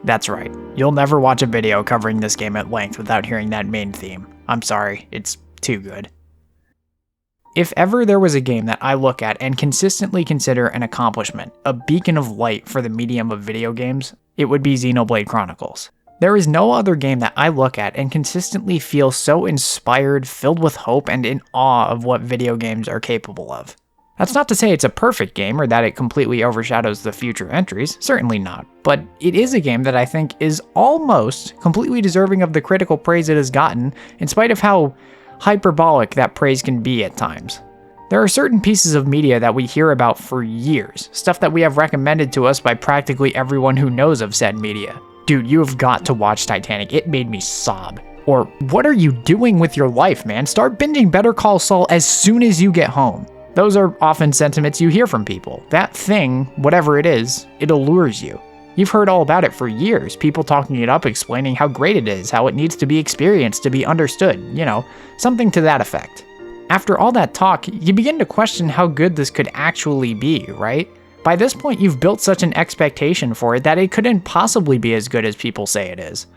That's right, you'll never watch a video covering this game at length without hearing that main theme. I'm sorry, it's too good. If ever there was a game that I look at and consistently consider an accomplishment, a beacon of light for the medium of video games, it would be Xenoblade Chronicles. There is no other game that I look at and consistently feel so inspired, filled with hope, and in awe of what video games are capable of. That's not to say it's a perfect game or that it completely overshadows the future entries, certainly not, but it is a game that I think is almost completely deserving of the critical praise it has gotten, in spite of how hyperbolic that praise can be at times. There are certain pieces of media that we hear about for years, stuff that we have recommended to us by practically everyone who knows of said media. Dude, you have got to watch Titanic, it made me sob. Or, what are you doing with your life, man? Start binging Better Call Saul as soon as you get home. Those are often sentiments you hear from people. That thing, whatever it is, it allures you. You've heard all about it for years, people talking it up, explaining how great it is, how it needs to be experienced to be understood, something to that effect. After all that talk, you begin to question how good this could actually be, right? By this point, you've built such an expectation for it that it couldn't possibly be as good as people say it is.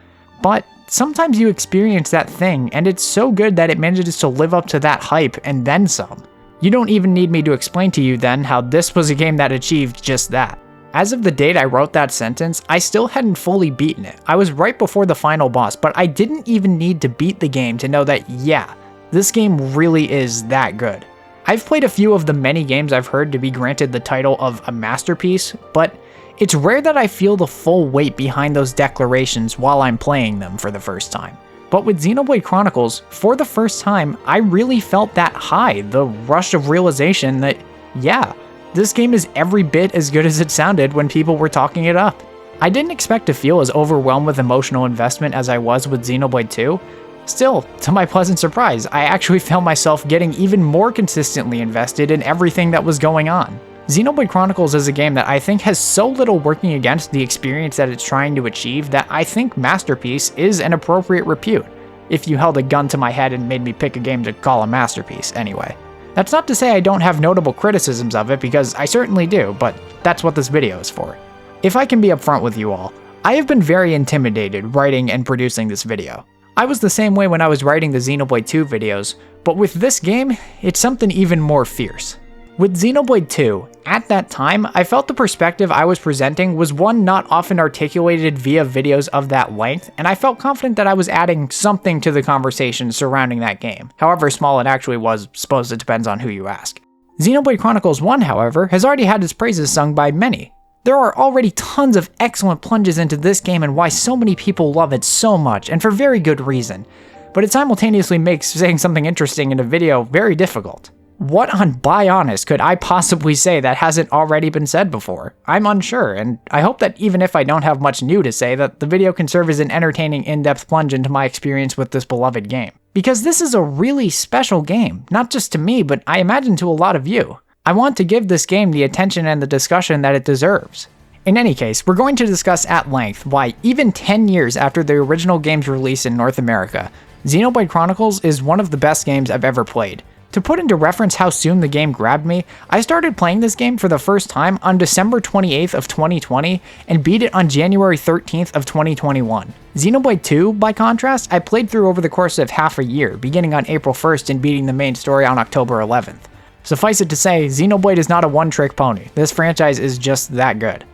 But sometimes you experience that thing, and it's so good that it manages to live up to that hype and then some. You don't even need me to explain to you then how this was a game that achieved just that. As of the date I wrote that sentence, I still hadn't fully beaten it. I was right before the final boss, but I didn't even need to beat the game to know that, yeah, this game really is that good. I've played a few of the many games I've heard to be granted the title of a masterpiece, but it's rare that I feel the full weight behind those declarations while I'm playing them for the first time. But with Xenoblade Chronicles, for the first time, I really felt that high, the rush of realization that, yeah, this game is every bit as good as it sounded when people were talking it up. I didn't expect to feel as overwhelmed with emotional investment as I was with Xenoblade 2. Still, to my pleasant surprise, I actually found myself getting even more consistently invested in everything that was going on. Xenoblade Chronicles is a game that I think has so little working against the experience that it's trying to achieve that I think masterpiece is an appropriate repute, if you held a gun to my head and made me pick a game to call a masterpiece anyway. That's not to say I don't have notable criticisms of it, because I certainly do, but that's what this video is for. If I can be upfront with you all, I have been very intimidated writing and producing this video. I was the same way when I was writing the Xenoblade 2 videos, but with this game, it's something even more fierce. With Xenoblade 2, at that time, I felt the perspective I was presenting was one not often articulated via videos of that length, and I felt confident that I was adding something to the conversation surrounding that game. However small it actually was, suppose it depends on who you ask. Xenoblade Chronicles 1, however, has already had its praises sung by many. There are already tons of excellent plunges into this game and why so many people love it so much, and for very good reason. But it simultaneously makes saying something interesting in a video very difficult. What on By Honest could I possibly say that hasn't already been said before? I'm unsure, and I hope that even if I don't have much new to say, that the video can serve as an entertaining in-depth plunge into my experience with this beloved game. Because this is a really special game, not just to me, but I imagine to a lot of you. I want to give this game the attention and the discussion that it deserves. In any case, we're going to discuss at length why, even 10 years after the original game's release in North America, Xenoblade Chronicles is one of the best games I've ever played. To put into reference how soon the game grabbed me, I started playing this game for the first time on December 28th of 2020 and beat it on January 13th of 2021. Xenoblade 2, by contrast, I played through over the course of half a year, beginning on April 1st and beating the main story on October 11th. Suffice it to say, Xenoblade is not a one-trick pony. This franchise is just that good.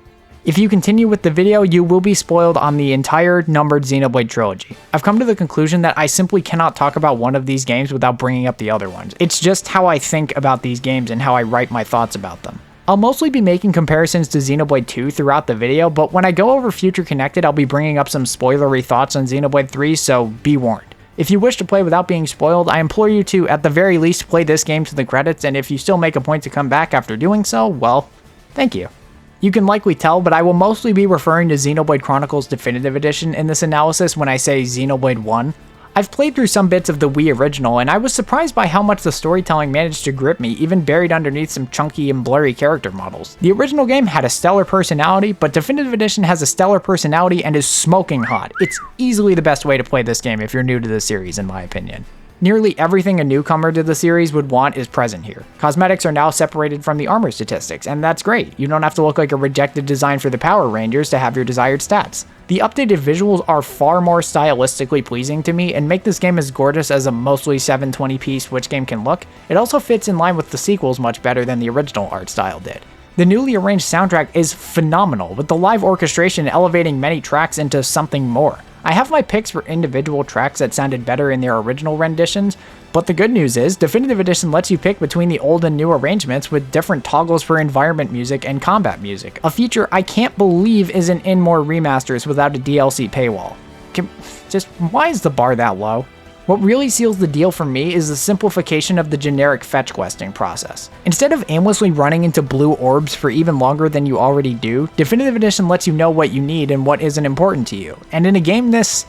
If you continue with the video, you will be spoiled on the entire numbered Xenoblade trilogy. I've come to the conclusion that I simply cannot talk about one of these games without bringing up the other ones. It's just how I think about these games and how I write my thoughts about them. I'll mostly be making comparisons to Xenoblade 2 throughout the video, but when I go over Future Connected, I'll be bringing up some spoilery thoughts on Xenoblade 3, so be warned. If you wish to play without being spoiled, I implore you to, at the very least, play this game to the credits, and if you still make a point to come back after doing so, well, thank you. You can likely tell, but I will mostly be referring to Xenoblade Chronicles Definitive Edition in this analysis when I say Xenoblade 1. I've played through some bits of the Wii original, and I was surprised by how much the storytelling managed to grip me, even buried underneath some chunky and blurry character models. The original game had a stellar personality, but Definitive Edition has a stellar personality and is smoking hot. It's easily the best way to play this game if you're new to the series, in my opinion. Nearly everything a newcomer to the series would want is present here. Cosmetics are now separated from the armor statistics, and that's great. You don't have to look like a rejected design for the Power Rangers to have your desired stats. The updated visuals are far more stylistically pleasing to me and make this game as gorgeous as a mostly 720p Switch game can look. It also fits in line with the sequels much better than the original art style did. The newly arranged soundtrack is phenomenal, with the live orchestration elevating many tracks into something more. I have my picks for individual tracks that sounded better in their original renditions, but the good news is, Definitive Edition lets you pick between the old and new arrangements with different toggles for environment music and combat music, a feature I can't believe isn't in more remasters without a DLC paywall. Why is the bar that low? What really seals the deal for me is the simplification of the generic fetch questing process. Instead of aimlessly running into blue orbs for even longer than you already do, Definitive Edition lets you know what you need and what isn't important to you. And in a game this,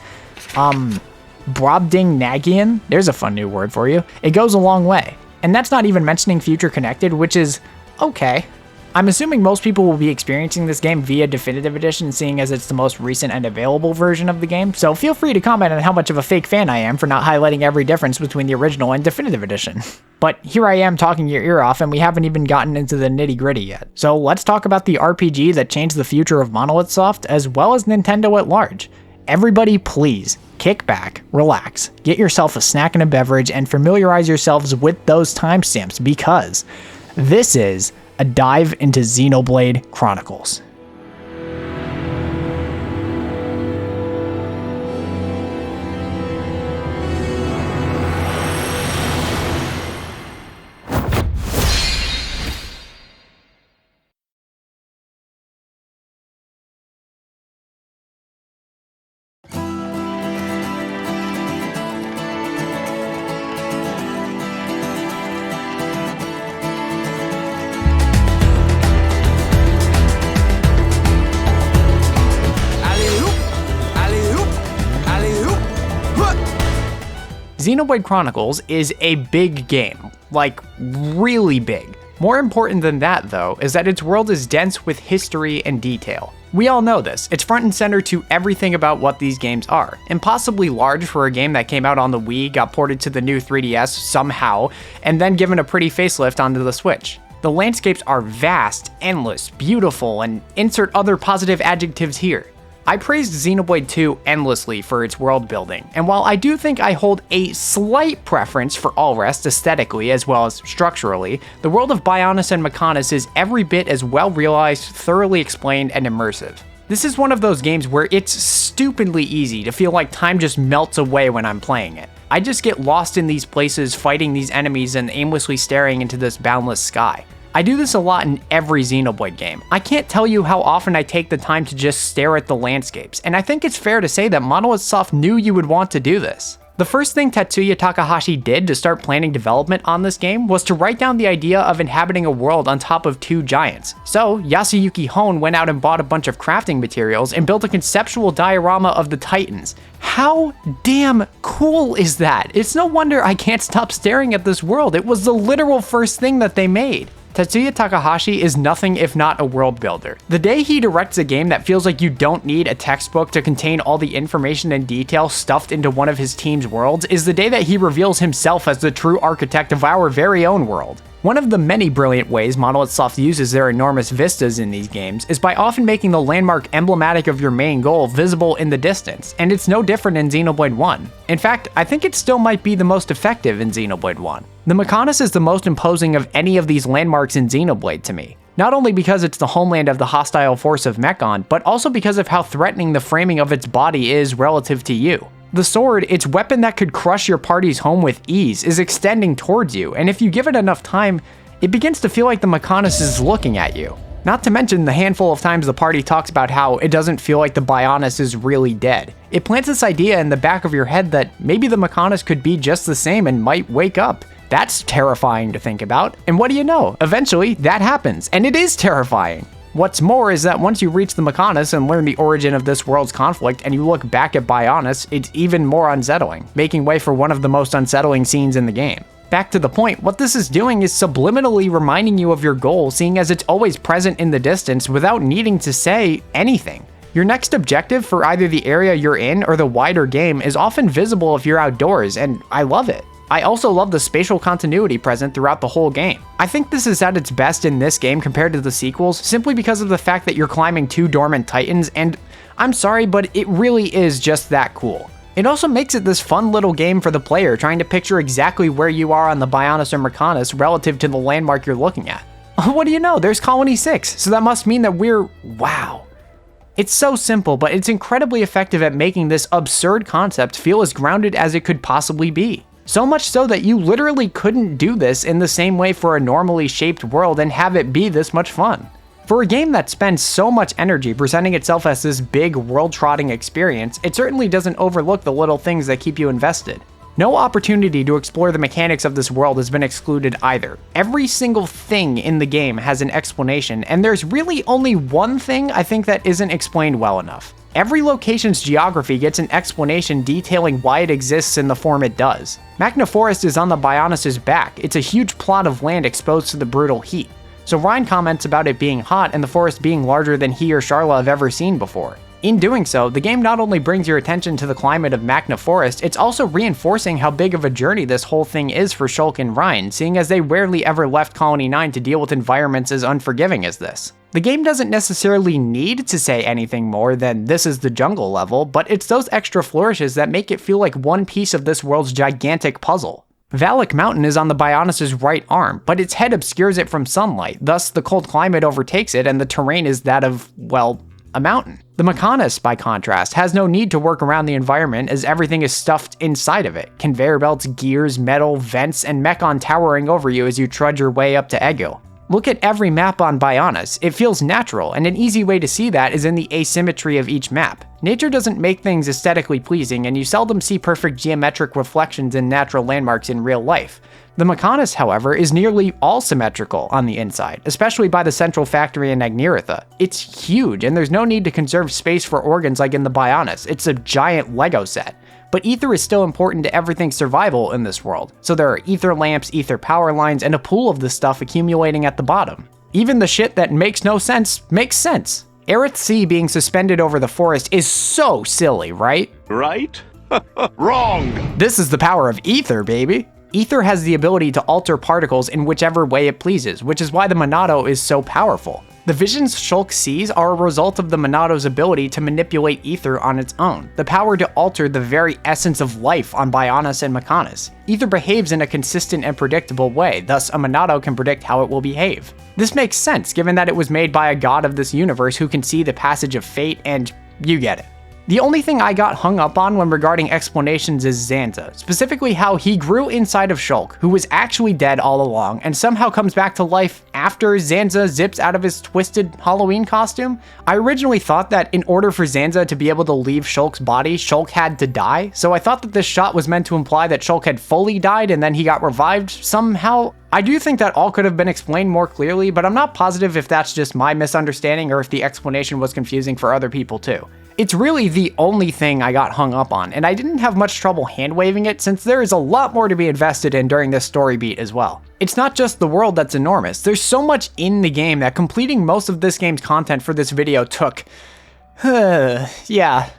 Brobdingnagian, there's a fun new word for you, it goes a long way. And that's not even mentioning Future Connected, which is okay. I'm assuming most people will be experiencing this game via Definitive Edition, seeing as it's the most recent and available version of the game, so feel free to comment on how much of a fake fan I am for not highlighting every difference between the original and Definitive Edition. But here I am talking your ear off, and we haven't even gotten into the nitty-gritty yet. So let's talk about the RPG that changed the future of Monolith Soft, as well as Nintendo at large. Everybody please, kick back, relax, get yourself a snack and a beverage, and familiarize yourselves with those timestamps, because this is a dive into Xenoblade Chronicles. Xenoblade Chronicles is a big game, like really big. More important than that though, is that its world is dense with history and detail. We all know this, it's front and center to everything about what these games are. Impossibly large for a game that came out on the Wii, got ported to the new 3DS somehow, and then given a pretty facelift onto the Switch. The landscapes are vast, endless, beautiful, and insert other positive adjectives here. I praised Xenoblade 2 endlessly for its world building, and while I do think I hold a slight preference for all rest aesthetically as well as structurally, the world of Bionis and Mechonis is every bit as well realized, thoroughly explained, and immersive. This is one of those games where it's stupidly easy to feel like time just melts away when I'm playing it. I just get lost in these places fighting these enemies and aimlessly staring into this boundless sky. I do this a lot in every Xenoblade game. I can't tell you how often I take the time to just stare at the landscapes, and I think it's fair to say that Monolith Soft knew you would want to do this. The first thing Tetsuya Takahashi did to start planning development on this game was to write down the idea of inhabiting a world on top of two giants. So Yasuyuki Hone went out and bought a bunch of crafting materials and built a conceptual diorama of the Titans. How damn cool is that? It's no wonder I can't stop staring at this world. It was the literal first thing that they made. Tetsuya Takahashi is nothing if not a world builder. The day he directs a game that feels like you don't need a textbook to contain all the information and detail stuffed into one of his team's worlds is the day that he reveals himself as the true architect of our very own world. One of the many brilliant ways Monolith Soft uses their enormous vistas in these games is by often making the landmark emblematic of your main goal visible in the distance, and it's no different in Xenoblade 1. In fact, I think it still might be the most effective in Xenoblade 1. The Mechonis is the most imposing of any of these landmarks in Xenoblade to me. Not only because it's the homeland of the hostile force of Mechon, but also because of how threatening the framing of its body is relative to you. The sword, its weapon that could crush your party's home with ease, is extending towards you, and if you give it enough time, it begins to feel like the Mechonis is looking at you. Not to mention the handful of times the party talks about how it doesn't feel like the Bionis is really dead. It plants this idea in the back of your head that maybe the Mechonis could be just the same and might wake up. That's terrifying to think about, and what do you know? Eventually, that happens, and it is terrifying. What's more is that once you reach the Mechonis and learn the origin of this world's conflict and you look back at Bionis, it's even more unsettling, making way for one of the most unsettling scenes in the game. Back to the point, what this is doing is subliminally reminding you of your goal, seeing as it's always present in the distance without needing to say anything. Your next objective for either the area you're in or the wider game is often visible if you're outdoors, and I love it. I also love the spatial continuity present throughout the whole game. I think this is at its best in this game compared to the sequels, simply because of the fact that you're climbing 2 dormant titans, and I'm sorry, but it really is just that cool. It also makes it this fun little game for the player trying to picture exactly where you are on the Bionis or Mechonis relative to the landmark you're looking at. What do you know, there's Colony 6, so that must mean that wow. It's so simple, but it's incredibly effective at making this absurd concept feel as grounded as it could possibly be. So much so that you literally couldn't do this in the same way for a normally shaped world and have it be this much fun. For a game that spends so much energy presenting itself as this big world-trotting experience, it certainly doesn't overlook the little things that keep you invested. No opportunity to explore the mechanics of this world has been excluded either. Every single thing in the game has an explanation, and there's really only one thing I think that isn't explained well enough. Every location's geography gets an explanation detailing why it exists in the form it does. Magna Forest is on the Bionis' back. It's a huge plot of land exposed to the brutal heat. So Ryan comments about it being hot and the forest being larger than he or Charla have ever seen before. In doing so, the game not only brings your attention to the climate of Magna Forest, it's also reinforcing how big of a journey this whole thing is for Shulk and Ryan, seeing as they rarely ever left Colony 9 to deal with environments as unforgiving as this. The game doesn't necessarily need to say anything more than this is the jungle level, but it's those extra flourishes that make it feel like one piece of this world's gigantic puzzle. Valak Mountain is on the Bionis' right arm, but its head obscures it from sunlight, thus the cold climate overtakes it and the terrain is that of, well, a mountain. The Mechonis, by contrast, has no need to work around the environment as everything is stuffed inside of it. Conveyor belts, gears, metal, vents, and Mechon towering over you as you trudge your way up to Egil. Look at every map on Bionis. It feels natural, and an easy way to see that is in the asymmetry of each map. Nature doesn't make things aesthetically pleasing, and you seldom see perfect geometric reflections in natural landmarks in real life. The Mechonis, however, is nearly all symmetrical on the inside, especially by the central factory in Agniratha. It's huge, and there's no need to conserve space for organs like in the Bionis. It's a giant Lego set. But ether is still important to everything's survival in this world, so there are ether lamps, ether power lines, and a pool of this stuff accumulating at the bottom. Even the shit that makes no sense makes sense. Aerith Sea being suspended over the forest is so silly, right? Right? Wrong! This is the power of ether, baby. Ether has the ability to alter particles in whichever way it pleases, which is why the Monado is so powerful. The visions Shulk sees are a result of the Monado's ability to manipulate ether on its own, the power to alter the very essence of life on Bionis and Mechonis. Ether behaves in a consistent and predictable way, thus a Monado can predict how it will behave. This makes sense given that it was made by a god of this universe who can see the passage of fate, and you get it. The only thing I got hung up on when regarding explanations is Zanza, specifically how he grew inside of Shulk, who was actually dead all along, and somehow comes back to life after Zanza zips out of his twisted Halloween costume. I originally thought that in order for Zanza to be able to leave Shulk's body, Shulk had to die, so I thought that this shot was meant to imply that Shulk had fully died and then he got revived somehow. I do think that all could have been explained more clearly, but I'm not positive if that's just my misunderstanding or if the explanation was confusing for other people too. It's really the only thing I got hung up on, and I didn't have much trouble hand-waving it since there is a lot more to be invested in during this story beat as well. It's not just the world that's enormous, there's so much in the game that completing most of this game's content for this video took... yeah.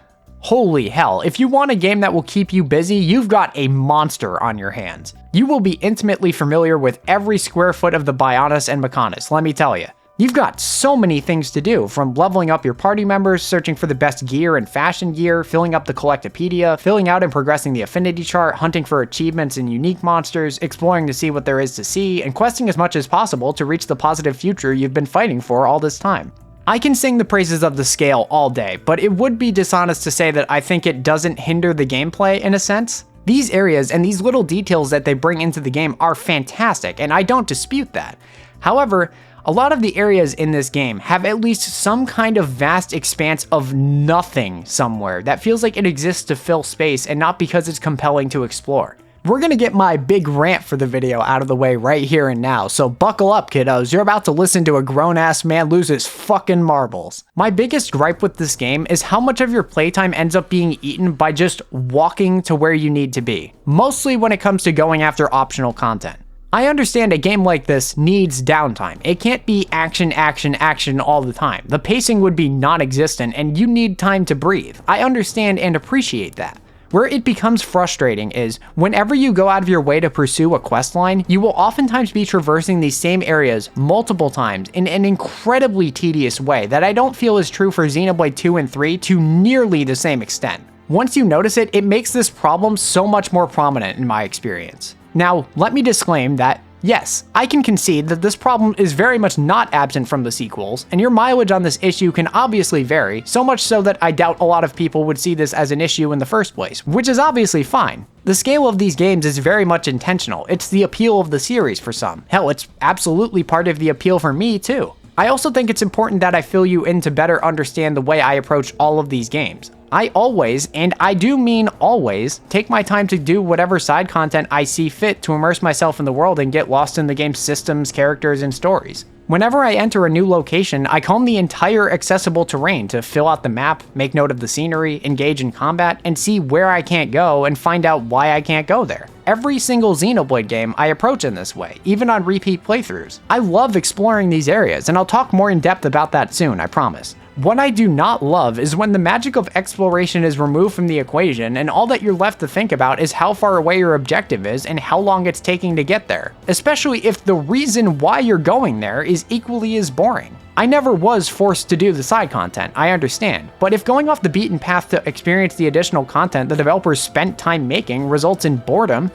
Holy hell, if you want a game that will keep you busy, you've got a monster on your hands. You will be intimately familiar with every square foot of the Bionis and Mechonis, let me tell you. You've got so many things to do, from leveling up your party members, searching for the best gear and fashion gear, filling up the Collectopedia, filling out and progressing the affinity chart, hunting for achievements and unique monsters, exploring to see what there is to see, and questing as much as possible to reach the positive future you've been fighting for all this time. I can sing the praises of the scale all day, but it would be dishonest to say that I think it doesn't hinder the gameplay in a sense. These areas and these little details that they bring into the game are fantastic, and I don't dispute that. However, a lot of the areas in this game have at least some kind of vast expanse of nothing somewhere that feels like it exists to fill space and not because it's compelling to explore. We're gonna get my big rant for the video out of the way right here and now, so buckle up kiddos, you're about to listen to a grown-ass man lose his fucking marbles. My biggest gripe with this game is how much of your playtime ends up being eaten by just walking to where you need to be, mostly when it comes to going after optional content. I understand a game like this needs downtime. It can't be action, action, action all the time. The pacing would be non-existent and you need time to breathe. I understand and appreciate that. Where it becomes frustrating is, whenever you go out of your way to pursue a questline, you will oftentimes be traversing these same areas multiple times in an incredibly tedious way that I don't feel is true for Xenoblade 2 and 3 to nearly the same extent. Once you notice it, it makes this problem so much more prominent in my experience. Now, let me disclaim that yes, I can concede that this problem is very much not absent from the sequels, and your mileage on this issue can obviously vary, so much so that I doubt a lot of people would see this as an issue in the first place, which is obviously fine. The scale of these games is very much intentional. It's the appeal of the series for some. Hell, it's absolutely part of the appeal for me too. I also think it's important that I fill you in to better understand the way I approach all of these games. I always, and I do mean always, take my time to do whatever side content I see fit to immerse myself in the world and get lost in the game's systems, characters, and stories. Whenever I enter a new location, I comb the entire accessible terrain to fill out the map, make note of the scenery, engage in combat, and see where I can't go and find out why I can't go there. Every single Xenoblade game I approach in this way, even on repeat playthroughs. I love exploring these areas, and I'll talk more in depth about that soon, I promise. What I do not love is when the magic of exploration is removed from the equation and all that you're left to think about is how far away your objective is and how long it's taking to get there, especially if the reason why you're going there is equally as boring. I never was forced to do the side content, I understand, but if going off the beaten path to experience the additional content the developers spent time making results in boredom,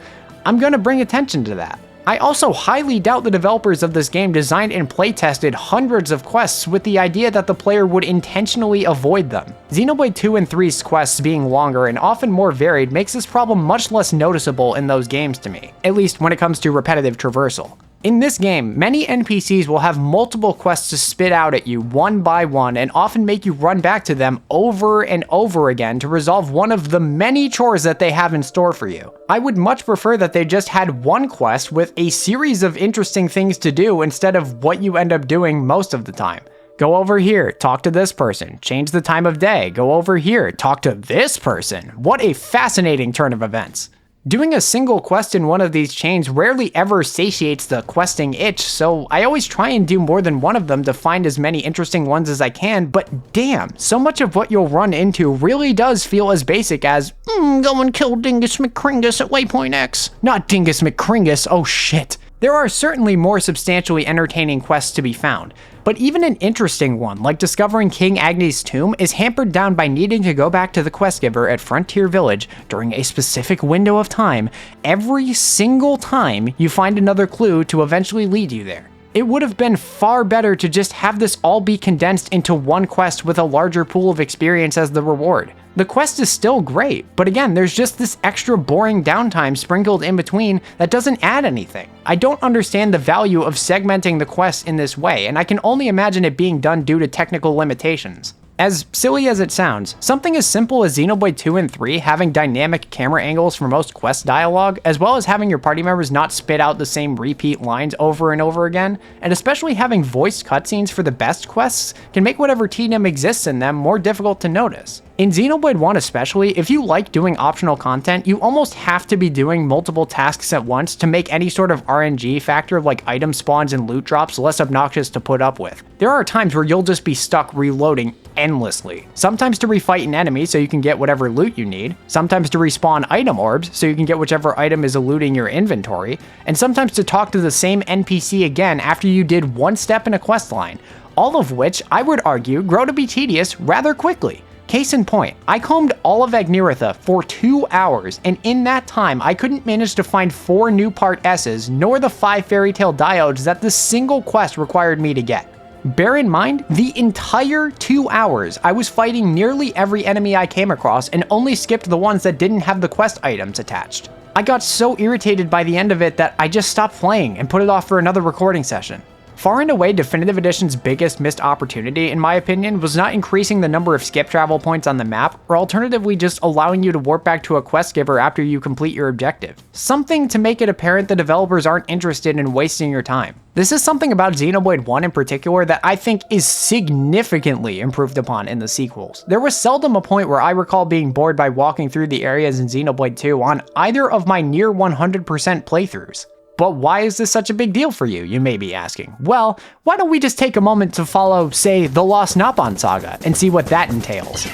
I'm gonna bring attention to that. I also highly doubt the developers of this game designed and playtested hundreds of quests with the idea that the player would intentionally avoid them. Xenoblade 2 and 3's quests being longer and often more varied makes this problem much less noticeable in those games to me, at least when it comes to repetitive traversal. In this game, many NPCs will have multiple quests to spit out at you one by one and often make you run back to them over and over again to resolve one of the many chores that they have in store for you. I would much prefer that they just had one quest with a series of interesting things to do instead of what you end up doing most of the time. Go over here, talk to this person, change the time of day, go over here, talk to this person. What a fascinating turn of events. Doing a single quest in one of these chains rarely ever satiates the questing itch, so I always try and do more than one of them to find as many interesting ones as I can, but damn, so much of what you'll run into really does feel as basic as, go and kill Dingus McCringus at waypoint X. Not Dingus McCringus, oh shit. There are certainly more substantially entertaining quests to be found, but even an interesting one, like discovering King Agni's tomb, is hampered down by needing to go back to the quest giver at Frontier Village during a specific window of time every single time you find another clue to eventually lead you there. It would have been far better to just have this all be condensed into one quest with a larger pool of experience as the reward. The quest is still great, but again, there's just this extra boring downtime sprinkled in between that doesn't add anything. I don't understand the value of segmenting the quests in this way, and I can only imagine it being done due to technical limitations. As silly as it sounds, something as simple as Xenoblade 2 and 3 having dynamic camera angles for most quest dialogue, as well as having your party members not spit out the same repeat lines over and over again, and especially having voiced cutscenes for the best quests, can make whatever tedium exists in them more difficult to notice. In Xenoblade 1 especially, if you like doing optional content, you almost have to be doing multiple tasks at once to make any sort of RNG factor like item spawns and loot drops less obnoxious to put up with. There are times where you'll just be stuck reloading endlessly. Sometimes to refight an enemy so you can get whatever loot you need, sometimes to respawn item orbs so you can get whichever item is eluding your inventory, and sometimes to talk to the same NPC again after you did one step in a questline, all of which I would argue grow to be tedious rather quickly. Case in point, I combed all of Agniratha for 2 hours, and in that time I couldn't manage to find 4 new part S's nor the 5 fairy tale diodes that this single quest required me to get. Bear in mind, the entire 2 hours I was fighting nearly every enemy I came across and only skipped the ones that didn't have the quest items attached. I got so irritated by the end of it that I just stopped playing and put it off for another recording session. Far and away, Definitive Edition's biggest missed opportunity, in my opinion, was not increasing the number of skip travel points on the map, or alternatively just allowing you to warp back to a quest giver after you complete your objective. Something to make it apparent the developers aren't interested in wasting your time. This is something about Xenoblade 1 in particular that I think is significantly improved upon in the sequels. There was seldom a point where I recall being bored by walking through the areas in Xenoblade 2 on either of my near 100% playthroughs. But why is this such a big deal for you, you may be asking? Well, why don't we just take a moment to follow, say, the Lost Nopon saga and see what that entails.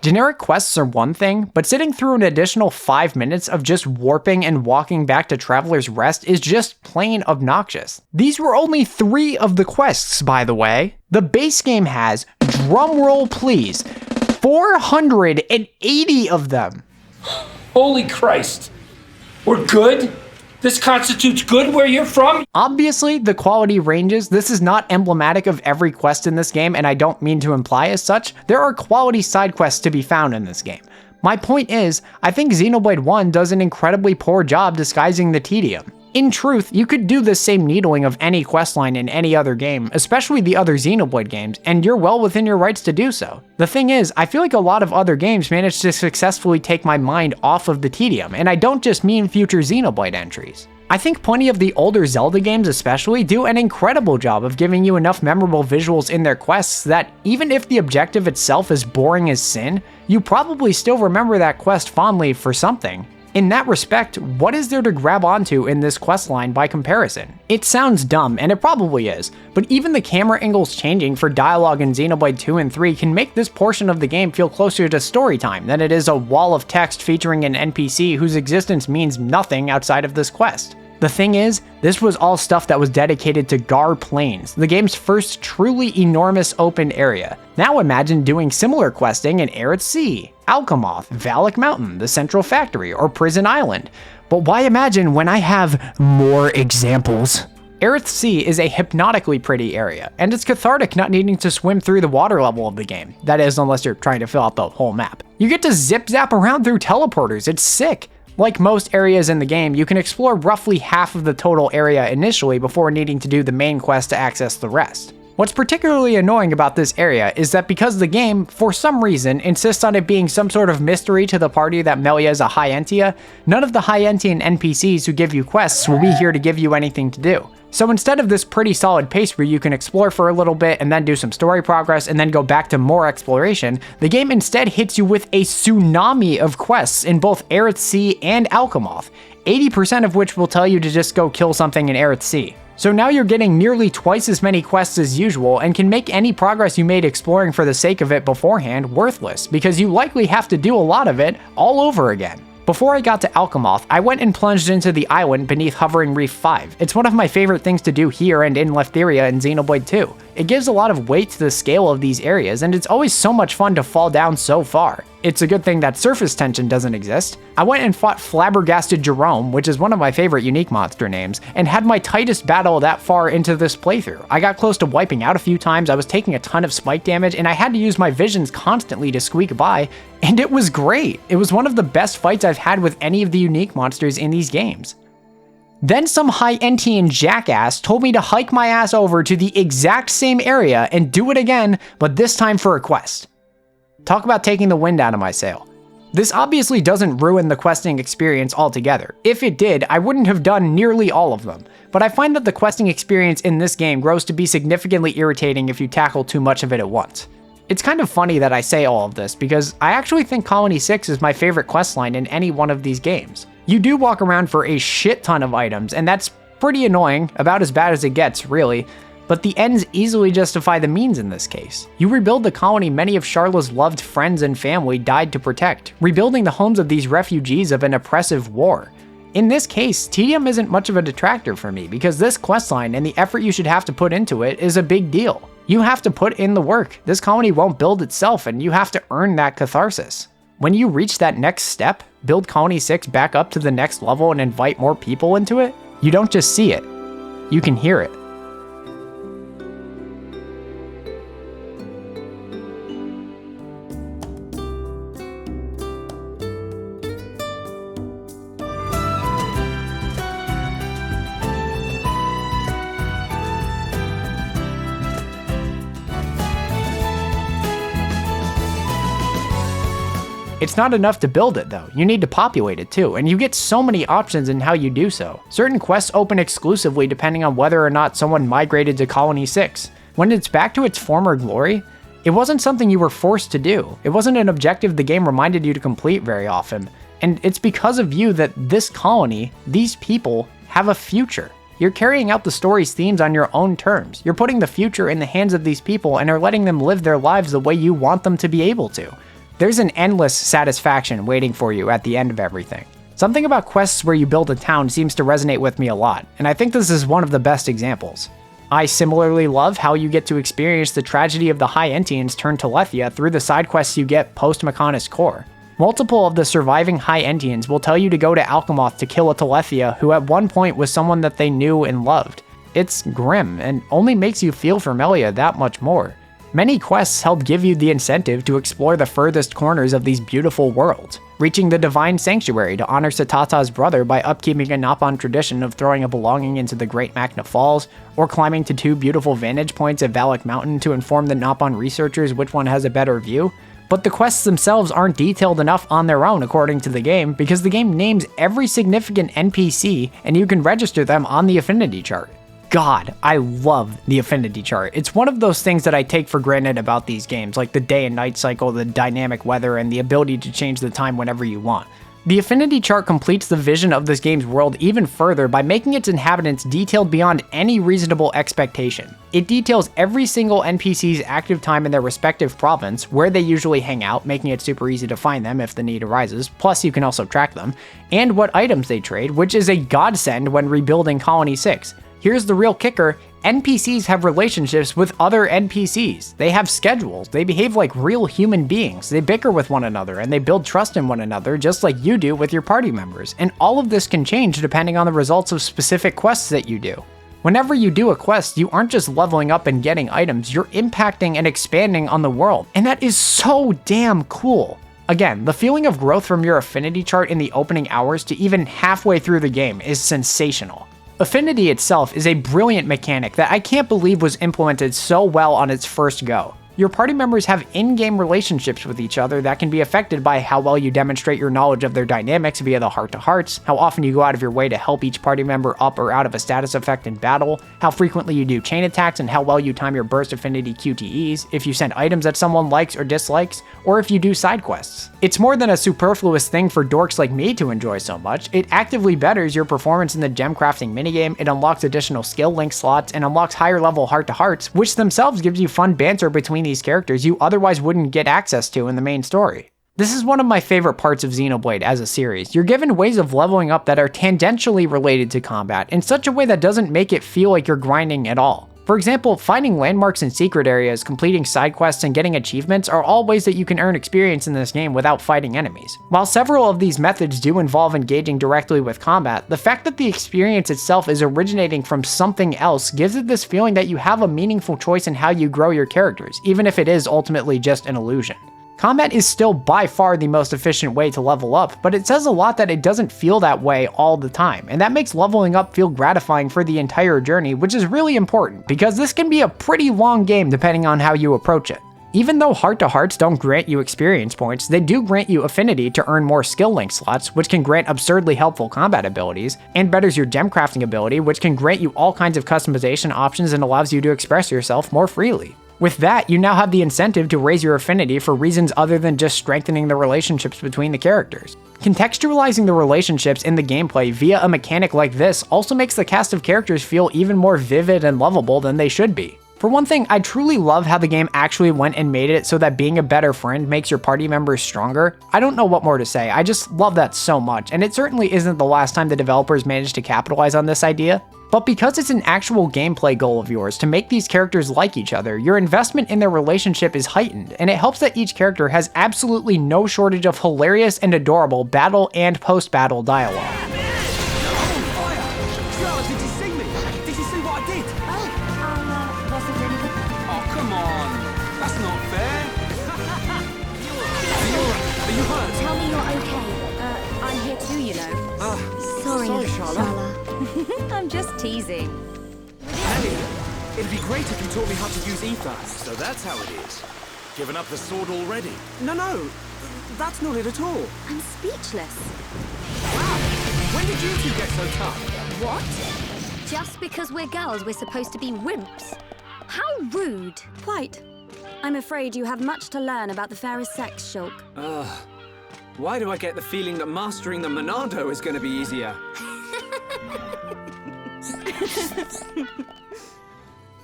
Generic quests are one thing, but sitting through an additional 5 minutes of just warping and walking back to Traveler's Rest is just plain obnoxious. These were only 3 of the quests, by the way. The base game has, drumroll please, 480 of them. Holy Christ. We're good? This constitutes good where you're from? Obviously, the quality ranges. This is not emblematic of every quest in this game, and I don't mean to imply as such. There are quality side quests to be found in this game. My point is, I think Xenoblade 1 does an incredibly poor job disguising the tedium. In truth, you could do the same needling of any questline in any other game, especially the other Xenoblade games, and you're well within your rights to do so. The thing is, I feel like a lot of other games manage to successfully take my mind off of the tedium, and I don't just mean future Xenoblade entries. I think plenty of the older Zelda games especially do an incredible job of giving you enough memorable visuals in their quests that even if the objective itself is boring as sin, you probably still remember that quest fondly for something. In that respect, what is there to grab onto in this questline by comparison? It sounds dumb, and it probably is, but even the camera angles changing for dialogue in Xenoblade 2 and 3 can make this portion of the game feel closer to story time than it is a wall of text featuring an NPC whose existence means nothing outside of this quest. The thing is, this was all stuff that was dedicated to Gar Plains, the game's first truly enormous open area. Now imagine doing similar questing in Aerith Sea, Alchemoth, Valak Mountain, the Central Factory, or Prison Island. But why imagine when I have more examples? Aerith Sea is a hypnotically pretty area, and it's cathartic not needing to swim through the water level of the game. That is, unless you're trying to fill out the whole map. You get to zip-zap around through teleporters, it's sick! Like most areas in the game, you can explore roughly half of the total area initially before needing to do the main quest to access the rest. What's particularly annoying about this area is that because the game, for some reason, insists on it being some sort of mystery to the party that Melia is a High-Entia, none of the High-Entian NPCs who give you quests will be here to give you anything to do. So instead of this pretty solid pace where you can explore for a little bit and then do some story progress and then go back to more exploration, the game instead hits you with a tsunami of quests in both Aerith Sea and Alchemoth, 80% of which will tell you to just go kill something in Aerith Sea. So now you're getting nearly twice as many quests as usual and can make any progress you made exploring for the sake of it beforehand worthless, because you likely have to do a lot of it all over again. Before I got to Alchemoth, I went and plunged into the island beneath Hovering Reef 5. It's one of my favorite things to do here and in Leftheria in Xenoblade 2. It gives a lot of weight to the scale of these areas, and it's always so much fun to fall down so far. It's a good thing that surface tension doesn't exist. I went and fought Flabbergasted Jerome, which is one of my favorite unique monster names, and had my tightest battle that far into this playthrough. I got close to wiping out a few times, I was taking a ton of spike damage, and I had to use my visions constantly to squeak by, and it was great. It was one of the best fights I've had with any of the unique monsters in these games. Then some High-Entian jackass told me to hike my ass over to the exact same area and do it again, but this time for a quest. Talk about taking the wind out of my sail. This obviously doesn't ruin the questing experience altogether. If it did, I wouldn't have done nearly all of them, but I find that the questing experience in this game grows to be significantly irritating if you tackle too much of it at once. It's kind of funny that I say all of this, because I actually think Colony 6 is my favorite questline in any one of these games. You do walk around for a shit ton of items, and that's pretty annoying, about as bad as it gets, really, but the ends easily justify the means in this case. You rebuild the colony many of Sharla's loved friends and family died to protect, rebuilding the homes of these refugees of an oppressive war. In this case, tedium isn't much of a detractor for me, because this questline and the effort you should have to put into it is a big deal. You have to put in the work. This colony won't build itself, and you have to earn that catharsis. When you reach that next step, build Colony 6 back up to the next level and invite more people into it, you don't just see it, you can hear it. It's not enough to build it though, you need to populate it too, and you get so many options in how you do so. Certain quests open exclusively depending on whether or not someone migrated to Colony 6. When it's back to its former glory, it wasn't something you were forced to do. It wasn't an objective the game reminded you to complete very often. And it's because of you that this colony, these people, have a future. You're carrying out the story's themes on your own terms. You're putting the future in the hands of these people and are letting them live their lives the way you want them to be able to. There's an endless satisfaction waiting for you at the end of everything. Something about quests where you build a town seems to resonate with me a lot, and I think this is one of the best examples. I similarly love how you get to experience the tragedy of the High Entians turned to Lethia through the side quests you get post-Mechonis Core. Multiple of the surviving High Entians will tell you to go to Alchemoth to kill a Telethia who at one point was someone that they knew and loved. It's grim, and only makes you feel for Melia that much more. Many quests help give you the incentive to explore the furthest corners of these beautiful worlds, reaching the Divine Sanctuary to honor Satata's brother by upkeeping a Napon tradition of throwing a belonging into the Great Magna Falls, or climbing to 2 beautiful vantage points at Valak Mountain to inform the Napon researchers which one has a better view. But the quests themselves aren't detailed enough on their own according to the game, because the game names every significant NPC and you can register them on the affinity chart. God, I love the affinity chart. It's one of those things that I take for granted about these games, like the day and night cycle, the dynamic weather, and the ability to change the time whenever you want. The affinity chart completes the vision of this game's world even further by making its inhabitants detailed beyond any reasonable expectation. It details every single NPC's active time in their respective province, where they usually hang out, making it super easy to find them if the need arises, plus you can also track them, and what items they trade, which is a godsend when rebuilding Colony 6. Here's the real kicker, NPCs have relationships with other NPCs. They have schedules, they behave like real human beings, they bicker with one another, and they build trust in one another just like you do with your party members. And all of this can change depending on the results of specific quests that you do. Whenever you do a quest, you aren't just leveling up and getting items, you're impacting and expanding on the world. And that is so damn cool. Again, the feeling of growth from your affinity chart in the opening hours to even halfway through the game is sensational. Affinity itself is a brilliant mechanic that I can't believe was implemented so well on its first go. Your party members have in-game relationships with each other that can be affected by how well you demonstrate your knowledge of their dynamics via the heart-to-hearts, how often you go out of your way to help each party member up or out of a status effect in battle, how frequently you do chain attacks, and how well you time your burst affinity QTEs, if you send items that someone likes or dislikes, or if you do side quests. It's more than a superfluous thing for dorks like me to enjoy so much. It actively betters your performance in the gem crafting minigame, it unlocks additional skill link slots, and unlocks higher level heart-to-hearts, which themselves gives you fun banter between these characters you otherwise wouldn't get access to in the main story. This is one of my favorite parts of Xenoblade as a series. You're given ways of leveling up that are tangentially related to combat in such a way that doesn't make it feel like you're grinding at all. For example, finding landmarks in secret areas, completing side quests, and getting achievements are all ways that you can earn experience in this game without fighting enemies. While several of these methods do involve engaging directly with combat, the fact that the experience itself is originating from something else gives it this feeling that you have a meaningful choice in how you grow your characters, even if it is ultimately just an illusion. Combat is still by far the most efficient way to level up, but it says a lot that it doesn't feel that way all the time, and that makes leveling up feel gratifying for the entire journey, which is really important, because this can be a pretty long game depending on how you approach it. Even though heart-to-hearts don't grant you experience points, they do grant you affinity to earn more skill link slots, which can grant absurdly helpful combat abilities, and betters your gem crafting ability, which can grant you all kinds of customization options and allows you to express yourself more freely. With that, you now have the incentive to raise your affinity for reasons other than just strengthening the relationships between the characters. Contextualizing the relationships in the gameplay via a mechanic like this also makes the cast of characters feel even more vivid and lovable than they should be. For one thing, I truly love how the game actually went and made it so that being a better friend makes your party members stronger. I don't know what more to say, I just love that so much, and it certainly isn't the last time the developers managed to capitalize on this idea. But because it's an actual gameplay goal of yours to make these characters like each other, your investment in their relationship is heightened, and it helps that each character has absolutely no shortage of hilarious and adorable battle and post-battle dialogue. Tell me you're okay. I'm here too, you know. Sorry, Shala. I'm just teasing. Ellie, it'd be great if you taught me how to use ether. So that's how it is. Given up the sword already? No, that's not it at all. I'm speechless. Wow, when did you two get so tough? What? Just because we're girls, we're supposed to be wimps? How rude. Quite. I'm afraid you have much to learn about the fairest sex, Shulk. Why do I get the feeling that mastering the Monado is going to be easier?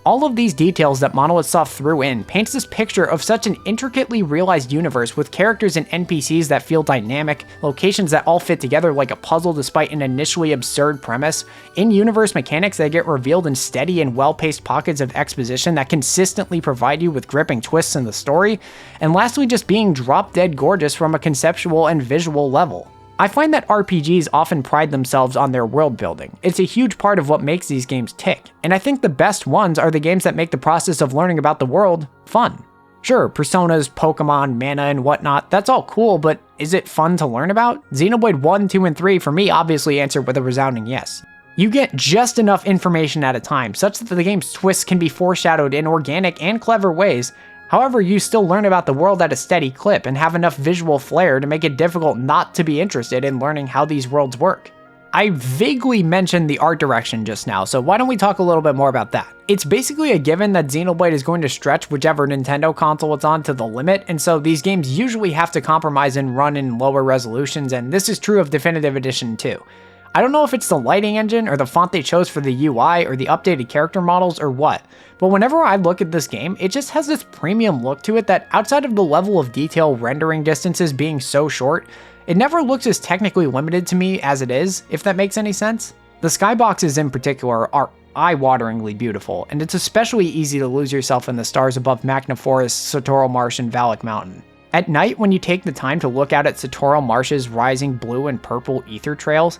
All of these details that Monolith Soft threw in paints this picture of such an intricately realized universe with characters and NPCs that feel dynamic, locations that all fit together like a puzzle despite an initially absurd premise, in-universe mechanics that get revealed in steady and well-paced pockets of exposition that consistently provide you with gripping twists in the story, and lastly just being drop-dead gorgeous from a conceptual and visual level. I find that RPGs often pride themselves on their world building. It's a huge part of what makes these games tick, and I think the best ones are the games that make the process of learning about the world fun. Sure, Personas, Pokemon, Mana, and whatnot, that's all cool, but is it fun to learn about? Xenoblade 1, 2, and 3 for me obviously answer with a resounding yes. You get just enough information at a time, such that the game's twists can be foreshadowed in organic and clever ways. However, you still learn about the world at a steady clip and have enough visual flair to make it difficult not to be interested in learning how these worlds work. I vaguely mentioned the art direction just now, so why don't we talk a little bit more about that? It's basically a given that Xenoblade is going to stretch whichever Nintendo console it's on to the limit, and so these games usually have to compromise and run in lower resolutions, and this is true of Definitive Edition too. I don't know if it's the lighting engine or the font they chose for the UI or the updated character models or what, but whenever I look at this game, it just has this premium look to it that outside of the level of detail rendering distances being so short, it never looks as technically limited to me as it is, if that makes any sense. The skyboxes in particular are eye-wateringly beautiful, and it's especially easy to lose yourself in the stars above Magna Forest, Sotoro Marsh, and Valak Mountain. At night, when you take the time to look out at Sotoro Marsh's rising blue and purple ether trails,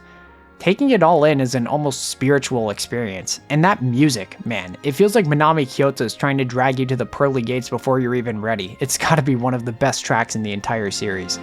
taking it all in is an almost spiritual experience. And that music, man, it feels like Minami Kyoto is trying to drag you to the pearly gates before you're even ready. It's gotta be one of the best tracks in the entire series.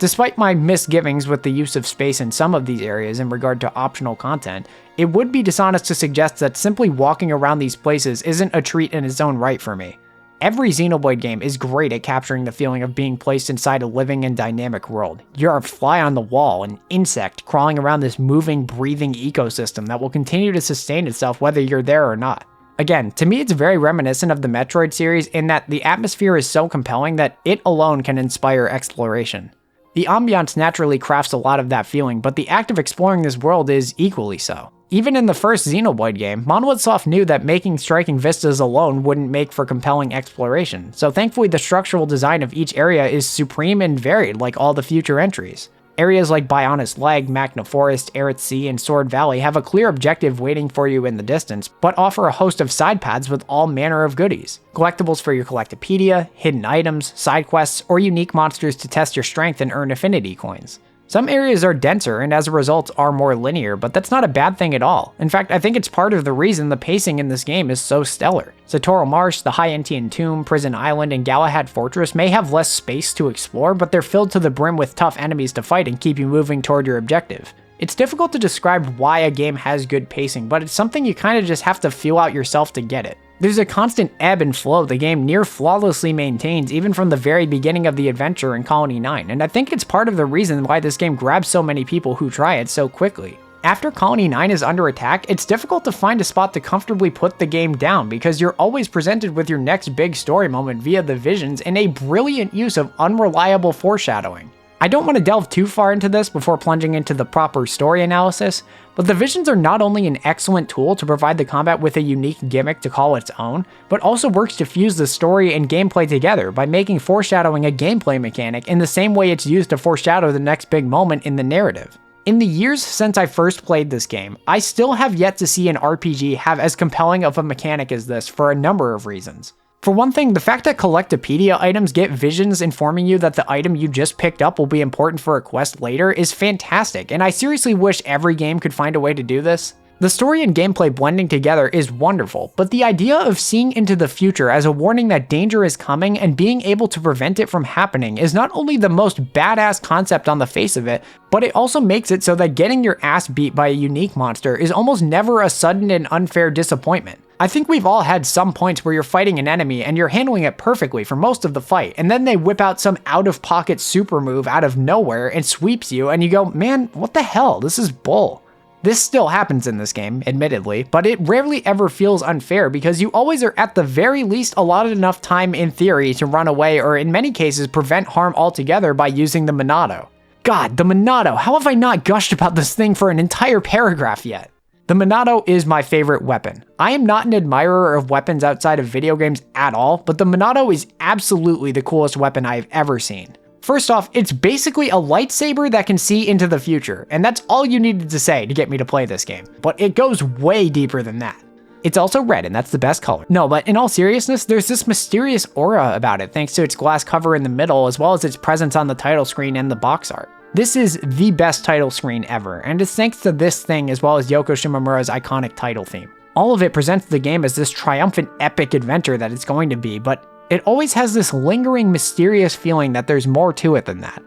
Despite my misgivings with the use of space in some of these areas in regard to optional content, it would be dishonest to suggest that simply walking around these places isn't a treat in its own right for me. Every Xenoblade game is great at capturing the feeling of being placed inside a living and dynamic world. You're a fly on the wall, an insect crawling around this moving, breathing ecosystem that will continue to sustain itself whether you're there or not. Again, to me it's very reminiscent of the Metroid series in that the atmosphere is so compelling that it alone can inspire exploration. The ambiance naturally crafts a lot of that feeling, but the act of exploring this world is equally so. Even in the first Xenoblade game, Monolith Soft knew that making striking vistas alone wouldn't make for compelling exploration, so thankfully the structural design of each area is supreme and varied like all the future entries. Areas like Bionis Leg, Magna Forest, Aerith Sea, and Sword Valley have a clear objective waiting for you in the distance, but offer a host of side paths with all manner of goodies. Collectibles for your Collectopedia, hidden items, side quests, or unique monsters to test your strength and earn affinity coins. Some areas are denser and as a result are more linear, but that's not a bad thing at all. In fact, I think it's part of the reason the pacing in this game is so stellar. Sotoro Marsh, the High Entian Tomb, Prison Island, and Galahad Fortress may have less space to explore, but they're filled to the brim with tough enemies to fight and keep you moving toward your objective. It's difficult to describe why a game has good pacing, but it's something you kind of just have to feel out yourself to get it. There's a constant ebb and flow the game near flawlessly maintains even from the very beginning of the adventure in Colony 9, and I think it's part of the reason why this game grabs so many people who try it so quickly. After Colony 9 is under attack, it's difficult to find a spot to comfortably put the game down because you're always presented with your next big story moment via the visions and a brilliant use of unreliable foreshadowing. I don't want to delve too far into this before plunging into the proper story analysis, but the visions are not only an excellent tool to provide the combat with a unique gimmick to call its own, but also works to fuse the story and gameplay together by making foreshadowing a gameplay mechanic in the same way it's used to foreshadow the next big moment in the narrative. In the years since I first played this game, I still have yet to see an RPG have as compelling of a mechanic as this for a number of reasons. For one thing, the fact that Collectopedia items get visions informing you that the item you just picked up will be important for a quest later is fantastic, and I seriously wish every game could find a way to do this. The story and gameplay blending together is wonderful, but the idea of seeing into the future as a warning that danger is coming and being able to prevent it from happening is not only the most badass concept on the face of it, but it also makes it so that getting your ass beat by a unique monster is almost never a sudden and unfair disappointment. I think we've all had some points where you're fighting an enemy and you're handling it perfectly for most of the fight, and then they whip out some out-of-pocket super move out of nowhere and sweeps you, and you go, man, what the hell? This is bull. This still happens in this game, admittedly, but it rarely ever feels unfair because you always are at the very least allotted enough time in theory to run away or in many cases prevent harm altogether by using the Monado. God, the Monado, how have I not gushed about this thing for an entire paragraph yet? The Monado is my favorite weapon. I am not an admirer of weapons outside of video games at all, but the Monado is absolutely the coolest weapon I have ever seen. First off, it's basically a lightsaber that can see into the future, and that's all you needed to say to get me to play this game, but it goes way deeper than that. It's also red, and that's the best color. No, but in all seriousness, there's this mysterious aura about it thanks to its glass cover in the middle, as well as its presence on the title screen and the box art. This is the best title screen ever, and it's thanks to this thing as well as Yoko Shimomura's iconic title theme. All of it presents the game as this triumphant epic adventure that it's going to be, but it always has this lingering mysterious feeling that there's more to it than that.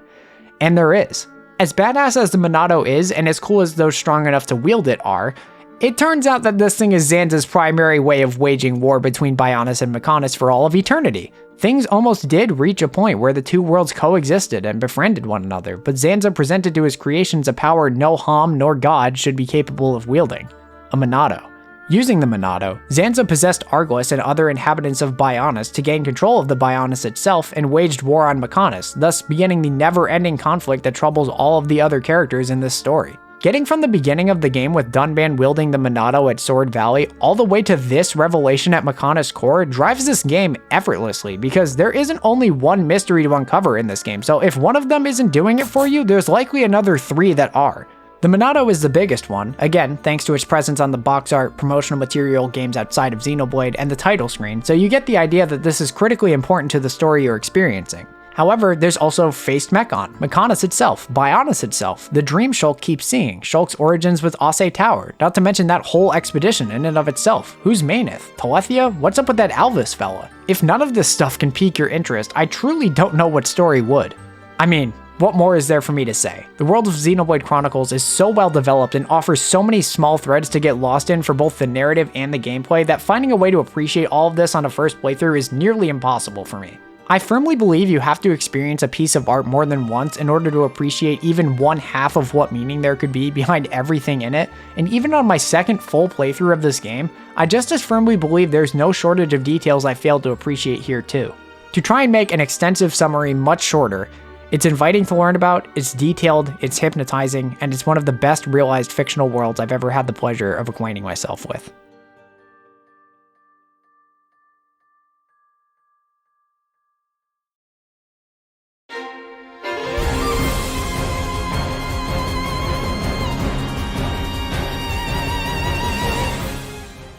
And there is. As badass as the Monado is, and as cool as those strong enough to wield it are, it turns out that this thing is Zanza's primary way of waging war between Bionis and Mechonis for all of eternity. Things almost did reach a point where the two worlds coexisted and befriended one another, but Zanza presented to his creations a power no Ham nor God should be capable of wielding: a Monado. Using the Monado, Zanza possessed Arglis and other inhabitants of Bionis to gain control of the Bionis itself and waged war on Mechonis, thus beginning the never-ending conflict that troubles all of the other characters in this story. Getting from the beginning of the game with Dunban wielding the Monado at Sword Valley all the way to this revelation at Mechonis Core drives this game effortlessly because there isn't only one mystery to uncover in this game, so if one of them isn't doing it for you, there's likely another 3 that are. The Monado is the biggest one, again, thanks to its presence on the box art, promotional material, games outside of Xenoblade, and the title screen, so you get the idea that this is critically important to the story you're experiencing. However, there's also Faced Mechon, Mechonis itself, Bionis itself, the dream Shulk keeps seeing, Shulk's origins with Ase Tower, not to mention that whole expedition in and of itself. Who's Maineth? Telethia? What's up with that Alvis fella? If none of this stuff can pique your interest, I truly don't know what story would. I mean, what more is there for me to say? The world of Xenoblade Chronicles is so well developed and offers so many small threads to get lost in for both the narrative and the gameplay that finding a way to appreciate all of this on a first playthrough is nearly impossible for me. I firmly believe you have to experience a piece of art more than once in order to appreciate even one half of what meaning there could be behind everything in it, and even on my second full playthrough of this game, I just as firmly believe there's no shortage of details I failed to appreciate here too. To try and make an extensive summary much shorter, it's inviting to learn about, it's detailed, it's hypnotizing, and it's one of the best realized fictional worlds I've ever had the pleasure of acquainting myself with.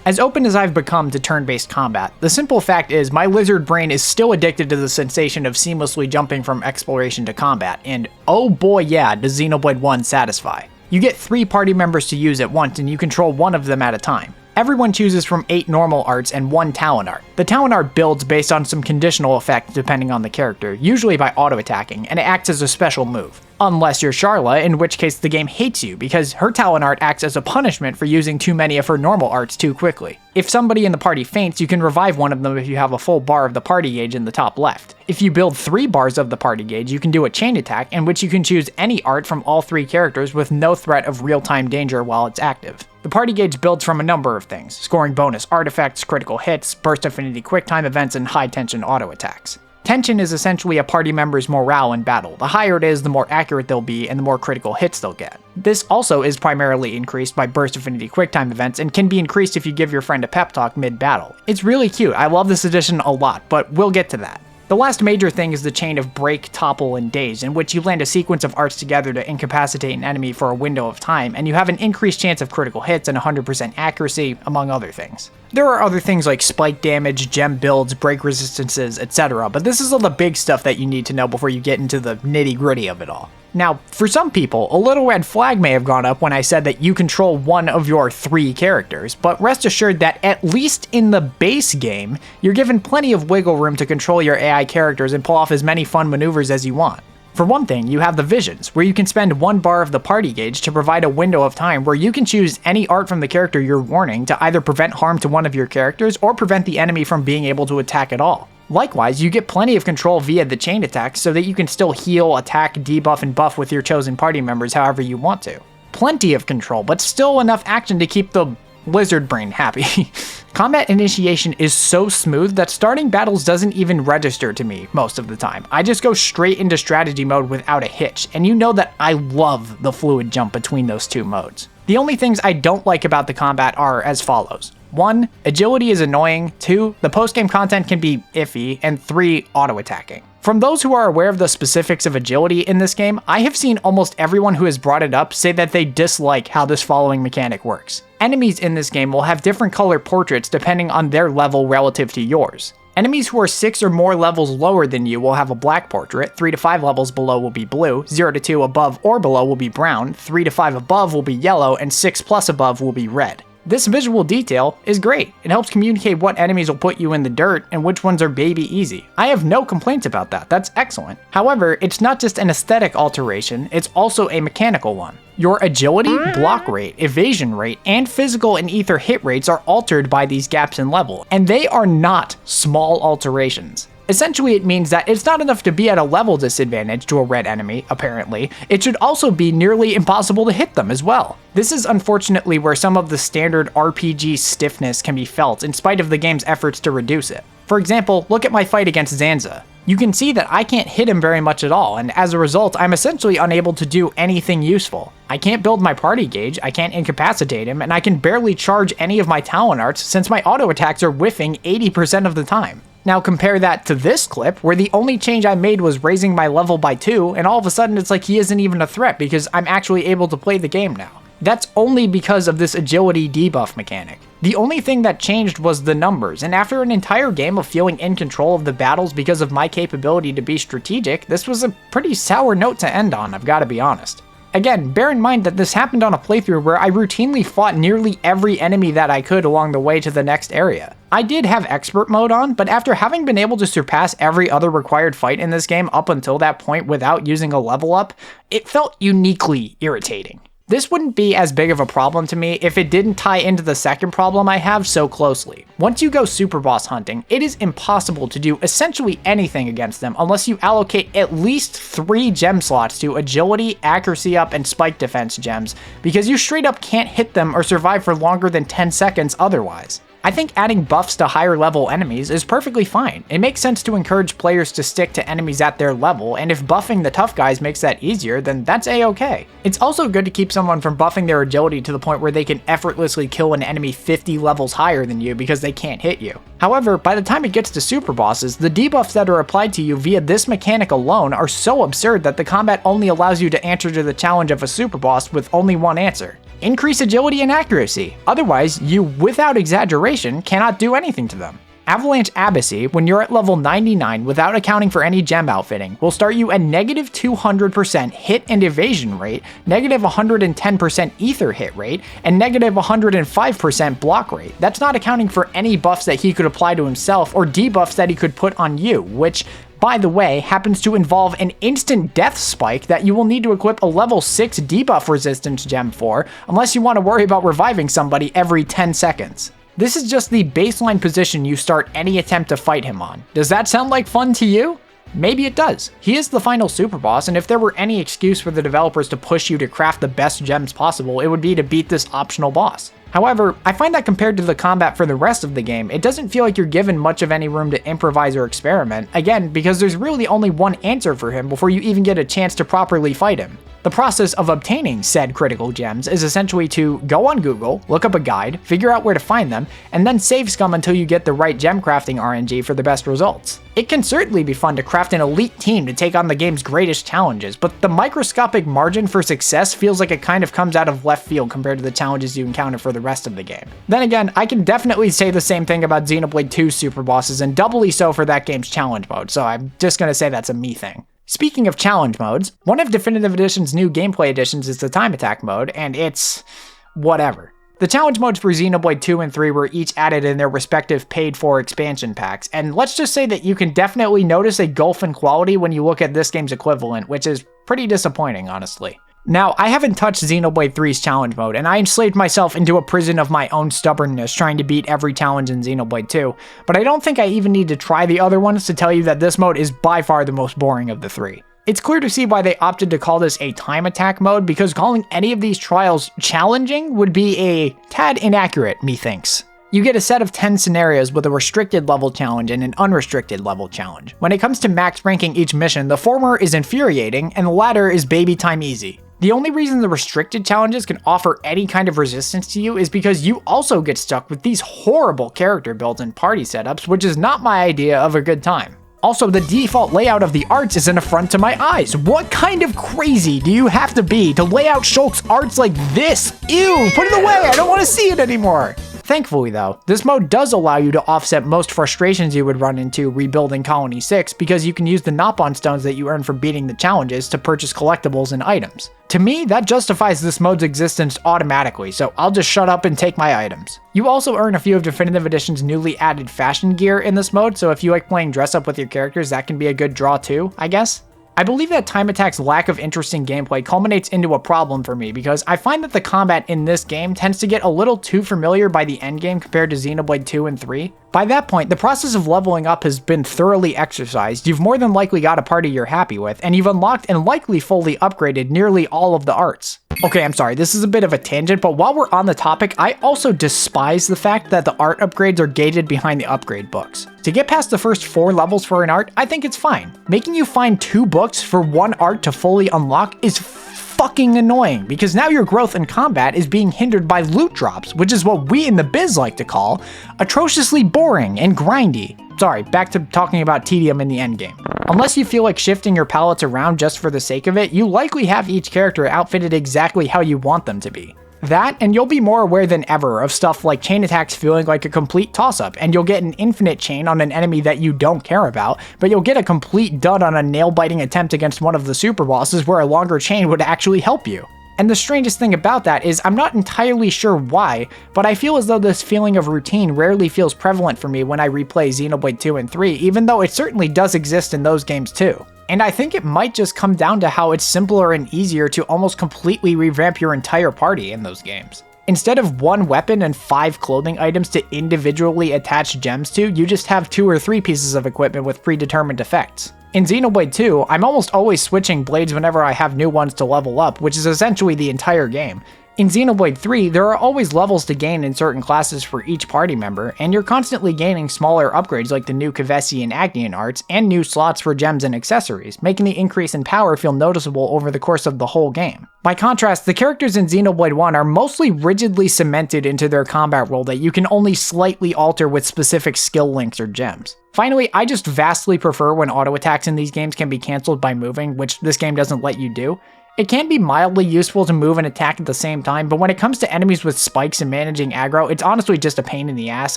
As open as I've become to turn-based combat, the simple fact is my lizard brain is still addicted to the sensation of seamlessly jumping from exploration to combat, and oh boy yeah, does Xenoblade 1 satisfy. You get 3 party members to use at once and you control one of them at a time. Everyone chooses from 8 normal arts and 1 talent art. The talent art builds based on some conditional effect depending on the character, usually by auto-attacking, and it acts as a special move. Unless you're Charla, in which case the game hates you because her talent art acts as a punishment for using too many of her normal arts too quickly. If somebody in the party faints, you can revive one of them if you have a full bar of the party gauge in the top left. If you build 3 bars of the party gauge, you can do a chain attack in which you can choose any art from all 3 characters with no threat of real-time danger while it's active. The party gauge builds from a number of things, scoring bonus artifacts, critical hits, burst affinity quicktime events, and high-tension auto attacks. Tension is essentially a party member's morale in battle. The higher it is, the more accurate they'll be and the more critical hits they'll get. This also is primarily increased by burst affinity quicktime events and can be increased if you give your friend a pep talk mid-battle. It's really cute, I love this addition a lot, but we'll get to that. The last major thing is the chain of break, topple, and daze, in which you land a sequence of arts together to incapacitate an enemy for a window of time, and you have an increased chance of critical hits and 100% accuracy, among other things. There are other things like spike damage, gem builds, break resistances, etc., but this is all the big stuff that you need to know before you get into the nitty-gritty of it all. Now, for some people, a little red flag may have gone up when I said that you control one of your 3 characters, but rest assured that at least in the base game, you're given plenty of wiggle room to control your AI characters and pull off as many fun maneuvers as you want. For one thing, you have the visions, where you can spend 1 bar of the party gauge to provide a window of time where you can choose any art from the character you're warning to either prevent harm to one of your characters or prevent the enemy from being able to attack at all. Likewise, you get plenty of control via the chain attack so that you can still heal, attack, debuff, and buff with your chosen party members however you want to. Plenty of control, but still enough action to keep the lizard brain happy. Combat initiation is so smooth that starting battles doesn't even register to me most of the time. I just go straight into strategy mode without a hitch, and you know that I love the fluid jump between those 2 modes. The only things I don't like about the combat are as follows. 1. Agility is annoying. 2. The post-game content can be iffy. And 3. Auto-attacking. From those who are aware of the specifics of agility in this game, I have seen almost everyone who has brought it up say that they dislike how this following mechanic works. Enemies in this game will have different color portraits depending on their level relative to yours. Enemies who are 6 or more levels lower than you will have a black portrait, 3 to 5 levels below will be blue, 0 to 2 above or below will be brown, 3 to 5 above will be yellow, and 6 plus above will be red. This visual detail is great. It helps communicate what enemies will put you in the dirt and which ones are baby easy. I have no complaints about that, that's excellent. However, it's not just an aesthetic alteration, it's also a mechanical one. Your agility, block rate, evasion rate, and physical and ether hit rates are altered by these gaps in level, and they are not small alterations. Essentially, it means that it's not enough to be at a level disadvantage to a red enemy, apparently. It should also be nearly impossible to hit them as well. This is unfortunately where some of the standard RPG stiffness can be felt in spite of the game's efforts to reduce it. For example, look at my fight against Zanza. You can see that I can't hit him very much at all, and as a result, I'm essentially unable to do anything useful. I can't build my party gauge, I can't incapacitate him, and I can barely charge any of my talent arts since my auto attacks are whiffing 80% of the time. Now compare that to this clip, where the only change I made was raising my level by 2, and all of a sudden it's like he isn't even a threat because I'm actually able to play the game now. That's only because of this agility debuff mechanic. The only thing that changed was the numbers, and after an entire game of feeling in control of the battles because of my capability to be strategic, this was a pretty sour note to end on, I've gotta be honest. Again, bear in mind that this happened on a playthrough where I routinely fought nearly every enemy that I could along the way to the next area. I did have expert mode on, but after having been able to surpass every other required fight in this game up until that point without using a level up, it felt uniquely irritating. This wouldn't be as big of a problem to me if it didn't tie into the second problem I have so closely. Once you go super boss hunting, it is impossible to do essentially anything against them unless you allocate at least 3 gem slots to agility, accuracy up, and spike defense gems, because you straight up can't hit them or survive for longer than 10 seconds otherwise. I think adding buffs to higher level enemies is perfectly fine. It makes sense to encourage players to stick to enemies at their level, and if buffing the tough guys makes that easier, then that's a-okay. It's also good to keep someone from buffing their agility to the point where they can effortlessly kill an enemy 50 levels higher than you because they can't hit you. However, by the time it gets to super bosses, the debuffs that are applied to you via this mechanic alone are so absurd that the combat only allows you to answer to the challenge of a super boss with only one answer. Increase agility and accuracy. Otherwise, you, without exaggeration, cannot do anything to them. Avalanche Abyssy, when you're at level 99 without accounting for any gem outfitting, will start you at negative 200% hit and evasion rate, negative 110% ether hit rate, and negative 105% block rate. That's not accounting for any buffs that he could apply to himself or debuffs that he could put on you, which, by the way, happens to involve an instant death spike that you will need to equip a level 6 debuff resistance gem for, unless you want to worry about reviving somebody every 10 seconds. This is just the baseline position you start any attempt to fight him on. Does that sound like fun to you? Maybe it does. He is the final super boss, and if there were any excuse for the developers to push you to craft the best gems possible, it would be to beat this optional boss. However, I find that compared to the combat for the rest of the game, it doesn't feel like you're given much of any room to improvise or experiment, again, because there's really only one answer for him before you even get a chance to properly fight him. The process of obtaining said critical gems is essentially to go on Google, look up a guide, figure out where to find them, and then save scum until you get the right gem crafting RNG for the best results. It can certainly be fun to craft an elite team to take on the game's greatest challenges, but the microscopic margin for success feels like it kind of comes out of left field compared to the challenges you encounter for the rest of the game. Then again, I can definitely say the same thing about Xenoblade 2's super bosses, and doubly so for that game's challenge mode, so I'm just gonna say that's a me thing. Speaking of challenge modes, one of Definitive Edition's new gameplay additions is the time attack mode, and it's whatever. The challenge modes for Xenoblade 2 and 3 were each added in their respective paid-for expansion packs, and let's just say that you can definitely notice a gulf in quality when you look at this game's equivalent, which is pretty disappointing, honestly. Now, I haven't touched Xenoblade 3's challenge mode, and I enslaved myself into a prison of my own stubbornness trying to beat every challenge in Xenoblade 2, but I don't think I even need to try the other ones to tell you that this mode is by far the most boring of the three. It's clear to see why they opted to call this a time attack mode, because calling any of these trials challenging would be a tad inaccurate, methinks. You get a set of 10 scenarios with a restricted level challenge and an unrestricted level challenge. When it comes to max ranking each mission, the former is infuriating and the latter is baby time easy. The only reason the restricted challenges can offer any kind of resistance to you is because you also get stuck with these horrible character builds and party setups, which is not my idea of a good time. Also, the default layout of the arts is an affront to my eyes. What kind of crazy do you have to be to lay out Shulk's arts like this? Ew, put it away, I don't want to see it anymore. Thankfully though, this mode does allow you to offset most frustrations you would run into rebuilding Colony 6 because you can use the Knock-on stones that you earn from beating the challenges to purchase collectibles and items. To me, that justifies this mode's existence automatically, so I'll just shut up and take my items. You also earn a few of Definitive Edition's newly added fashion gear in this mode, so if you like playing dress up with your characters, that can be a good draw too, I guess. I believe that Time Attack's lack of interesting gameplay culminates into a problem for me because I find that the combat in this game tends to get a little too familiar by the endgame compared to Xenoblade 2 and 3. By that point, the process of leveling up has been thoroughly exercised, you've more than likely got a party you're happy with, and you've unlocked and likely fully upgraded nearly all of the arts. Okay, I'm sorry, this is a bit of a tangent, but while we're on the topic, I also despise the fact that the art upgrades are gated behind the upgrade books. To get past the first 4 levels for an art, I think it's fine. Making you find 2 books for 1 art to fully unlock is fucking annoying, because now your growth in combat is being hindered by loot drops, which is what we in the biz like to call atrociously boring and grindy. Sorry, back to talking about tedium in the endgame. Unless you feel like shifting your palettes around just for the sake of it, you likely have each character outfitted exactly how you want them to be. That, and you'll be more aware than ever of stuff like chain attacks feeling like a complete toss-up, and you'll get an infinite chain on an enemy that you don't care about, but you'll get a complete dud on a nail-biting attempt against one of the super bosses where a longer chain would actually help you. And the strangest thing about that is I'm not entirely sure why, but I feel as though this feeling of routine rarely feels prevalent for me when I replay Xenoblade 2 and 3, even though it certainly does exist in those games too. And I think it might just come down to how it's simpler and easier to almost completely revamp your entire party in those games. Instead of 1 weapon and 5 clothing items to individually attach gems to, you just have 2 or 3 pieces of equipment with predetermined effects. In Xenoblade 2, I'm almost always switching blades whenever I have new ones to level up, which is essentially the entire game. In Xenoblade 3, there are always levels to gain in certain classes for each party member, and you're constantly gaining smaller upgrades like the new Kavesi and Agnian arts, and new slots for gems and accessories, making the increase in power feel noticeable over the course of the whole game. By contrast, the characters in Xenoblade 1 are mostly rigidly cemented into their combat role that you can only slightly alter with specific skill links or gems. Finally, I just vastly prefer when auto attacks in these games can be cancelled by moving, which this game doesn't let you do. It can be mildly useful to move and attack at the same time, but when it comes to enemies with spikes and managing aggro, it's honestly just a pain in the ass,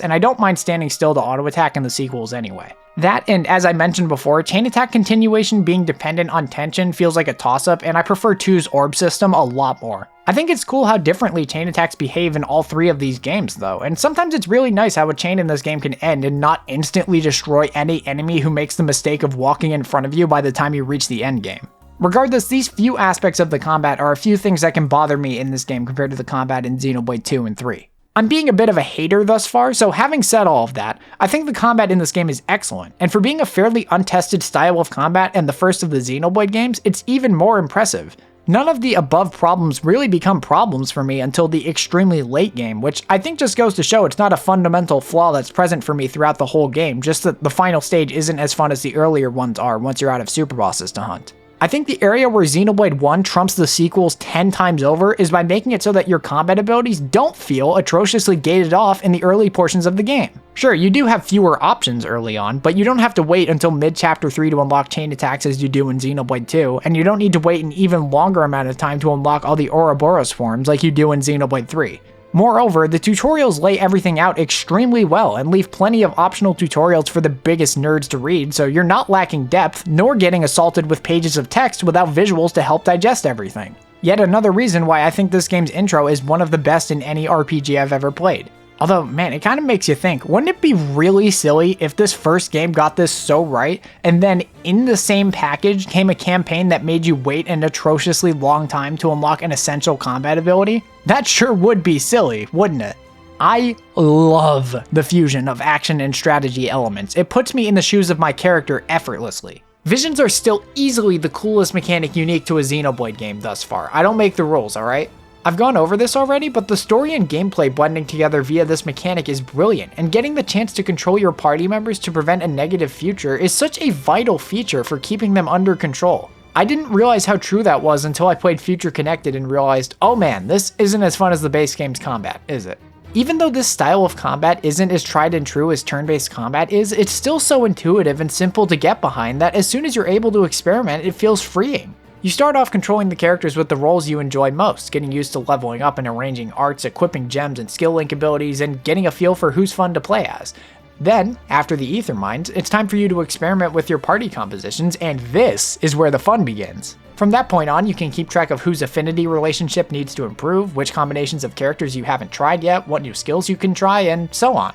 and I don't mind standing still to auto attack in the sequels anyway. That, and as I mentioned before, chain attack continuation being dependent on tension feels like a toss-up, and I prefer 2's orb system a lot more. I think it's cool how differently chain attacks behave in all 3 of these games though, and sometimes it's really nice how a chain in this game can end and not instantly destroy any enemy who makes the mistake of walking in front of you by the time you reach the end game. Regardless, these few aspects of the combat are a few things that can bother me in this game compared to the combat in Xenoblade 2 and 3. I'm being a bit of a hater thus far, so having said all of that, I think the combat in this game is excellent, and for being a fairly untested style of combat and the first of the Xenoblade games, it's even more impressive. None of the above problems really become problems for me until the extremely late game, which I think just goes to show it's not a fundamental flaw that's present for me throughout the whole game, just that the final stage isn't as fun as the earlier ones are once you're out of super bosses to hunt. I think the area where Xenoblade 1 trumps the sequels 10 times over is by making it so that your combat abilities don't feel atrociously gated off in the early portions of the game. Sure, you do have fewer options early on, but you don't have to wait until mid-chapter 3 to unlock chain attacks as you do in Xenoblade 2, and you don't need to wait an even longer amount of time to unlock all the Ouroboros forms like you do in Xenoblade 3. Moreover, the tutorials lay everything out extremely well and leave plenty of optional tutorials for the biggest nerds to read, so you're not lacking depth, nor getting assaulted with pages of text without visuals to help digest everything. Yet another reason why I think this game's intro is one of the best in any RPG I've ever played. Although, man, it kind of makes you think, wouldn't it be really silly if this first game got this so right, and then in the same package came a campaign that made you wait an atrociously long time to unlock an essential combat ability? That sure would be silly, wouldn't it? I love the fusion of action and strategy elements. It puts me in the shoes of my character effortlessly. Visions are still easily the coolest mechanic unique to a Xenoblade game thus far. I don't make the rules, alright? I've gone over this already, but the story and gameplay blending together via this mechanic is brilliant, and getting the chance to control your party members to prevent a negative future is such a vital feature for keeping them under control. I didn't realize how true that was until I played Future Connected and realized, oh man, this isn't as fun as the base game's combat, is it? Even though this style of combat isn't as tried and true as turn-based combat is, it's still so intuitive and simple to get behind that as soon as you're able to experiment, it feels freeing. You start off controlling the characters with the roles you enjoy most, getting used to leveling up and arranging arts, equipping gems and skill link abilities, and getting a feel for who's fun to play as. Then, after the Ether Mines, it's time for you to experiment with your party compositions, and this is where the fun begins. From that point on, you can keep track of whose affinity relationship needs to improve, which combinations of characters you haven't tried yet, what new skills you can try, and so on.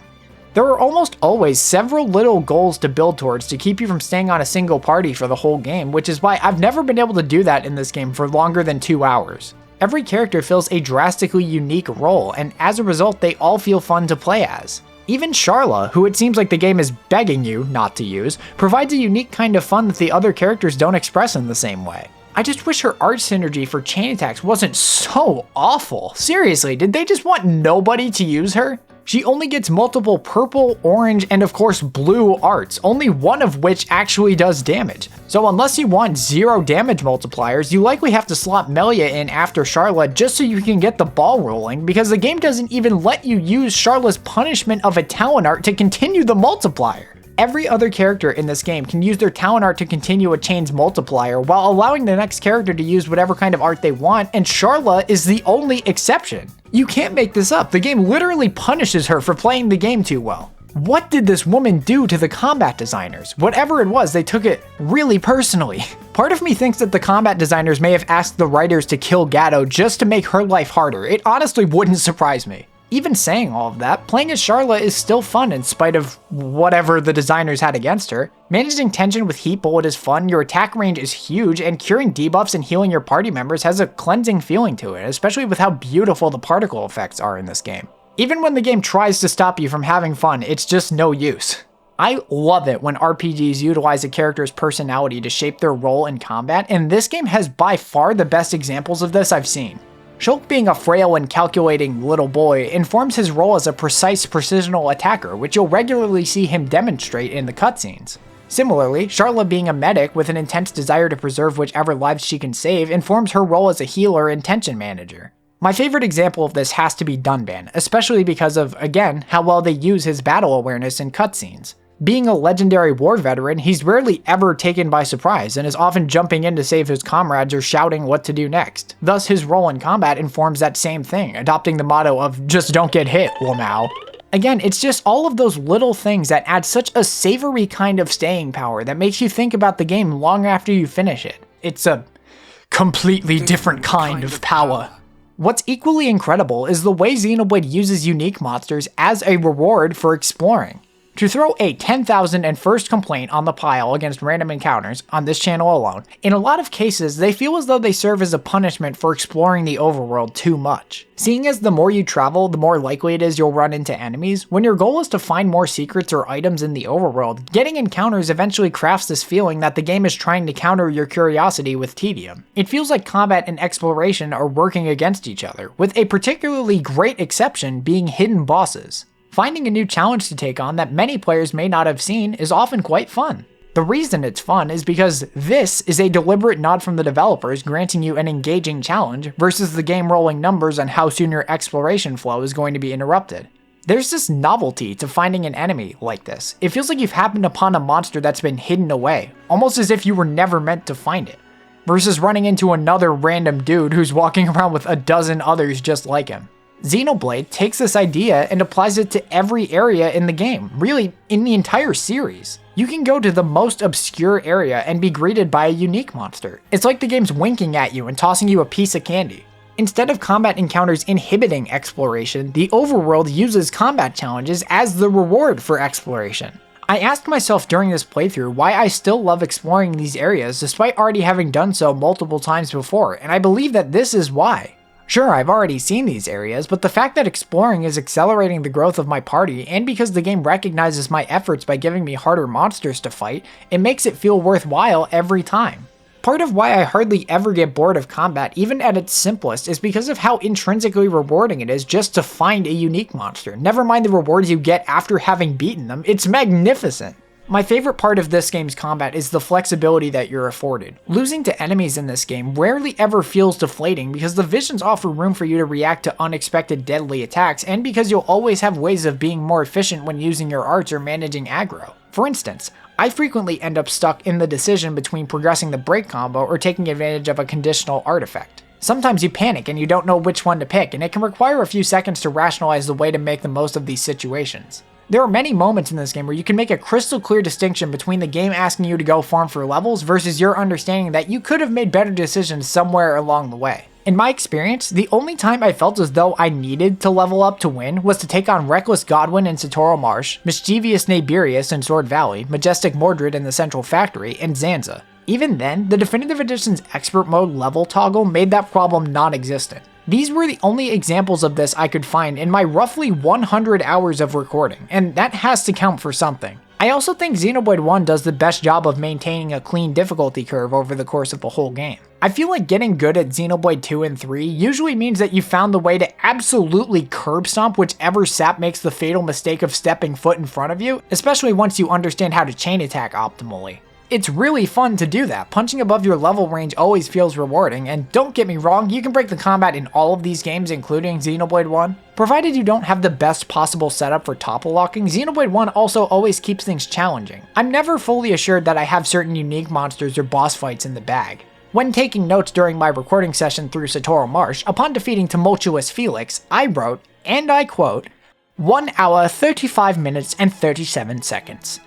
There are almost always several little goals to build towards to keep you from staying on a single party for the whole game, which is why I've never been able to do that in this game for longer than 2 hours. Every character fills a drastically unique role, and as a result, they all feel fun to play as. Even Sharla, who it seems like the game is begging you not to use, provides a unique kind of fun that the other characters don't express in the same way. I just wish her art synergy for chain attacks wasn't so awful. Seriously, did they just want nobody to use her? She only gets multiple purple, orange, and of course blue arts, only one of which actually does damage. So unless you want 0 damage multipliers, you likely have to slot Melia in after Sharla just so you can get the ball rolling, because the game doesn't even let you use Sharla's punishment of a talent art to continue the multiplier. Every other character in this game can use their talent art to continue a chain's multiplier while allowing the next character to use whatever kind of art they want, and Sharla is the only exception. You can't make this up, the game literally punishes her for playing the game too well. What did this woman do to the combat designers? Whatever it was, they took it really personally. Part of me thinks that the combat designers may have asked the writers to kill Gato just to make her life harder. It honestly wouldn't surprise me. Even saying all of that, playing as Sharla is still fun in spite of whatever the designers had against her. Managing tension with Heat Bullet is fun, your attack range is huge, and curing debuffs and healing your party members has a cleansing feeling to it, especially with how beautiful the particle effects are in this game. Even when the game tries to stop you from having fun, it's just no use. I love it when RPGs utilize a character's personality to shape their role in combat, and this game has by far the best examples of this I've seen. Shulk being a frail and calculating little boy informs his role as a precise precisional attacker, which you'll regularly see him demonstrate in the cutscenes. Similarly, Sharla being a medic with an intense desire to preserve whichever lives she can save informs her role as a healer and tension manager. My favorite example of this has to be Dunban, especially because of, again, how well they use his battle awareness in cutscenes. Being a legendary war veteran, he's rarely ever taken by surprise and is often jumping in to save his comrades or shouting what to do next. Thus, his role in combat informs that same thing, adopting the motto of just don't get hit, Lamau. Again, it's just all of those little things that add such a savory kind of staying power that makes you think about the game long after you finish it. It's a completely different kind of power. What's equally incredible is the way Xenoblade uses unique monsters as a reward for exploring. To throw a 10,001st complaint on the pile against random encounters on this channel alone, in a lot of cases they feel as though they serve as a punishment for exploring the overworld too much. Seeing as the more you travel, the more likely it is you'll run into enemies, when your goal is to find more secrets or items in the overworld, getting encounters eventually crafts this feeling that the game is trying to counter your curiosity with tedium. It feels like combat and exploration are working against each other, with a particularly great exception being hidden bosses. Finding a new challenge to take on that many players may not have seen is often quite fun. The reason it's fun is because this is a deliberate nod from the developers granting you an engaging challenge versus the game rolling numbers on how soon your exploration flow is going to be interrupted. There's this novelty to finding an enemy like this. It feels like you've happened upon a monster that's been hidden away, almost as if you were never meant to find it, versus running into another random dude who's walking around with a dozen others just like him. Xenoblade takes this idea and applies it to every area in the game, really in the entire series. You can go to the most obscure area and be greeted by a unique monster. It's like the game's winking at you and tossing you a piece of candy. Instead of combat encounters inhibiting exploration, the overworld uses combat challenges as the reward for exploration. I asked myself during this playthrough why I still love exploring these areas despite already having done so multiple times before, and I believe that this is why. Sure, I've already seen these areas, but the fact that exploring is accelerating the growth of my party, and because the game recognizes my efforts by giving me harder monsters to fight, it makes it feel worthwhile every time. Part of why I hardly ever get bored of combat, even at its simplest, is because of how intrinsically rewarding it is just to find a unique monster. Never mind the rewards you get after having beaten them, it's magnificent. My favorite part of this game's combat is the flexibility that you're afforded. Losing to enemies in this game rarely ever feels deflating because the visions offer room for you to react to unexpected deadly attacks, and because you'll always have ways of being more efficient when using your arts or managing aggro. For instance, I frequently end up stuck in the decision between progressing the break combo or taking advantage of a conditional artifact. Sometimes you panic and you don't know which one to pick, and it can require a few seconds to rationalize the way to make the most of these situations. There are many moments in this game where you can make a crystal clear distinction between the game asking you to go farm for levels versus your understanding that you could have made better decisions somewhere along the way. In my experience, the only time I felt as though I needed to level up to win was to take on Reckless Godwin in Satoral Marsh, Mischievous Naberius in Sword Valley, Majestic Mordred in the Central Factory, and Zanza. Even then, the Definitive Edition's Expert Mode level toggle made that problem non-existent. These were the only examples of this I could find in my roughly 100 hours of recording, and that has to count for something. I also think Xenoblade 1 does the best job of maintaining a clean difficulty curve over the course of the whole game. I feel like getting good at Xenoblade 2 and 3 usually means that you found the way to absolutely curb stomp whichever sap makes the fatal mistake of stepping foot in front of you, especially once you understand how to chain attack optimally. It's really fun to do that. Punching above your level range always feels rewarding, and don't get me wrong, you can break the combat in all of these games, including Xenoblade 1. Provided you don't have the best possible setup for topple locking, Xenoblade 1 also always keeps things challenging. I'm never fully assured that I have certain unique monsters or boss fights in the bag. When taking notes during my recording session through Satoral Marsh, upon defeating Tumultuous Felix, I wrote, and I quote, 1 hour, 35 minutes, and 37 seconds.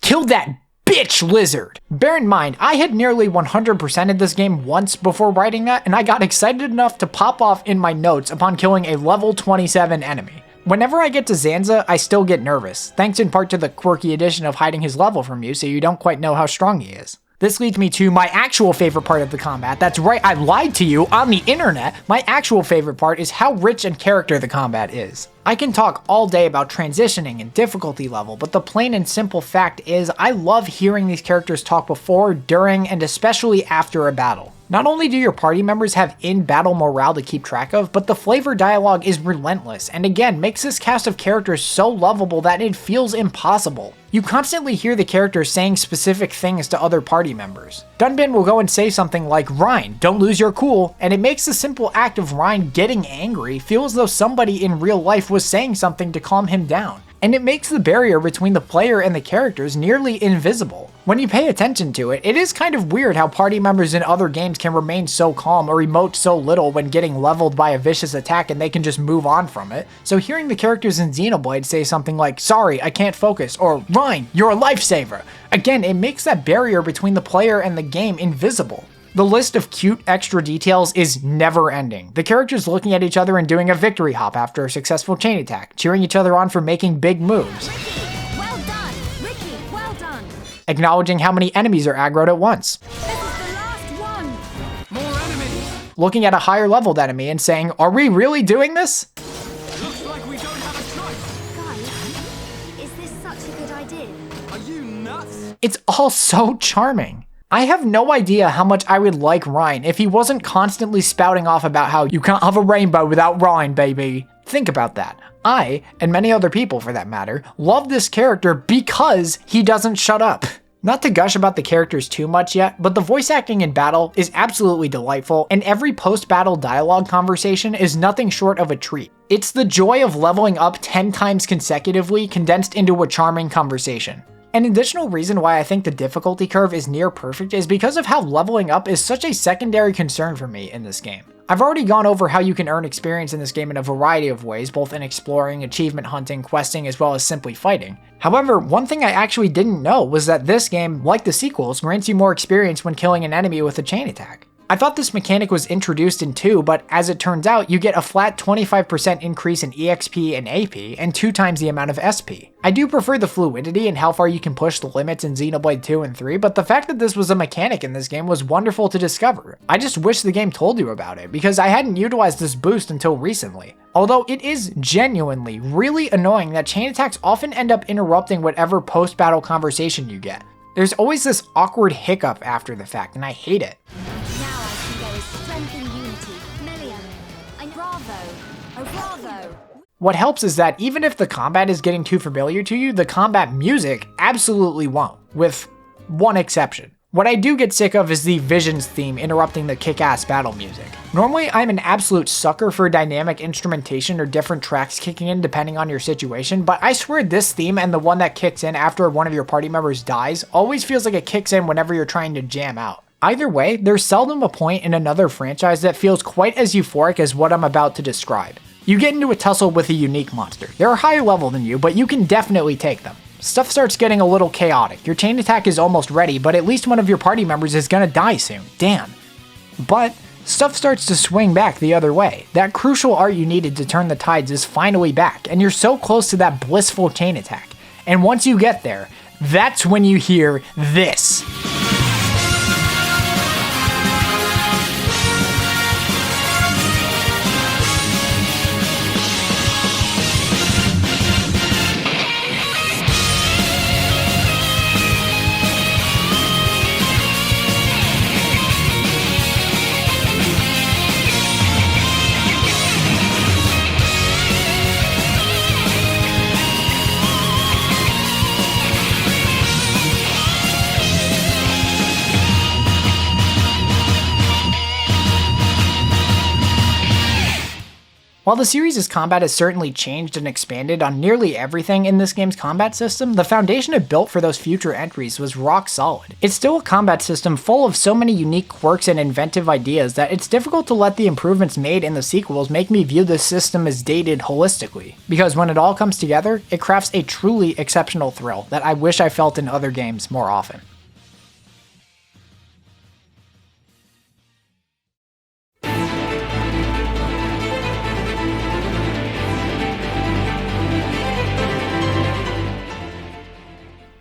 Kill that bitch lizard! Bear in mind, I had nearly 100%ed this game once before writing that, and I got excited enough to pop off in my notes upon killing a level 27 enemy. Whenever I get to Zanza, I still get nervous, thanks in part to the quirky addition of hiding his level from you so you don't quite know how strong he is. This leads me to my actual favorite part of the combat. That's right, I lied to you on the internet. My actual favorite part is how rich in character the combat is. I can talk all day about transitioning and difficulty level, but the plain and simple fact is I love hearing these characters talk before, during, and especially after a battle. Not only do your party members have in-battle morale to keep track of, but the flavor dialogue is relentless, and again makes this cast of characters so lovable that it feels impossible. You constantly hear the characters saying specific things to other party members. Dunbin will go and say something like, "Ryan, don't lose your cool," and it makes the simple act of Ryan getting angry feel as though somebody in real life was saying something to calm him down. And it makes the barrier between the player and the characters nearly invisible. When you pay attention to it, it is kind of weird how party members in other games can remain so calm or emote so little when getting leveled by a vicious attack and they can just move on from it. So hearing the characters in Xenoblade say something like, "Sorry, I can't focus," or "Ryan, you're a lifesaver," again, it makes that barrier between the player and the game invisible. The list of cute extra details is never ending. The characters looking at each other and doing a victory hop after a successful chain attack, cheering each other on for making big moves. Ricky, well done! Ricky, well done! Acknowledging how many enemies are aggroed at once. This is the last one! More enemies! Looking at a higher leveled enemy and saying, "Are we really doing this?" Looks like we don't have a choice! Guys, is this such a good idea? Are you nuts? It's all so charming. I have no idea how much I would like Ryan if he wasn't constantly spouting off about how you can't have a rainbow without Ryan, baby. Think about that. I, and many other people for that matter, love this character because he doesn't shut up. Not to gush about the characters too much yet, but the voice acting in battle is absolutely delightful, and every post-battle dialogue conversation is nothing short of a treat. It's the joy of leveling up 10 times consecutively condensed into a charming conversation. An additional reason why I think the difficulty curve is near perfect is because of how leveling up is such a secondary concern for me in this game. I've already gone over how you can earn experience in this game in a variety of ways, both in exploring, achievement hunting, questing, as well as simply fighting. However, one thing I actually didn't know was that this game, like the sequels, grants you more experience when killing an enemy with a chain attack. I thought this mechanic was introduced in 2, but as it turns out, you get a flat 25% increase in EXP and AP, and 2 times the amount of SP. I do prefer the fluidity and how far you can push the limits in Xenoblade 2 and 3, but the fact that this was a mechanic in this game was wonderful to discover. I just wish the game told you about it, because I hadn't utilized this boost until recently. Although it is genuinely really annoying that chain attacks often end up interrupting whatever post-battle conversation you get. There's always this awkward hiccup after the fact, and I hate it. Now I see there is strength in unity. Million. And bravo. Oh, bravo. What helps is that even if the combat is getting too familiar to you, the combat music absolutely won't, with one exception. What I do get sick of is the Visions theme interrupting the kick-ass battle music. Normally, I'm an absolute sucker for dynamic instrumentation or different tracks kicking in depending on your situation, but I swear this theme and the one that kicks in after one of your party members dies always feels like it kicks in whenever you're trying to jam out. Either way, there's seldom a point in another franchise that feels quite as euphoric as what I'm about to describe. You get into a tussle with a unique monster. They're higher level than you, but you can definitely take them. Stuff starts getting a little chaotic. Your chain attack is almost ready, but at least one of your party members is gonna die soon. Damn. But stuff starts to swing back the other way. That crucial art you needed to turn the tides is finally back, and you're so close to that blissful chain attack. And once you get there, that's when you hear this. While the series' combat has certainly changed and expanded on nearly everything in this game's combat system, the foundation it built for those future entries was rock solid. It's still a combat system full of so many unique quirks and inventive ideas that it's difficult to let the improvements made in the sequels make me view this system as dated holistically, because when it all comes together, it crafts a truly exceptional thrill that I wish I felt in other games more often.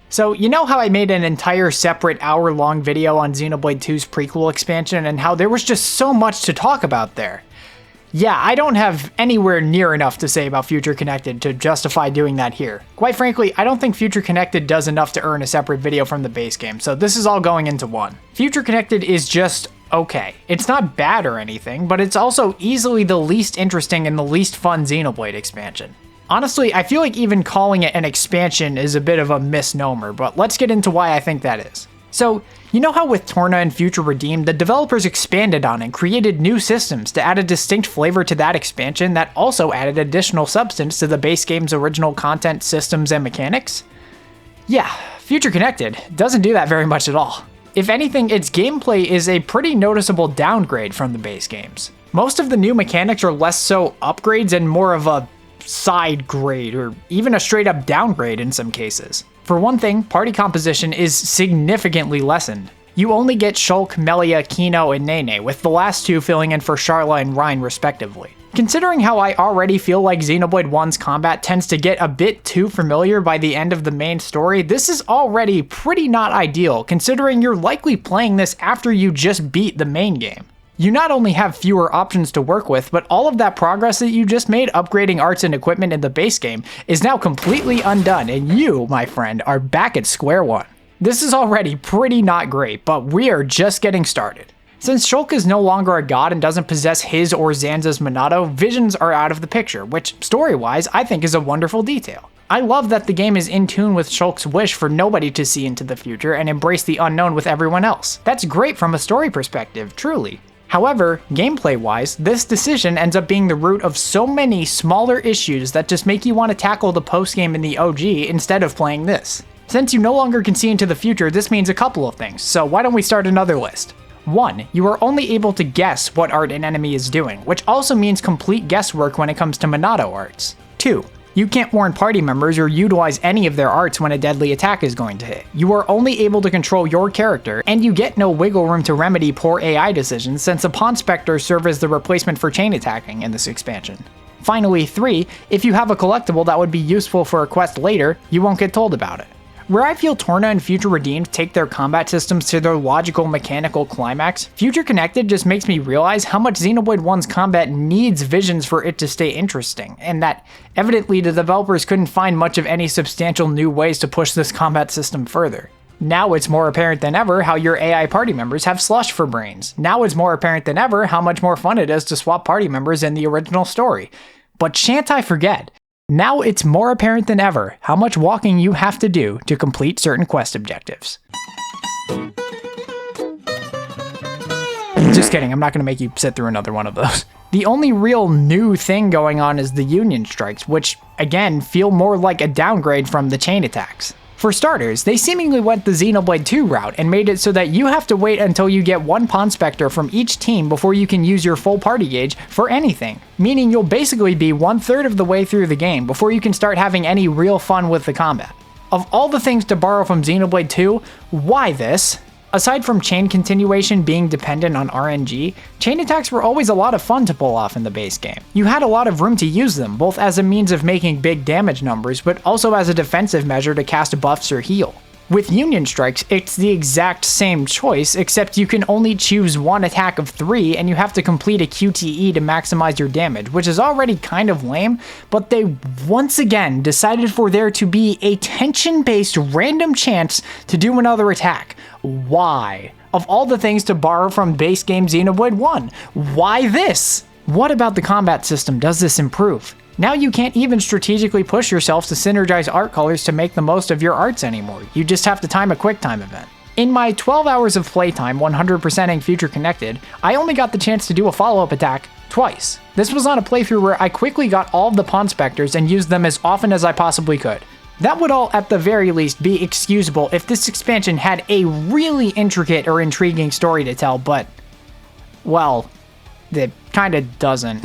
So, you know how I made an entire separate hour-long video on Xenoblade 2's prequel expansion and how there was just so much to talk about there? Yeah, I don't have anywhere near enough to say about Future Connected to justify doing that here. Quite frankly, I don't think Future Connected does enough to earn a separate video from the base game, so this is all going into one. Future Connected is just okay. It's not bad or anything, but it's also easily the least interesting and the least fun Xenoblade expansion. Honestly, I feel like even calling it an expansion is a bit of a misnomer, but let's get into why I think that is. So, you know how with Torna and Future Redeemed, the developers expanded on and created new systems to add a distinct flavor to that expansion that also added additional substance to the base game's original content, systems, and mechanics? Yeah, Future Connected doesn't do that very much at all. If anything, its gameplay is a pretty noticeable downgrade from the base games. Most of the new mechanics are less so upgrades and more of a side grade, or even a straight up downgrade in some cases. For one thing, party composition is significantly lessened. You only get Shulk, Melia, Kino, and Nene, with the last two filling in for Sharla and Rhine respectively. Considering how I already feel like Xenoblade 1's combat tends to get a bit too familiar by the end of the main story, this is already pretty not ideal, considering you're likely playing this after you just beat the main game. You not only have fewer options to work with, but all of that progress that you just made upgrading arts and equipment in the base game is now completely undone, and you, my friend, are back at square one. This is already pretty not great, but we are just getting started. Since Shulk is no longer a god and doesn't possess his or Zanza's Monado, visions are out of the picture, which, story-wise, I think is a wonderful detail. I love that the game is in tune with Shulk's wish for nobody to see into the future and embrace the unknown with everyone else. That's great from a story perspective, truly. However, gameplay-wise, this decision ends up being the root of so many smaller issues that just make you want to tackle the post-game in the OG instead of playing this. Since you no longer can see into the future, this means a couple of things, so why don't we start another list? 1. You are only able to guess what art an enemy is doing, which also means complete guesswork when it comes to Monado arts. 2. You can't warn party members or utilize any of their arts when a deadly attack is going to hit. You are only able to control your character, and you get no wiggle room to remedy poor AI decisions since the Pawn Specters serve as the replacement for chain attacking in this expansion. Finally, 3. If you have a collectible that would be useful for a quest later, you won't get told about it. Where I feel Torna and Future Redeemed take their combat systems to their logical mechanical climax, Future Connected just makes me realize how much Xenoblade 1's combat needs visions for it to stay interesting, and that evidently the developers couldn't find much of any substantial new ways to push this combat system further. Now it's more apparent than ever how your AI party members have slush for brains. Now it's more apparent than ever how much more fun it is to swap party members in the original story. But shan't I forget, now it's more apparent than ever how much walking you have to do to complete certain quest objectives. Just kidding, I'm not going to make you sit through another one of those. The only real new thing going on is the Union Strikes, which, again, feel more like a downgrade from the chain attacks. For starters, they seemingly went the Xenoblade 2 route and made it so that you have to wait until you get one Pawn Spectre from each team before you can use your full party gauge for anything, meaning you'll basically be 1/3 of the way through the game before you can start having any real fun with the combat. Of all the things to borrow from Xenoblade 2, why this? Aside from chain continuation being dependent on RNG, chain attacks were always a lot of fun to pull off in the base game. You had a lot of room to use them, both as a means of making big damage numbers, but also as a defensive measure to cast buffs or heal. With Union Strikes, it's the exact same choice, except you can only choose one attack of 3 and you have to complete a QTE to maximize your damage, which is already kind of lame, but they once again decided for there to be a tension-based random chance to do another attack. Why? Of all the things to borrow from base game Xenoblade 1, why this? What about the combat system does this improve? Now you can't even strategically push yourself to synergize art colors to make the most of your arts anymore, you just have to time a QuickTime event. In my 12 hours of playtime 100%ing Future Connected, I only got the chance to do a follow-up attack twice. This was on a playthrough where I quickly got all of the Pawn Specters and used them as often as I possibly could. That would all at the very least be excusable if this expansion had a really intricate or intriguing story to tell, but, well, it kinda doesn't.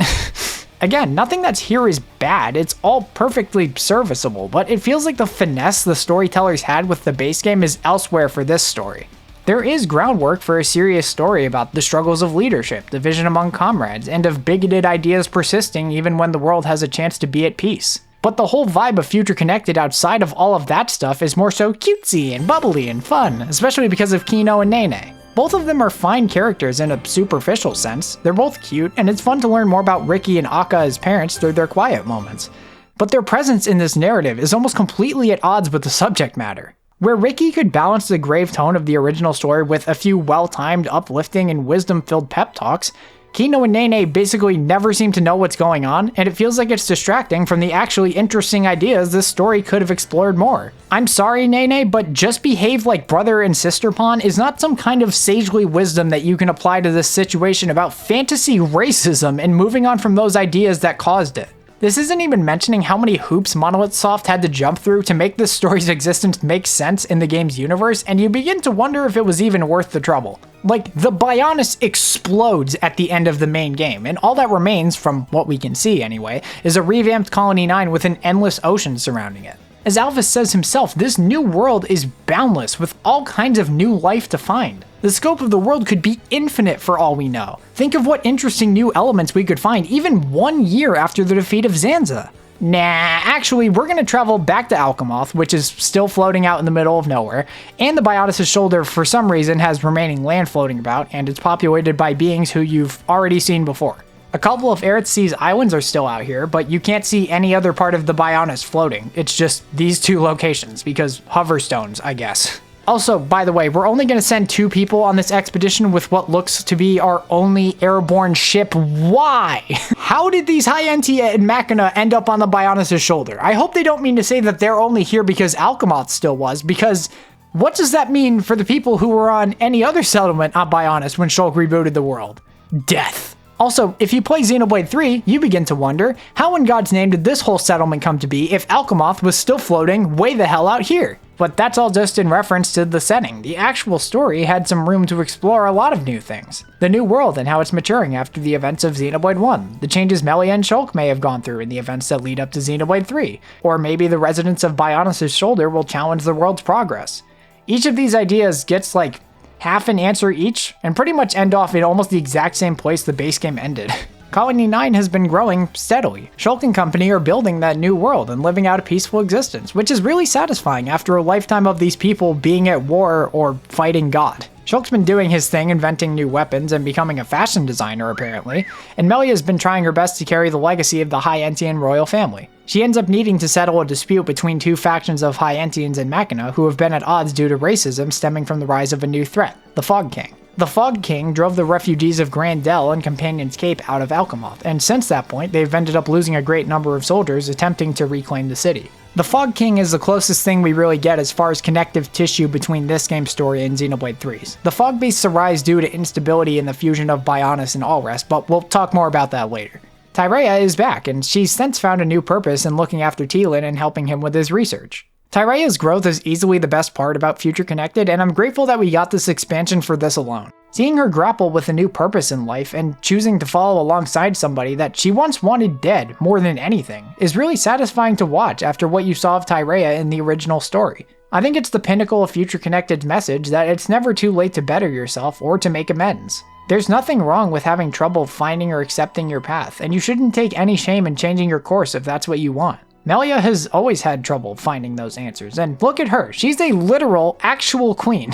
Again, nothing that's here is bad, it's all perfectly serviceable, but it feels like the finesse the storytellers had with the base game is elsewhere for this story. There is groundwork for a serious story about the struggles of leadership, division among comrades, and of bigoted ideas persisting even when the world has a chance to be at peace. But the whole vibe of Future Connected outside of all of that stuff is more so cutesy and bubbly and fun, especially because of Kino and Nene. Both of them are fine characters in a superficial sense. They're both cute, and it's fun to learn more about Ricky and Akka as parents through their quiet moments. But their presence in this narrative is almost completely at odds with the subject matter. Where Ricky could balance the grave tone of the original story with a few well-timed, uplifting, and wisdom-filled pep talks, Kino and Nene basically never seem to know what's going on, and it feels like it's distracting from the actually interesting ideas this story could have explored more. I'm sorry, Nene, but just behave like brother and sister pawn is not some kind of sagely wisdom that you can apply to this situation about fantasy racism and moving on from those ideas that caused it. This isn't even mentioning how many hoops Monolith Soft had to jump through to make this story's existence make sense in the game's universe, and you begin to wonder if it was even worth the trouble. Like, the Bionis explodes at the end of the main game, and all that remains, from what we can see anyway, is a revamped Colony 9 with an endless ocean surrounding it. As Alphys says himself, this new world is boundless, with all kinds of new life to find. The scope of the world could be infinite for all we know. Think of what interesting new elements we could find even 1 year after the defeat of Zanza. Nah, actually, we're gonna travel back to Alchemoth, which is still floating out in the middle of nowhere, and the Biotis' shoulder for some reason has remaining land floating about, and it's populated by beings who you've already seen before. A couple of Eretz islands are still out here, but you can't see any other part of the Bionis floating. It's just these two locations, because hoverstones, I guess. Also, by the way, we're only going to send 2 people on this expedition with what looks to be our only airborne ship. Why? How did these Hyentia and Machina end up on the Bionis' shoulder? I hope they don't mean to say that they're only here because Alchemoth still was, because what does that mean for the people who were on any other settlement on Bionis when Shulk rebooted the world? Death. Also, if you play Xenoblade 3, you begin to wonder, how in God's name did this whole settlement come to be if Alchemoth was still floating way the hell out here? But that's all just in reference to the setting. The actual story had some room to explore a lot of new things. The new world and how it's maturing after the events of Xenoblade 1, the changes Melia and Shulk may have gone through in the events that lead up to Xenoblade 3, or maybe the residents of Bionis' shoulder will challenge the world's progress. Each of these ideas gets like half an answer each, and pretty much end off in almost the exact same place the base game ended. Colony 9 has been growing steadily. Shulk and company are building that new world and living out a peaceful existence, which is really satisfying after a lifetime of these people being at war or fighting God. Shulk's been doing his thing, inventing new weapons and becoming a fashion designer apparently, and Melia's been trying her best to carry the legacy of the High Entian royal family. She ends up needing to settle a dispute between two factions of High Entians and Machina who have been at odds due to racism stemming from the rise of a new threat, the Fog King. The Fog King drove the refugees of Grandel and Companion's Cape out of Alchemoth, and since that point they've ended up losing a great number of soldiers attempting to reclaim the city. The Fog King is the closest thing we really get as far as connective tissue between this game's story and Xenoblade 3's. The Fog Beasts arise due to instability in the fusion of Bionis and Allrest, but we'll talk more about that later. Tyrea is back, and she's since found a new purpose in looking after Teal'c and helping him with his research. Tyrea's growth is easily the best part about Future Connected, and I'm grateful that we got this expansion for this alone. Seeing her grapple with a new purpose in life and choosing to follow alongside somebody that she once wanted dead more than anything is really satisfying to watch after what you saw of Tyrea in the original story. I think it's the pinnacle of Future Connected's message that it's never too late to better yourself or to make amends. There's nothing wrong with having trouble finding or accepting your path, and you shouldn't take any shame in changing your course if that's what you want. Melia has always had trouble finding those answers, and look at her, she's a literal, actual queen.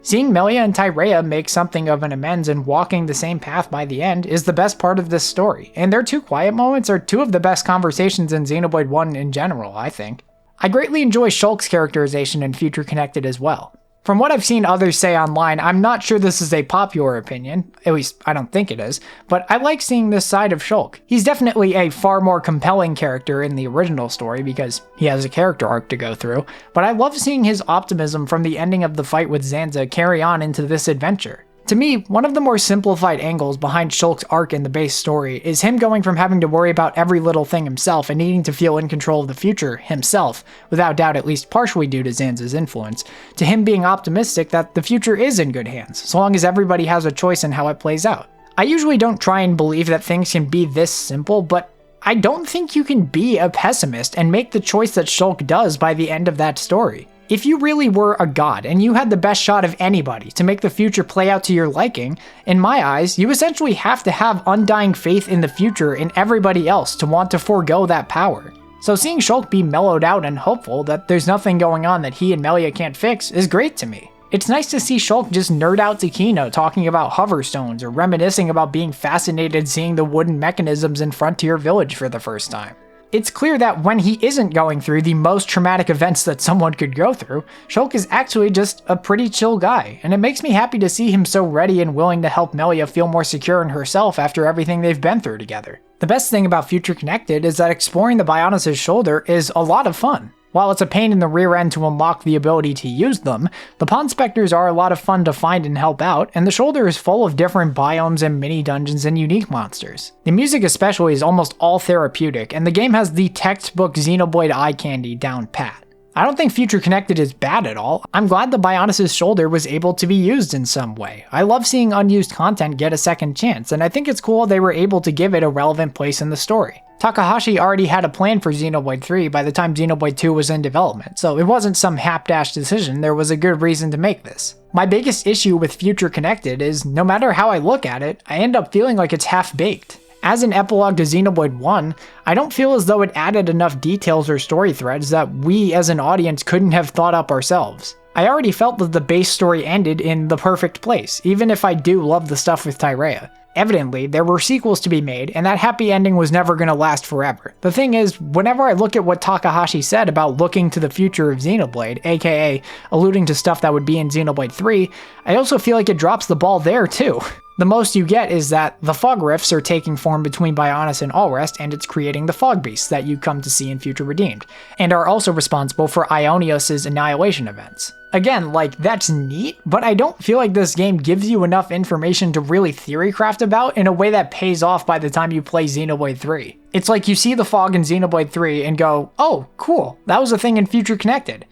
Seeing Melia and Tyrea make something of an amends and walking the same path by the end is the best part of this story, and their two quiet moments are two of the best conversations in Xenoblade 1 in general, I think. I greatly enjoy Shulk's characterization in Future Connected as well. From what I've seen others say online, I'm not sure this is a popular opinion, at least I don't think it is, but I like seeing this side of Shulk. He's definitely a far more compelling character in the original story because he has a character arc to go through, but I love seeing his optimism from the ending of the fight with Zanza carry on into this adventure. To me, one of the more simplified angles behind Shulk's arc in the base story is him going from having to worry about every little thing himself and needing to feel in control of the future himself, without doubt at least partially due to Zanza's influence, to him being optimistic that the future is in good hands, so long as everybody has a choice in how it plays out. I usually don't try and believe that things can be this simple, but I don't think you can be a pessimist and make the choice that Shulk does by the end of that story. If you really were a god and you had the best shot of anybody to make the future play out to your liking, in my eyes, you essentially have to have undying faith in the future in everybody else to want to forego that power. So seeing Shulk be mellowed out and hopeful that there's nothing going on that he and Melia can't fix is great to me. It's nice to see Shulk just nerd out to Kino talking about hoverstones or reminiscing about being fascinated seeing the wooden mechanisms in Frontier Village for the first time. It's clear that when he isn't going through the most traumatic events that someone could go through, Shulk is actually just a pretty chill guy, and it makes me happy to see him so ready and willing to help Melia feel more secure in herself after everything they've been through together. The best thing about Future Connected is that exploring the Bionis' shoulder is a lot of fun. While it's a pain in the rear end to unlock the ability to use them, the Pond Specters are a lot of fun to find and help out, and the shoulder is full of different biomes and mini-dungeons and unique monsters. The music especially is almost all therapeutic, and the game has the textbook Xenoblade eye candy down pat. I don't think Future Connected is bad at all. I'm glad the Bionis' shoulder was able to be used in some way. I love seeing unused content get a second chance, and I think it's cool they were able to give it a relevant place in the story. Takahashi already had a plan for Xenoblade 3 by the time Xenoblade 2 was in development, so it wasn't some hapdash decision, there was a good reason to make this. My biggest issue with Future Connected is, no matter how I look at it, I end up feeling like it's half-baked. As an epilogue to Xenoblade 1, I don't feel as though it added enough details or story threads that we as an audience couldn't have thought up ourselves. I already felt that the base story ended in the perfect place, even if I do love the stuff with Tyrea. Evidently, there were sequels to be made, and that happy ending was never going to last forever. The thing is, whenever I look at what Takahashi said about looking to the future of Xenoblade, aka alluding to stuff that would be in Xenoblade 3, I also feel like it drops the ball there too. The most you get is that the fog rifts are taking form between Bionis and Allrest, and it's creating the fog beasts that you come to see in Future Redeemed, and are also responsible for Ionios' annihilation events. Again, like, that's neat, but I don't feel like this game gives you enough information to really theorycraft about in a way that pays off by the time you play Xenoblade 3. It's like you see the fog in Xenoblade 3 and go, oh, cool, that was a thing in Future Connected.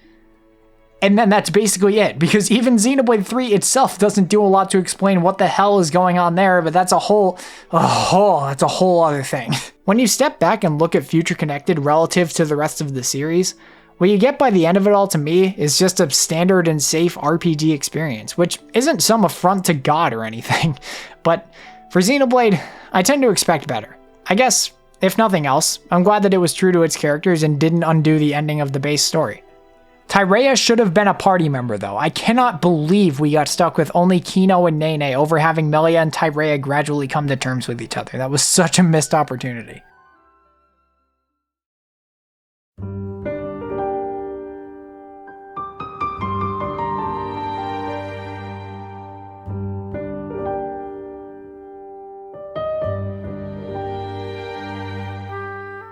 And then that's basically it, because even Xenoblade 3 itself doesn't do a lot to explain what the hell is going on there, but that's a whole other thing. When you step back and look at Future Connected relative to the rest of the series, what you get by the end of it all to me is just a standard and safe RPG experience, which isn't some affront to God or anything, but for Xenoblade, I tend to expect better. I guess, if nothing else, I'm glad that it was true to its characters and didn't undo the ending of the base story. Tyrea should have been a party member though. I cannot believe we got stuck with only Kino and Nene over having Melia and Tyrea gradually come to terms with each other. That was such a missed opportunity.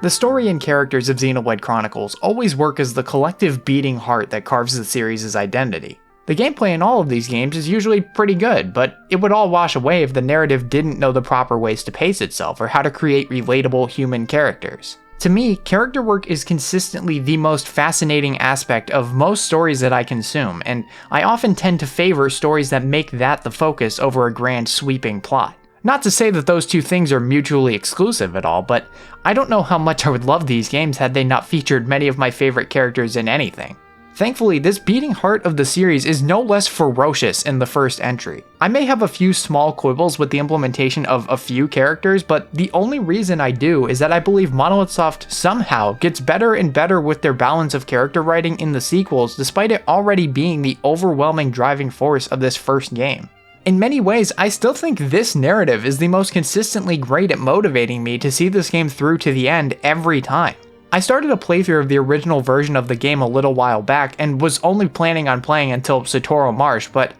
The story and characters of Xenoblade Chronicles always work as the collective beating heart that carves the series' identity. The gameplay in all of these games is usually pretty good, but it would all wash away if the narrative didn't know the proper ways to pace itself or how to create relatable human characters. To me, character work is consistently the most fascinating aspect of most stories that I consume, and I often tend to favor stories that make that the focus over a grand sweeping plot. Not to say that those two things are mutually exclusive at all, but I don't know how much I would love these games had they not featured many of my favorite characters in anything. Thankfully, this beating heart of the series is no less ferocious in the first entry. I may have a few small quibbles with the implementation of a few characters, but the only reason I do is that I believe Monolith Soft somehow gets better and better with their balance of character writing in the sequels, despite it already being the overwhelming driving force of this first game. In many ways, I still think this narrative is the most consistently great at motivating me to see this game through to the end every time. I started a playthrough of the original version of the game a little while back and was only planning on playing until Satoru Marsh, but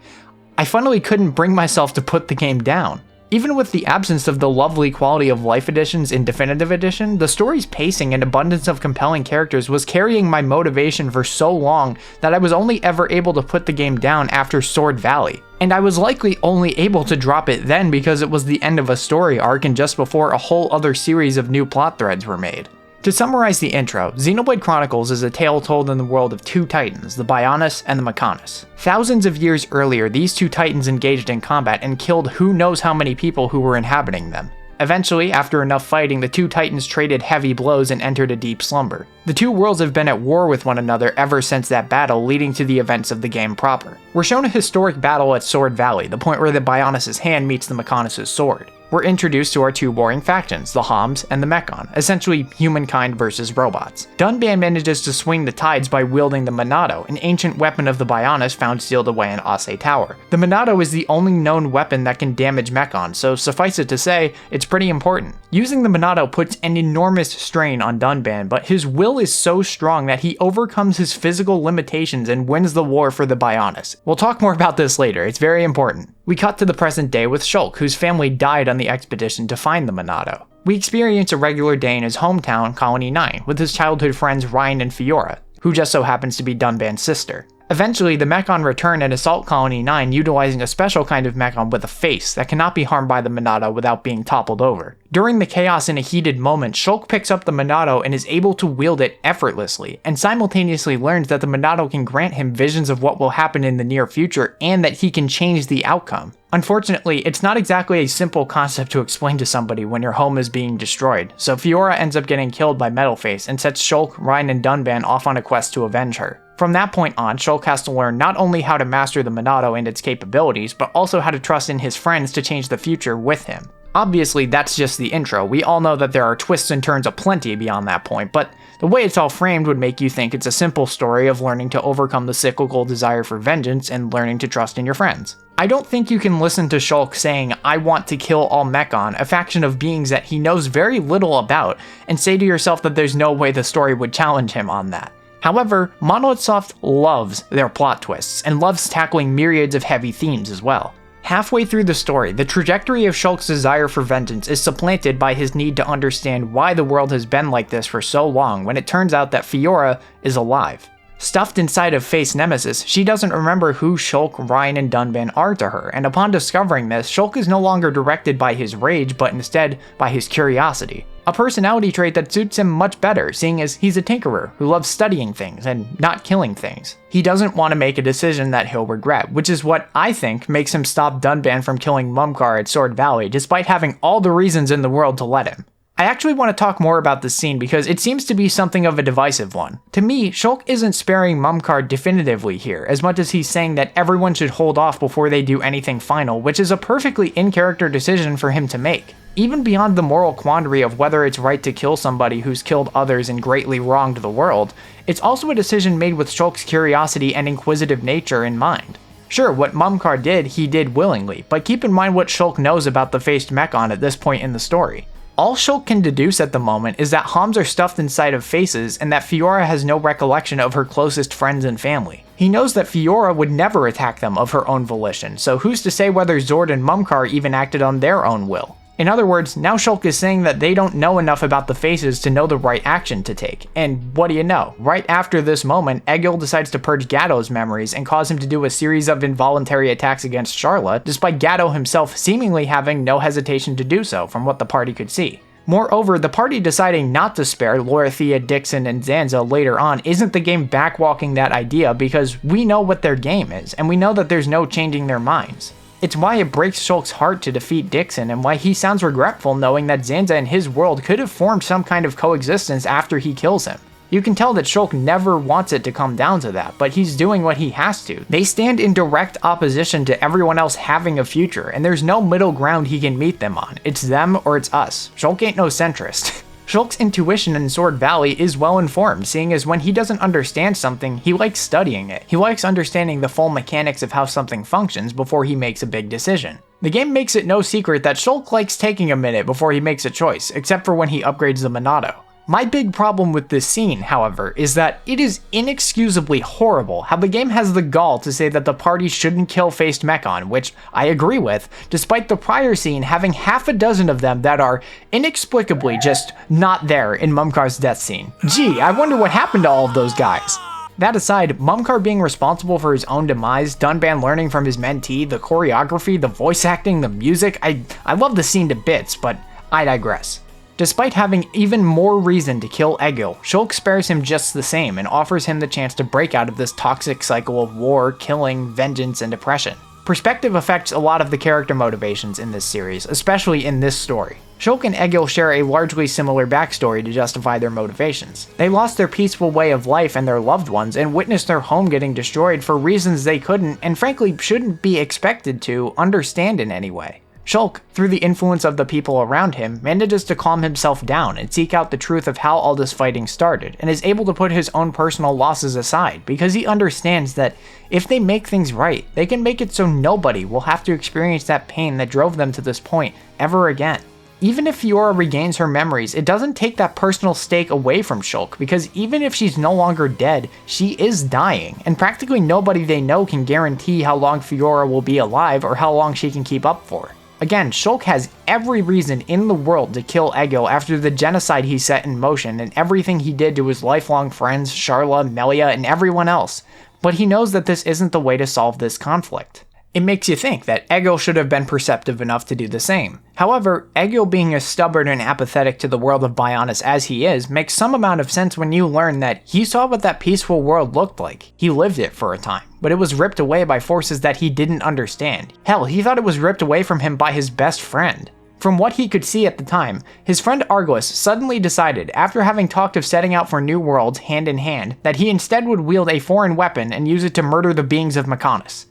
I finally couldn't bring myself to put the game down. Even with the absence of the lovely quality of life editions in Definitive Edition, the story's pacing and abundance of compelling characters was carrying my motivation for so long that I was only ever able to put the game down after Sword Valley. And I was likely only able to drop it then because it was the end of a story arc and just before a whole other series of new plot threads were made. To summarize the intro, Xenoblade Chronicles is a tale told in the world of two titans, the Bionis and the Mechonis. Thousands of years earlier, these two titans engaged in combat and killed who knows how many people who were inhabiting them. Eventually, after enough fighting, the two titans traded heavy blows and entered a deep slumber. The two worlds have been at war with one another ever since that battle, leading to the events of the game proper. We're shown a historic battle at Sword Valley, the point where the Bionis' hand meets the Mechonis' sword. We're introduced to our two warring factions, the Homs and the Mechon, essentially humankind versus robots. Dunban manages to swing the tides by wielding the Monado, an ancient weapon of the Bionis found sealed away in Ase Tower. The Monado is the only known weapon that can damage Mechon, so suffice it to say, it's pretty important. Using the Monado puts an enormous strain on Dunban, but his will is so strong that he overcomes his physical limitations and wins the war for the Bionis. We'll talk more about this later, it's very important. We cut to the present day with Shulk, whose family died on the expedition to find the Monado. We experience a regular day in his hometown, Colony 9, with his childhood friends Ryan and Fiora, who just so happens to be Dunban's sister. Eventually, the Mechon return and assault Colony 9 utilizing a special kind of Mechon with a face that cannot be harmed by the Monado without being toppled over. During the chaos in a heated moment, Shulk picks up the Monado and is able to wield it effortlessly, and simultaneously learns that the Monado can grant him visions of what will happen in the near future and that he can change the outcome. Unfortunately, it's not exactly a simple concept to explain to somebody when your home is being destroyed, so Fiora ends up getting killed by Metalface and sets Shulk, Ryan, and Dunban off on a quest to avenge her. From that point on, Shulk has to learn not only how to master the Monado and its capabilities, but also how to trust in his friends to change the future with him. Obviously, that's just the intro. We all know that there are twists and turns aplenty beyond that point, but the way it's all framed would make you think it's a simple story of learning to overcome the cyclical desire for vengeance and learning to trust in your friends. I don't think you can listen to Shulk saying, "I want to kill all Mechon," a faction of beings that he knows very little about, and say to yourself that there's no way the story would challenge him on that. However, Monolith Soft loves their plot twists, and loves tackling myriads of heavy themes as well. Halfway through the story, the trajectory of Shulk's desire for vengeance is supplanted by his need to understand why the world has been like this for so long when it turns out that Fiora is alive. Stuffed inside of Face Nemesis, she doesn't remember who Shulk, Ryan, and Dunban are to her, and upon discovering this, Shulk is no longer directed by his rage, but instead by his curiosity. A personality trait that suits him much better, seeing as he's a tinkerer who loves studying things and not killing things. He doesn't want to make a decision that he'll regret, which is what I think makes him stop Dunban from killing Mumkar at Sword Valley, despite having all the reasons in the world to let him. I actually want to talk more about this scene because it seems to be something of a divisive one. To me, Shulk isn't sparing Mumkar definitively here, as much as he's saying that everyone should hold off before they do anything final, which is a perfectly in-character decision for him to make. Even beyond the moral quandary of whether it's right to kill somebody who's killed others and greatly wronged the world, it's also a decision made with Shulk's curiosity and inquisitive nature in mind. Sure, what Mumkar did, he did willingly, but keep in mind what Shulk knows about the Faced Mechon at this point in the story. All Shulk can deduce at the moment is that Homs are stuffed inside of faces and that Fiora has no recollection of her closest friends and family. He knows that Fiora would never attack them of her own volition, so who's to say whether Zord and Mumkar even acted on their own will? In other words, now Shulk is saying that they don't know enough about the faces to know the right action to take. And what do you know? Right after this moment, Egil decides to purge Gatto's memories and cause him to do a series of involuntary attacks against Sharla, despite Gatto himself seemingly having no hesitation to do so from what the party could see. Moreover, the party deciding not to spare Lorithia, Dixon, and Zanza later on isn't the game backwalking that idea because we know what their game is, and we know that there's no changing their minds. It's why it breaks Shulk's heart to defeat Dixon, and why he sounds regretful knowing that Zanza and his world could have formed some kind of coexistence after he kills him. You can tell that Shulk never wants it to come down to that, but he's doing what he has to. They stand in direct opposition to everyone else having a future, and there's no middle ground he can meet them on. It's them or it's us. Shulk ain't no centrist. Shulk's intuition in Sword Valley is well informed, seeing as when he doesn't understand something, he likes studying it. He likes understanding the full mechanics of how something functions before he makes a big decision. The game makes it no secret that Shulk likes taking a minute before he makes a choice, except for when he upgrades the Monado. My big problem with this scene, however, is that it is inexcusably horrible how the game has the gall to say that the party shouldn't kill Faced Mechon, which I agree with, despite the prior scene having half a dozen of them that are inexplicably just not there in Mumkar's death scene. Gee, I wonder what happened to all of those guys. That aside, Mumkar being responsible for his own demise, Dunban learning from his mentee, the choreography, the voice acting, the music, I love the scene to bits, but I digress. Despite having even more reason to kill Egil, Shulk spares him just the same and offers him the chance to break out of this toxic cycle of war, killing, vengeance, and depression. Perspective affects a lot of the character motivations in this series, especially in this story. Shulk and Egil share a largely similar backstory to justify their motivations. They lost their peaceful way of life and their loved ones and witnessed their home getting destroyed for reasons they couldn't, and frankly shouldn't be expected to, understand in any way. Shulk, through the influence of the people around him, manages to calm himself down and seek out the truth of how all this fighting started, and is able to put his own personal losses aside because he understands that if they make things right, they can make it so nobody will have to experience that pain that drove them to this point ever again. Even if Fiora regains her memories, it doesn't take that personal stake away from Shulk, because even if she's no longer dead, she is dying, and practically nobody they know can guarantee how long Fiora will be alive or how long she can keep up for. Again, Shulk has every reason in the world to kill Egil after the genocide he set in motion and everything he did to his lifelong friends, Sharla, Melia, and everyone else, but he knows that this isn't the way to solve this conflict. It makes you think that Egil should have been perceptive enough to do the same. However, Egil being as stubborn and apathetic to the world of Bionis as he is makes some amount of sense when you learn that he saw what that peaceful world looked like. He lived it for a time, but it was ripped away by forces that he didn't understand. Hell, he thought it was ripped away from him by his best friend. From what he could see at the time, his friend Argos suddenly decided, after having talked of setting out for new worlds hand in hand, that he instead would wield a foreign weapon and use it to murder the beings of Mechonis.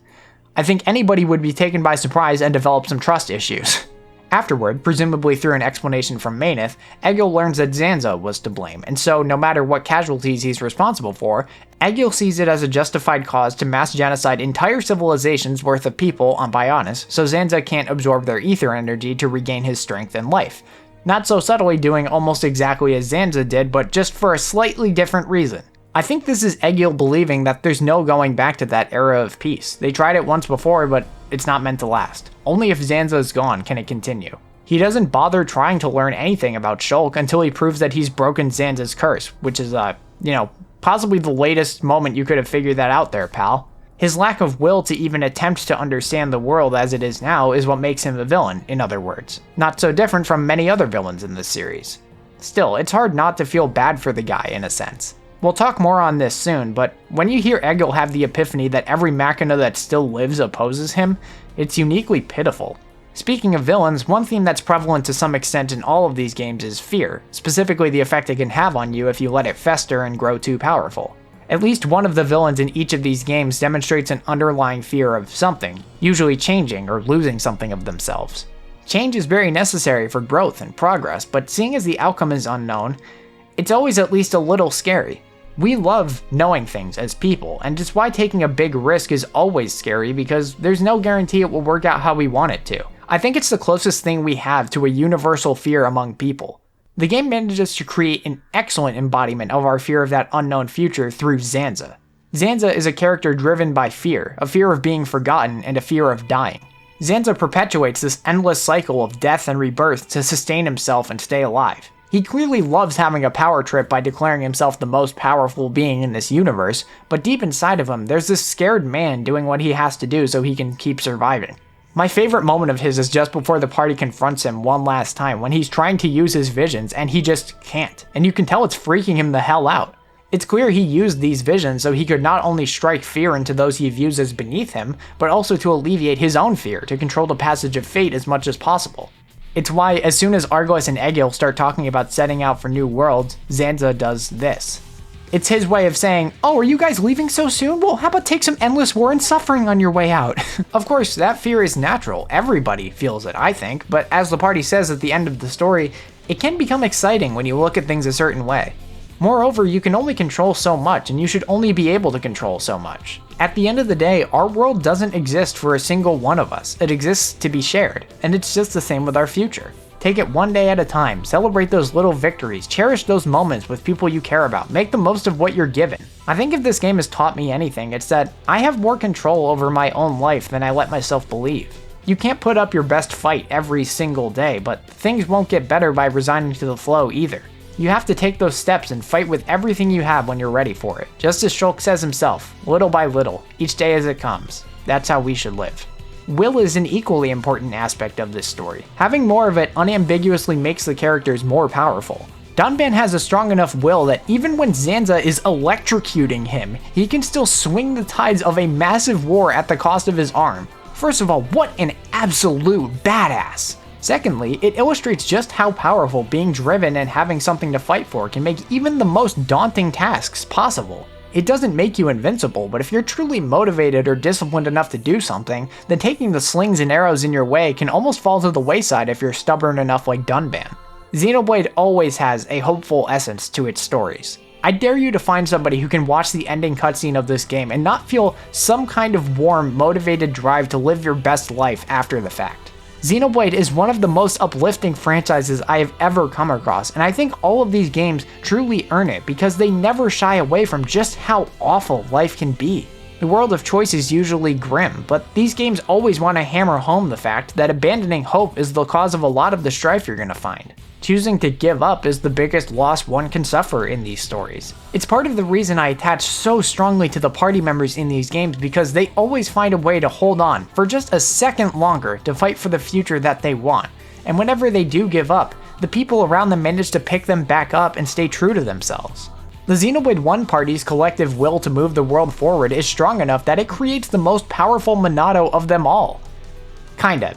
I think anybody would be taken by surprise and develop some trust issues. Afterward, presumably through an explanation from Maineth, Egil learns that Zanza was to blame, and so no matter what casualties he's responsible for, Egil sees it as a justified cause to mass genocide entire civilizations worth of people on Bionis, so Zanza can't absorb their ether energy to regain his strength and life. Not so subtly doing almost exactly as Zanza did, but just for a slightly different reason. I think this is Egil believing that there's no going back to that era of peace. They tried it once before, but it's not meant to last. Only if Zanza is gone can it continue. He doesn't bother trying to learn anything about Shulk until he proves that he's broken Zanza's curse, which is, Possibly the latest moment you could have figured that out there, pal. His lack of will to even attempt to understand the world as it is now is what makes him a villain, in other words. Not so different from many other villains in this series. Still, it's hard not to feel bad for the guy in a sense. We'll talk more on this soon, but when you hear Egil have the epiphany that every machina that still lives opposes him, it's uniquely pitiful. Speaking of villains, one theme that's prevalent to some extent in all of these games is fear, specifically the effect it can have on you if you let it fester and grow too powerful. At least one of the villains in each of these games demonstrates an underlying fear of something, usually changing or losing something of themselves. Change is very necessary for growth and progress, but seeing as the outcome is unknown, it's always at least a little scary. We love knowing things as people, and it's why taking a big risk is always scary because there's no guarantee it will work out how we want it to. I think it's the closest thing we have to a universal fear among people. The game manages to create an excellent embodiment of our fear of that unknown future through Zanza. Zanza is a character driven by fear, a fear of being forgotten and a fear of dying. Zanza perpetuates this endless cycle of death and rebirth to sustain himself and stay alive. He clearly loves having a power trip by declaring himself the most powerful being in this universe, but deep inside of him, there's this scared man doing what he has to do so he can keep surviving. My favorite moment of his is just before the party confronts him one last time when he's trying to use his visions and he just can't, and you can tell it's freaking him the hell out. It's clear he used these visions so he could not only strike fear into those he views as beneath him, but also to alleviate his own fear to control the passage of fate as much as possible. It's why as soon as Argolis and Egil start talking about setting out for new worlds, Zanza does this. It's his way of saying, oh, are you guys leaving so soon? Well, how about take some endless war and suffering on your way out? Of course, that fear is natural. Everybody feels it, I think, but as the party says at the end of the story, it can become exciting when you look at things a certain way. Moreover, you can only control so much, and you should only be able to control so much. At the end of the day, our world doesn't exist for a single one of us. It exists to be shared, and it's just the same with our future. Take it one day at a time, celebrate those little victories, cherish those moments with people you care about, make the most of what you're given. I think if this game has taught me anything, it's that I have more control over my own life than I let myself believe. You can't put up your best fight every single day, but things won't get better by resigning to the flow either. You have to take those steps and fight with everything you have when you're ready for it. Just as Shulk says himself, little by little, each day as it comes. That's how we should live. Will is an equally important aspect of this story. Having more of it unambiguously makes the characters more powerful. Dunban has a strong enough will that even when Zanza is electrocuting him, he can still swing the tides of a massive war at the cost of his arm. First of all, what an absolute badass! Secondly, it illustrates just how powerful being driven and having something to fight for can make even the most daunting tasks possible. It doesn't make you invincible, but if you're truly motivated or disciplined enough to do something, then taking the slings and arrows in your way can almost fall to the wayside if you're stubborn enough like Dunban. Xenoblade always has a hopeful essence to its stories. I dare you to find somebody who can watch the ending cutscene of this game and not feel some kind of warm, motivated drive to live your best life after the fact. Xenoblade is one of the most uplifting franchises I have ever come across, and I think all of these games truly earn it because they never shy away from just how awful life can be. The world of choice is usually grim, but these games always want to hammer home the fact that abandoning hope is the cause of a lot of the strife you're going to find. Choosing to give up is the biggest loss one can suffer in these stories. It's part of the reason I attach so strongly to the party members in these games because they always find a way to hold on for just a second longer to fight for the future that they want. And whenever they do give up, the people around them manage to pick them back up and stay true to themselves. The Xenoblade 1 party's collective will to move the world forward is strong enough that it creates the most powerful Monado of them all. Kinda.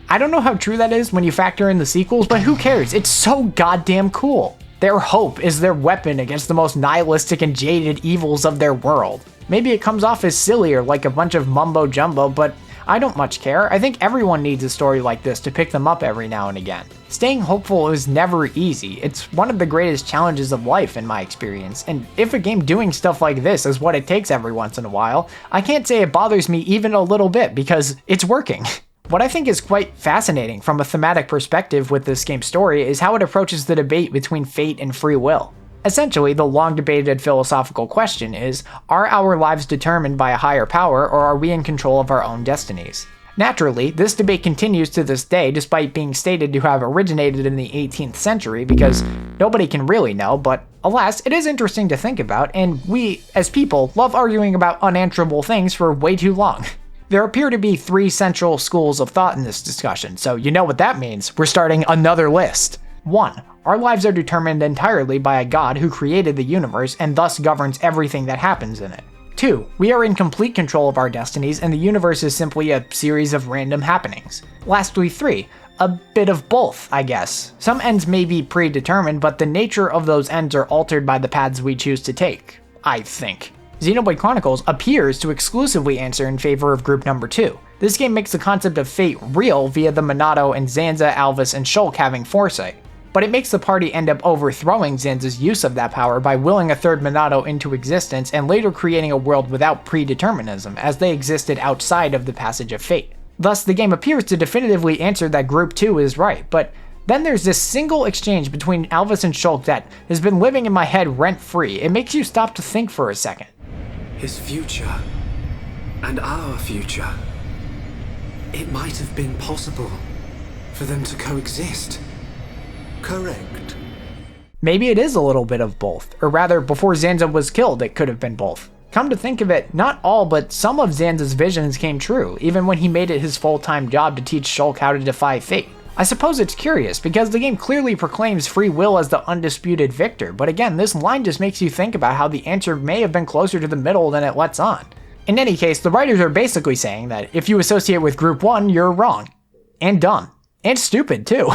I don't know how true that is when you factor in the sequels, but who cares? It's so goddamn cool. Their hope is their weapon against the most nihilistic and jaded evils of their world. Maybe it comes off as silly or like a bunch of mumbo jumbo, but I don't much care. I think everyone needs a story like this to pick them up every now and again. Staying hopeful is never easy. It's one of the greatest challenges of life in my experience, and if a game doing stuff like this is what it takes every once in a while, I can't say it bothers me even a little bit because it's working. What I think is quite fascinating from a thematic perspective with this game's story is how it approaches the debate between fate and free will. Essentially, the long-debated philosophical question is, are our lives determined by a higher power or are we in control of our own destinies? Naturally, this debate continues to this day despite being stated to have originated in the 18th century because nobody can really know, but alas, it is interesting to think about, and we, as people, love arguing about unanswerable things for way too long. There appear to be 3 central schools of thought in this discussion, so you know what that means. We're starting another list. 1. Our lives are determined entirely by a god who created the universe and thus governs everything that happens in it. 2. We are in complete control of our destinies and the universe is simply a series of random happenings. Lastly, 3. A bit of both, I guess. Some ends may be predetermined, but the nature of those ends are altered by the paths we choose to take, I think. Xenoblade Chronicles appears to exclusively answer in favor of group number 2. This game makes the concept of fate real via the Monado and Zanza, Alvis, and Shulk having foresight. But it makes the party end up overthrowing Zanza's use of that power by willing a third Monado into existence and later creating a world without predeterminism, as they existed outside of the passage of fate. Thus, the game appears to definitively answer that Group 2 is right, but then there's this single exchange between Alvis and Shulk that has been living in my head rent-free. It makes you stop to think for a second. His future and our future. It might have been possible for them to coexist. Correct. Maybe it is a little bit of both, or rather, before Zanza was killed, it could have been both. Come to think of it, not all but some of Zanza's visions came true, even when he made it his full-time job to teach Shulk how to defy fate. I suppose it's curious, because the game clearly proclaims free will as the undisputed victor, but again, this line just makes you think about how the answer may have been closer to the middle than it lets on. In any case, the writers are basically saying that if you associate with Group 1, you're wrong. And dumb. And stupid, too.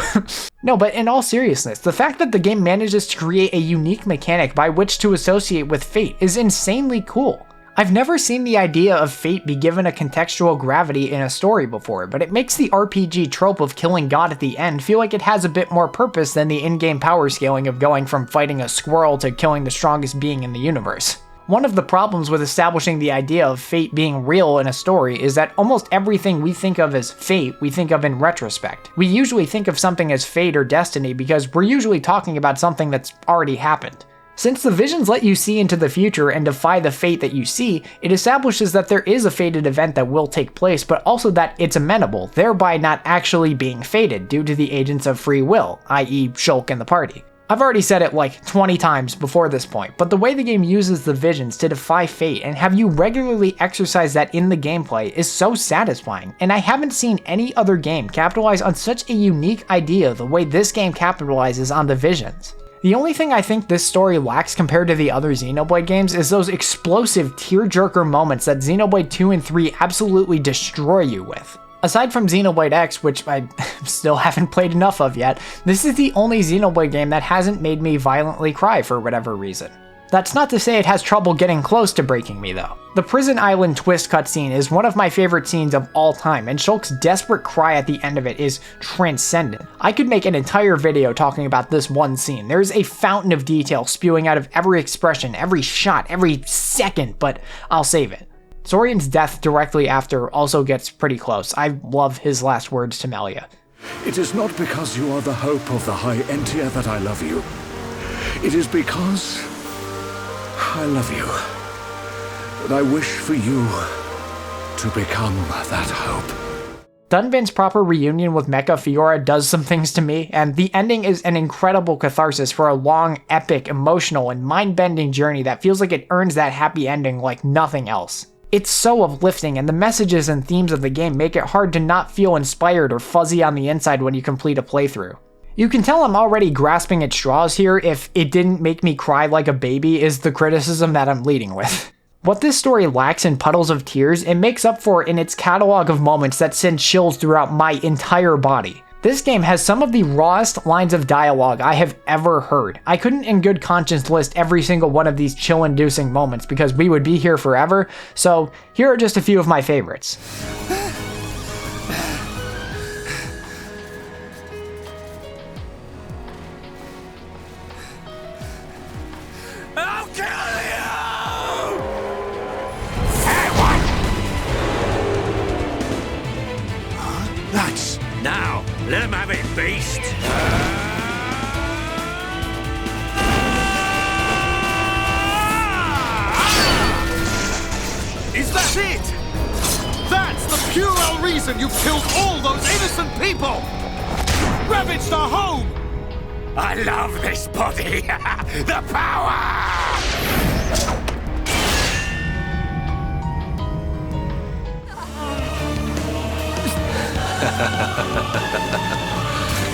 No, but in all seriousness, the fact that the game manages to create a unique mechanic by which to associate with fate is insanely cool. I've never seen the idea of fate be given a contextual gravity in a story before, but it makes the RPG trope of killing God at the end feel like it has a bit more purpose than the in-game power scaling of going from fighting a squirrel to killing the strongest being in the universe. One of the problems with establishing the idea of fate being real in a story is that almost everything we think of as fate, we think of in retrospect. We usually think of something as fate or destiny because we're usually talking about something that's already happened. Since the visions let you see into the future and defy the fate that you see, it establishes that there is a fated event that will take place, but also that it's amenable, thereby not actually being fated due to the agents of free will, i.e. Shulk and the party. I've already said it like 20 times before this point, but the way the game uses the visions to defy fate and have you regularly exercise that in the gameplay is so satisfying, and I haven't seen any other game capitalize on such a unique idea the way this game capitalizes on the visions. The only thing I think this story lacks compared to the other Xenoblade games is those explosive tearjerker moments that Xenoblade 2 and 3 absolutely destroy you with. Aside from Xenoblade X, which I still haven't played enough of yet, this is the only Xenoblade game that hasn't made me violently cry for whatever reason. That's not to say it has trouble getting close to breaking me though. The Prison Island twist cutscene is one of my favorite scenes of all time, and Shulk's desperate cry at the end of it is transcendent. I could make an entire video talking about this one scene. There's a fountain of detail spewing out of every expression, every shot, every second, but I'll save it. Saurian's death directly after also gets pretty close. I love his last words to Melia. It is not because you are the hope of the High Entia that I love you. It is because I love you. That I wish for you to become that hope. Dunvan's proper reunion with Mecha Fiora does some things to me, and the ending is an incredible catharsis for a long, epic, emotional, and mind-bending journey that feels like it earns that happy ending like nothing else. It's so uplifting, and the messages and themes of the game make it hard to not feel inspired or fuzzy on the inside when you complete a playthrough. You can tell I'm already grasping at straws here if "it didn't make me cry like a baby" is the criticism that I'm leading with. What this story lacks in puddles of tears, it makes up for in its catalog of moments that send chills throughout my entire body. This game has some of the rawest lines of dialogue I have ever heard. I couldn't in good conscience list every single one of these chill-inducing moments because we would be here forever, so here are just a few of my favorites. I'll kill you! That's... Now, let him have it, beast! Is that it? That's the pure reason! reason you've killed all those innocent people! Ravaged our home! I love this body! The power!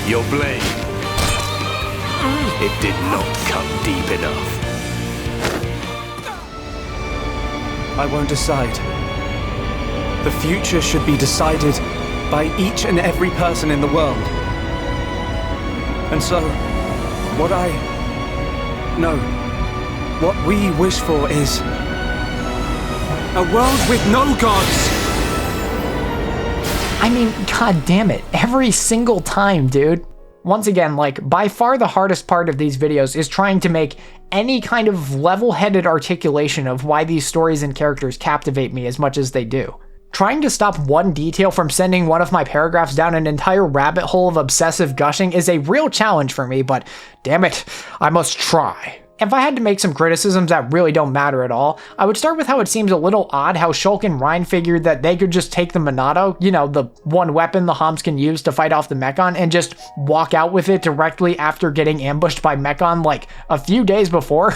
Your blade. It did not cut deep enough. I won't decide. The future should be decided by each and every person in the world. And so, what we wish for is a world with no gods. I mean, god damn it, every single time, dude. Once again, like, by far the hardest part of these videos is trying to make any kind of level-headed articulation of why these stories and characters captivate me as much as they do. Trying to stop one detail from sending one of my paragraphs down an entire rabbit hole of obsessive gushing is a real challenge for me, but damn it, I must try. If I had to make some criticisms that really don't matter at all, I would start with how it seems a little odd how Shulk and Rein figured that they could just take the Monado, you know, the one weapon the Homs can use to fight off the Mechon, and just walk out with it directly after getting ambushed by Mechon like a few days before.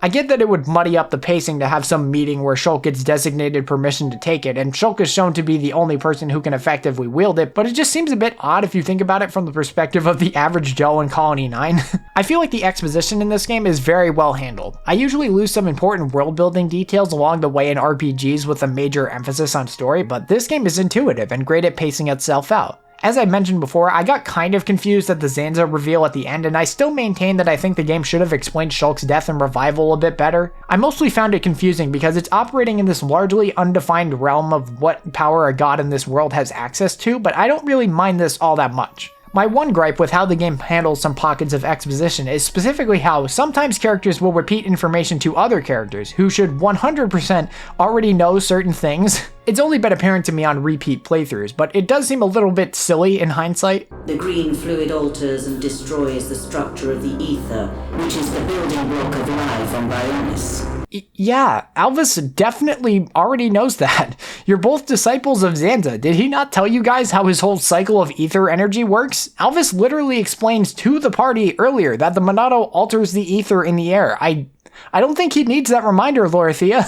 I get that it would muddy up the pacing to have some meeting where Shulk gets designated permission to take it, and Shulk is shown to be the only person who can effectively wield it, but it just seems a bit odd if you think about it from the perspective of the average Joe in Colony 9. I feel like the exposition in this game is very well handled. I usually lose some important world building details along the way in RPGs with a major emphasis on story, but this game is intuitive and great at pacing itself out. As I mentioned before, I got kind of confused at the Zanza reveal at the end, and I still maintain that I think the game should have explained Shulk's death and revival a bit better. I mostly found it confusing because it's operating in this largely undefined realm of what power a god in this world has access to, but I don't really mind this all that much. My one gripe with how the game handles some pockets of exposition is specifically how sometimes characters will repeat information to other characters who should 100% already know certain things. It's only been apparent to me on repeat playthroughs, but it does seem a little bit silly in hindsight. The green fluid alters and destroys the structure of the ether, which is the building block of life on Bionis. Yeah, Alvis definitely already knows that. You're both disciples of Zanza. Did he not tell you guys how his whole cycle of ether energy works? Alvis literally explains to the party earlier that the Monado alters the ether in the air. I don't think he needs that reminder, Lorithia.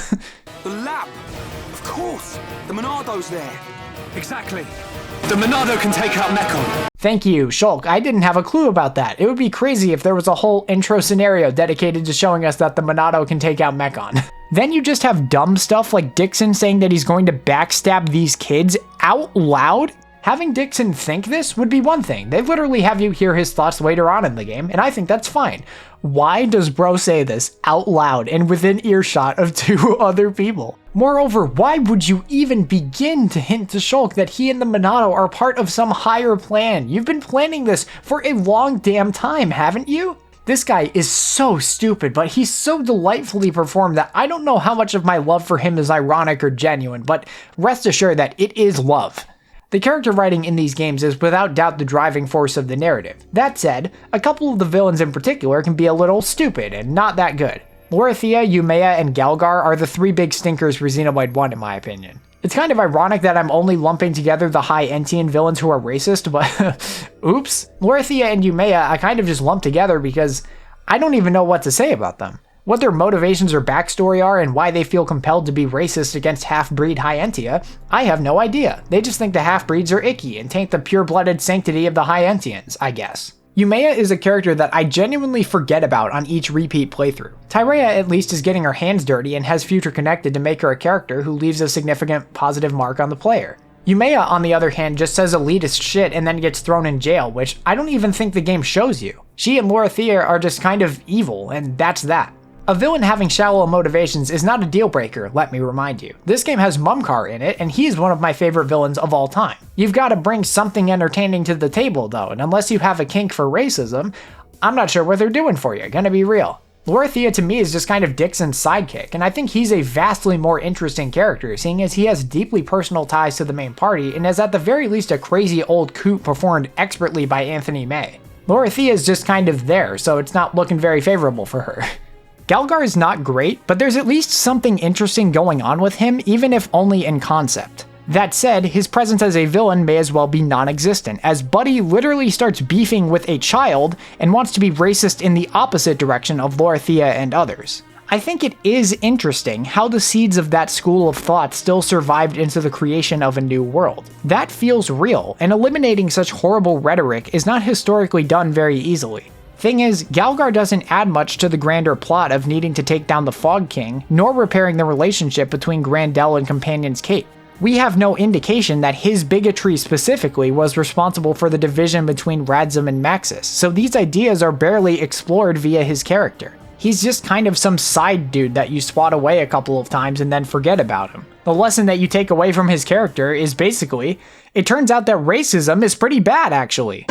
The lab! Of course! The Monado's there! Exactly! The Monado can take out Mechon! Thank you, Shulk. I didn't have a clue about that. It would be crazy if there was a whole intro scenario dedicated to showing us that the Monado can take out Mechon. Then you just have dumb stuff like Dixon saying that he's going to backstab these kids out loud? Having Dixon think this would be one thing. They literally have you hear his thoughts later on in the game, and I think that's fine. Why does bro say this out loud and within earshot of two other people? Moreover, why would you even begin to hint to Shulk that he and the Monado are part of some higher plan? You've been planning this for a long damn time, haven't you? This guy is so stupid, but he's so delightfully performed that I don't know how much of my love for him is ironic or genuine, but rest assured that it is love. The character writing in these games is without doubt the driving force of the narrative. That said, a couple of the villains in particular can be a little stupid and not that good. Lorithia, Yumea, and Galgar are the three big stinkers for Xenoblade 1 in my opinion. It's kind of ironic that I'm only lumping together the high Entian villains who are racist, but oops. Lorithia and Yumea I kind of just lumped together because I don't even know what to say about them. What their motivations or backstory are and why they feel compelled to be racist against half-breed High Entia, I have no idea. They just think the half-breeds are icky and taint the pure-blooded sanctity of the High Entians, I guess. Yumea is a character that I genuinely forget about on each repeat playthrough. Tyrea at least is getting her hands dirty and has Future connected to make her a character who leaves a significant positive mark on the player. Yumea, on the other hand, just says elitist shit and then gets thrown in jail, which I don't even think the game shows you. She and Lorithia are just kind of evil, and that's that. A villain having shallow motivations is not a deal breaker, let me remind you. This game has Mumkar in it, and he's one of my favorite villains of all time. You've got to bring something entertaining to the table though, and unless you have a kink for racism, I'm not sure what they're doing for you, gonna be real. Lorithia to me is just kind of Dixon's sidekick, and I think he's a vastly more interesting character, seeing as he has deeply personal ties to the main party and is at the very least a crazy old coot performed expertly by Anthony May. Lorithia is just kind of there, so it's not looking very favorable for her. Galgar is not great, but there's at least something interesting going on with him, even if only in concept. That said, his presence as a villain may as well be non-existent, as Buddy literally starts beefing with a child and wants to be racist in the opposite direction of Lorithia and others. I think it is interesting how the seeds of that school of thought still survived into the creation of a new world. That feels real, and eliminating such horrible rhetoric is not historically done very easily. Thing is, Galgar doesn't add much to the grander plot of needing to take down the Fog King, nor repairing the relationship between Grandel and Companion's Kate. We have no indication that his bigotry specifically was responsible for the division between Radzim and Maxis, so these ideas are barely explored via his character. He's just kind of some side dude that you swat away a couple of times and then forget about him. The lesson that you take away from his character is basically, it turns out that racism is pretty bad actually.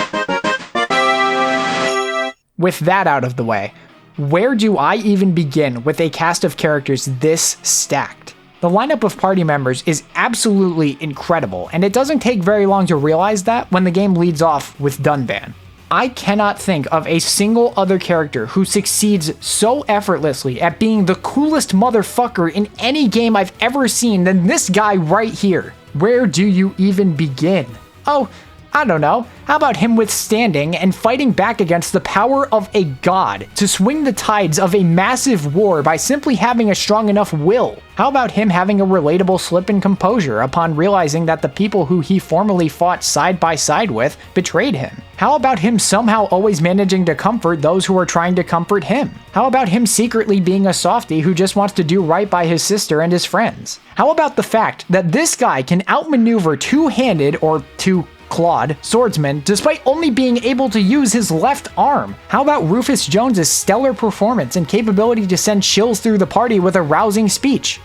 With that out of the way, where do I even begin with a cast of characters this stacked? The lineup of party members is absolutely incredible, and it doesn't take very long to realize that when the game leads off with Dunban. I cannot think of a single other character who succeeds so effortlessly at being the coolest motherfucker in any game I've ever seen than this guy right here. Where do you even begin? Oh, I don't know. How about him withstanding and fighting back against the power of a god to swing the tides of a massive war by simply having a strong enough will? How about him having a relatable slip in composure upon realizing that the people who he formerly fought side by side with betrayed him? How about him somehow always managing to comfort those who are trying to comfort him? How about him secretly being a softie who just wants to do right by his sister and his friends? How about the fact that this guy can outmaneuver two-handed or two-clawed swordsmen despite only being able to use his left arm? How about Rufus Jones's stellar performance and capability to send chills through the party with a rousing speech?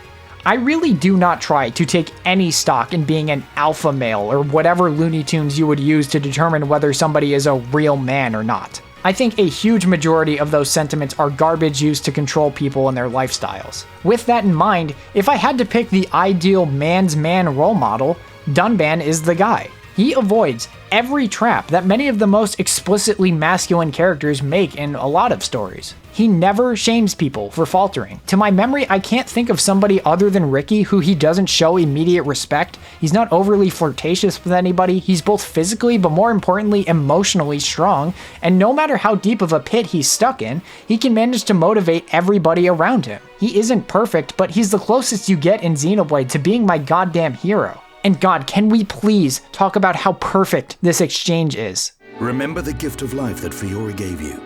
I really do not try to take any stock in being an alpha male or whatever Looney Tunes you would use to determine whether somebody is a real man or not. I think a huge majority of those sentiments are garbage used to control people and their lifestyles. With that in mind, if I had to pick the ideal man's man role model, Dunban is the guy. He avoids every trap that many of the most explicitly masculine characters make in a lot of stories. He never shames people for faltering. To my memory, I can't think of somebody other than Ricky who he doesn't show immediate respect. He's not overly flirtatious with anybody. He's both physically, but more importantly, emotionally strong. And no matter how deep of a pit he's stuck in, he can manage to motivate everybody around him. He isn't perfect, but he's the closest you get in Xenoblade to being my goddamn hero. And God, can we please talk about how perfect this exchange is? Remember the gift of life that Fiora gave you,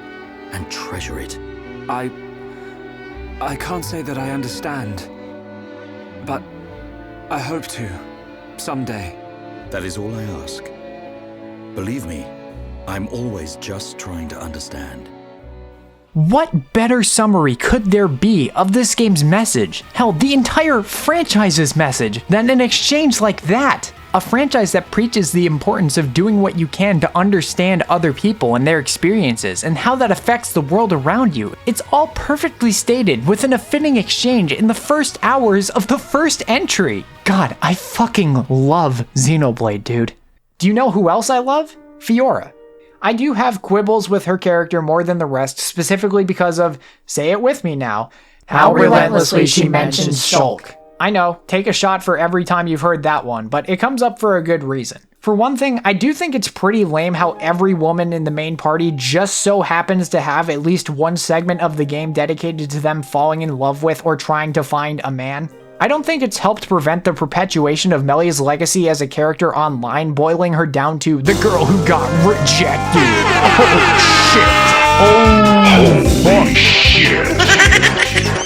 and treasure it. I can't say that I understand, but I hope to, someday. That is all I ask. Believe me, I'm always just trying to understand. What better summary could there be of this game's message, hell, the entire franchise's message, than an exchange like that? A franchise that preaches the importance of doing what you can to understand other people and their experiences and how that affects the world around you. It's all perfectly stated within a fitting exchange in the first hours of the first entry. God, I fucking love Xenoblade, dude. Do you know who else I love? Fiora. I do have quibbles with her character more than the rest, specifically because of, say it with me now, how relentlessly she mentions Shulk. I know, take a shot for every time you've heard that one, but it comes up for a good reason. For one thing, I do think it's pretty lame how every woman in the main party just so happens to have at least one segment of the game dedicated to them falling in love with or trying to find a man. I don't think it's helped prevent the perpetuation of Melia's legacy as a character online, boiling her down to the girl who got rejected. Holy shit.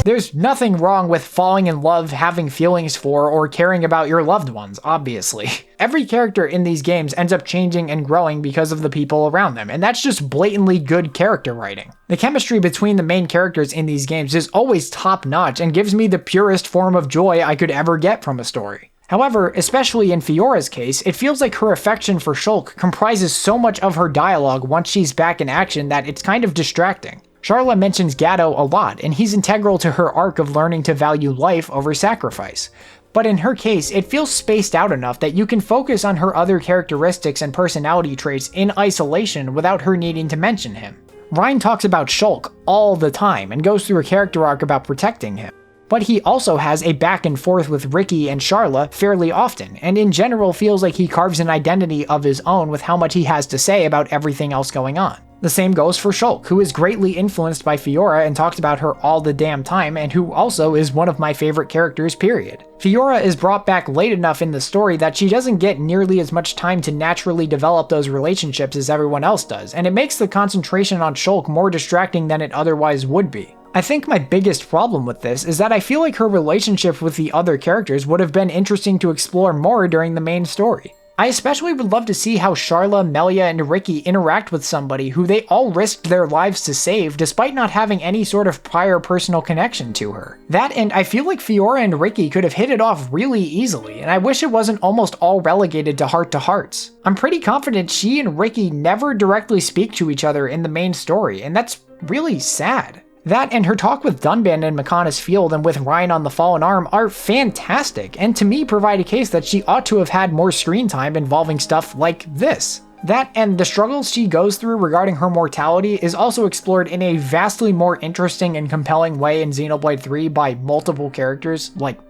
There's nothing wrong with falling in love, having feelings for, or caring about your loved ones, obviously. Every character in these games ends up changing and growing because of the people around them, and that's just blatantly good character writing. The chemistry between the main characters in these games is always top-notch and gives me the purest form of joy I could ever get from a story. However, especially in Fiora's case, it feels like her affection for Shulk comprises so much of her dialogue once she's back in action that it's kind of distracting. Charla mentions Gatto a lot, and he's integral to her arc of learning to value life over sacrifice. But in her case, it feels spaced out enough that you can focus on her other characteristics and personality traits in isolation without her needing to mention him. Ryan talks about Shulk all the time and goes through a character arc about protecting him. But he also has a back and forth with Ricky and Charla fairly often, and in general feels like he carves an identity of his own with how much he has to say about everything else going on. The same goes for Shulk, who is greatly influenced by Fiora and talks about her all the damn time, and who also is one of my favorite characters, period. Fiora is brought back late enough in the story that she doesn't get nearly as much time to naturally develop those relationships as everyone else does, and it makes the concentration on Shulk more distracting than it otherwise would be. I think my biggest problem with this is that I feel like her relationship with the other characters would have been interesting to explore more during the main story. I especially would love to see how Charla, Melia, and Ricky interact with somebody who they all risked their lives to save despite not having any sort of prior personal connection to her. That, and I feel like Fiora and Ricky could have hit it off really easily, and I wish it wasn't almost all relegated to heart-to-hearts. I'm pretty confident she and Ricky never directly speak to each other in the main story, and that's really sad. That and her talk with Dunban in Mechonis Field and with Ryan on the Fallen Arm are fantastic, and to me provide a case that she ought to have had more screen time involving stuff like this. That and the struggles she goes through regarding her mortality is also explored in a vastly more interesting and compelling way in Xenoblade 3 by multiple characters, like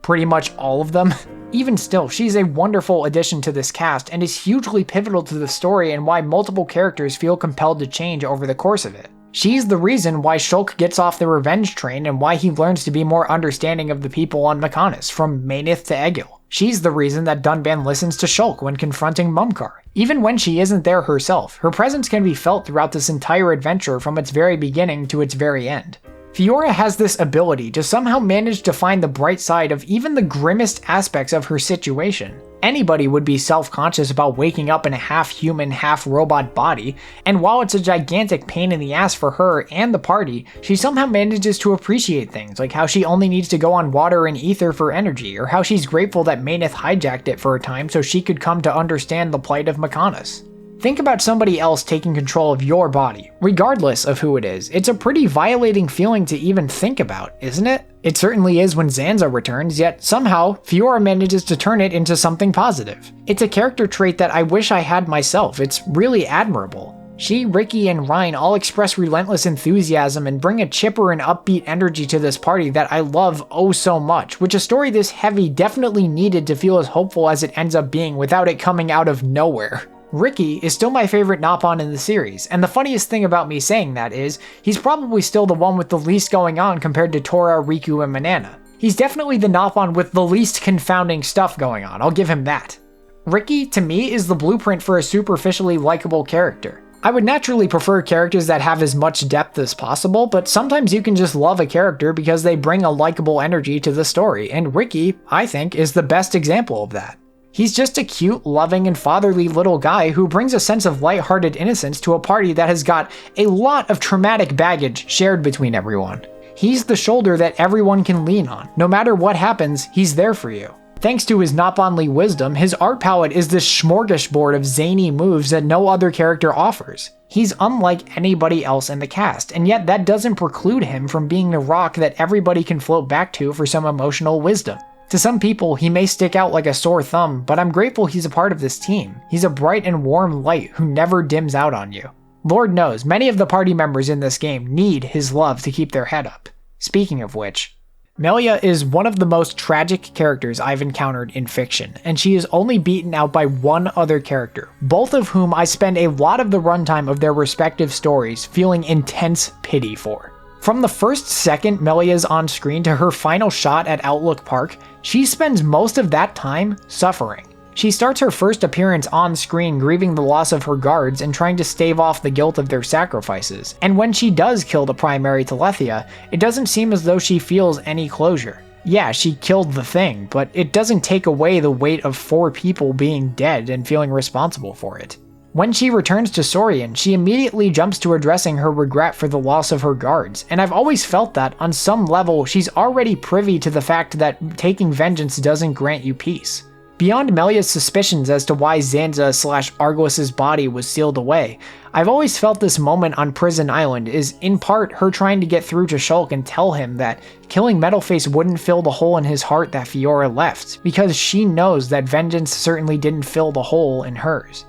pretty much all of them. Even still, she's a wonderful addition to this cast and is hugely pivotal to the story and why multiple characters feel compelled to change over the course of it. She's the reason why Shulk gets off the revenge train and why he learns to be more understanding of the people on Mechonis, from Mainith to Egil. She's the reason that Dunban listens to Shulk when confronting Mumkar. Even when she isn't there herself, her presence can be felt throughout this entire adventure from its very beginning to its very end. Fiora has this ability to somehow manage to find the bright side of even the grimmest aspects of her situation. Anybody would be self-conscious about waking up in a half-human, half-robot body, and while it's a gigantic pain in the ass for her and the party, she somehow manages to appreciate things, like how she only needs to go on water and ether for energy, or how she's grateful that Mainith hijacked it for a time so she could come to understand the plight of Mechonis. Think about somebody else taking control of your body. Regardless of who it is, it's a pretty violating feeling to even think about, isn't it? It certainly is when Zanza returns, yet somehow, Fiora manages to turn it into something positive. It's a character trait that I wish I had myself. It's really admirable. She, Ricky, and Ryan all express relentless enthusiasm and bring a chipper and upbeat energy to this party that I love oh so much, which a story this heavy definitely needed to feel as hopeful as it ends up being without it coming out of nowhere. Ricky is still my favorite Nopon in the series, and the funniest thing about me saying that is, he's probably still the one with the least going on compared to Tora, Riku, and Manana. He's definitely the Nopon with the least confounding stuff going on, I'll give him that. Ricky, to me, is the blueprint for a superficially likable character. I would naturally prefer characters that have as much depth as possible, but sometimes you can just love a character because they bring a likable energy to the story, and Ricky, I think, is the best example of that. He's just a cute, loving, and fatherly little guy who brings a sense of lighthearted innocence to a party that has got a lot of traumatic baggage shared between everyone. He's the shoulder that everyone can lean on. No matter what happens, he's there for you. Thanks to his Nopponly wisdom, his art palette is this smorgasbord of zany moves that no other character offers. He's unlike anybody else in the cast, and yet that doesn't preclude him from being the rock that everybody can float back to for some emotional wisdom. To some people, he may stick out like a sore thumb, but I'm grateful he's a part of this team. He's a bright and warm light who never dims out on you. Lord knows, many of the party members in this game need his love to keep their head up. Speaking of which, Melia is one of the most tragic characters I've encountered in fiction, and she is only beaten out by one other character, both of whom I spend a lot of the runtime of their respective stories feeling intense pity for. From the first second Melia's on screen to her final shot at Outlook Park, she spends most of that time suffering. She starts her first appearance on screen grieving the loss of her guards and trying to stave off the guilt of their sacrifices, and when she does kill the primary Telethia, it doesn't seem as though she feels any closure. Yeah, she killed the thing, but it doesn't take away the weight of 4 people being dead and feeling responsible for it. When she returns to Saurian, she immediately jumps to addressing her regret for the loss of her guards, and I've always felt that, on some level, she's already privy to the fact that taking vengeance doesn't grant you peace. Beyond Melia's suspicions as to why Zanza/Argos's body was sealed away, I've always felt this moment on Prison Island is in part her trying to get through to Shulk and tell him that killing Metalface wouldn't fill the hole in his heart that Fiora left, because she knows that vengeance certainly didn't fill the hole in hers.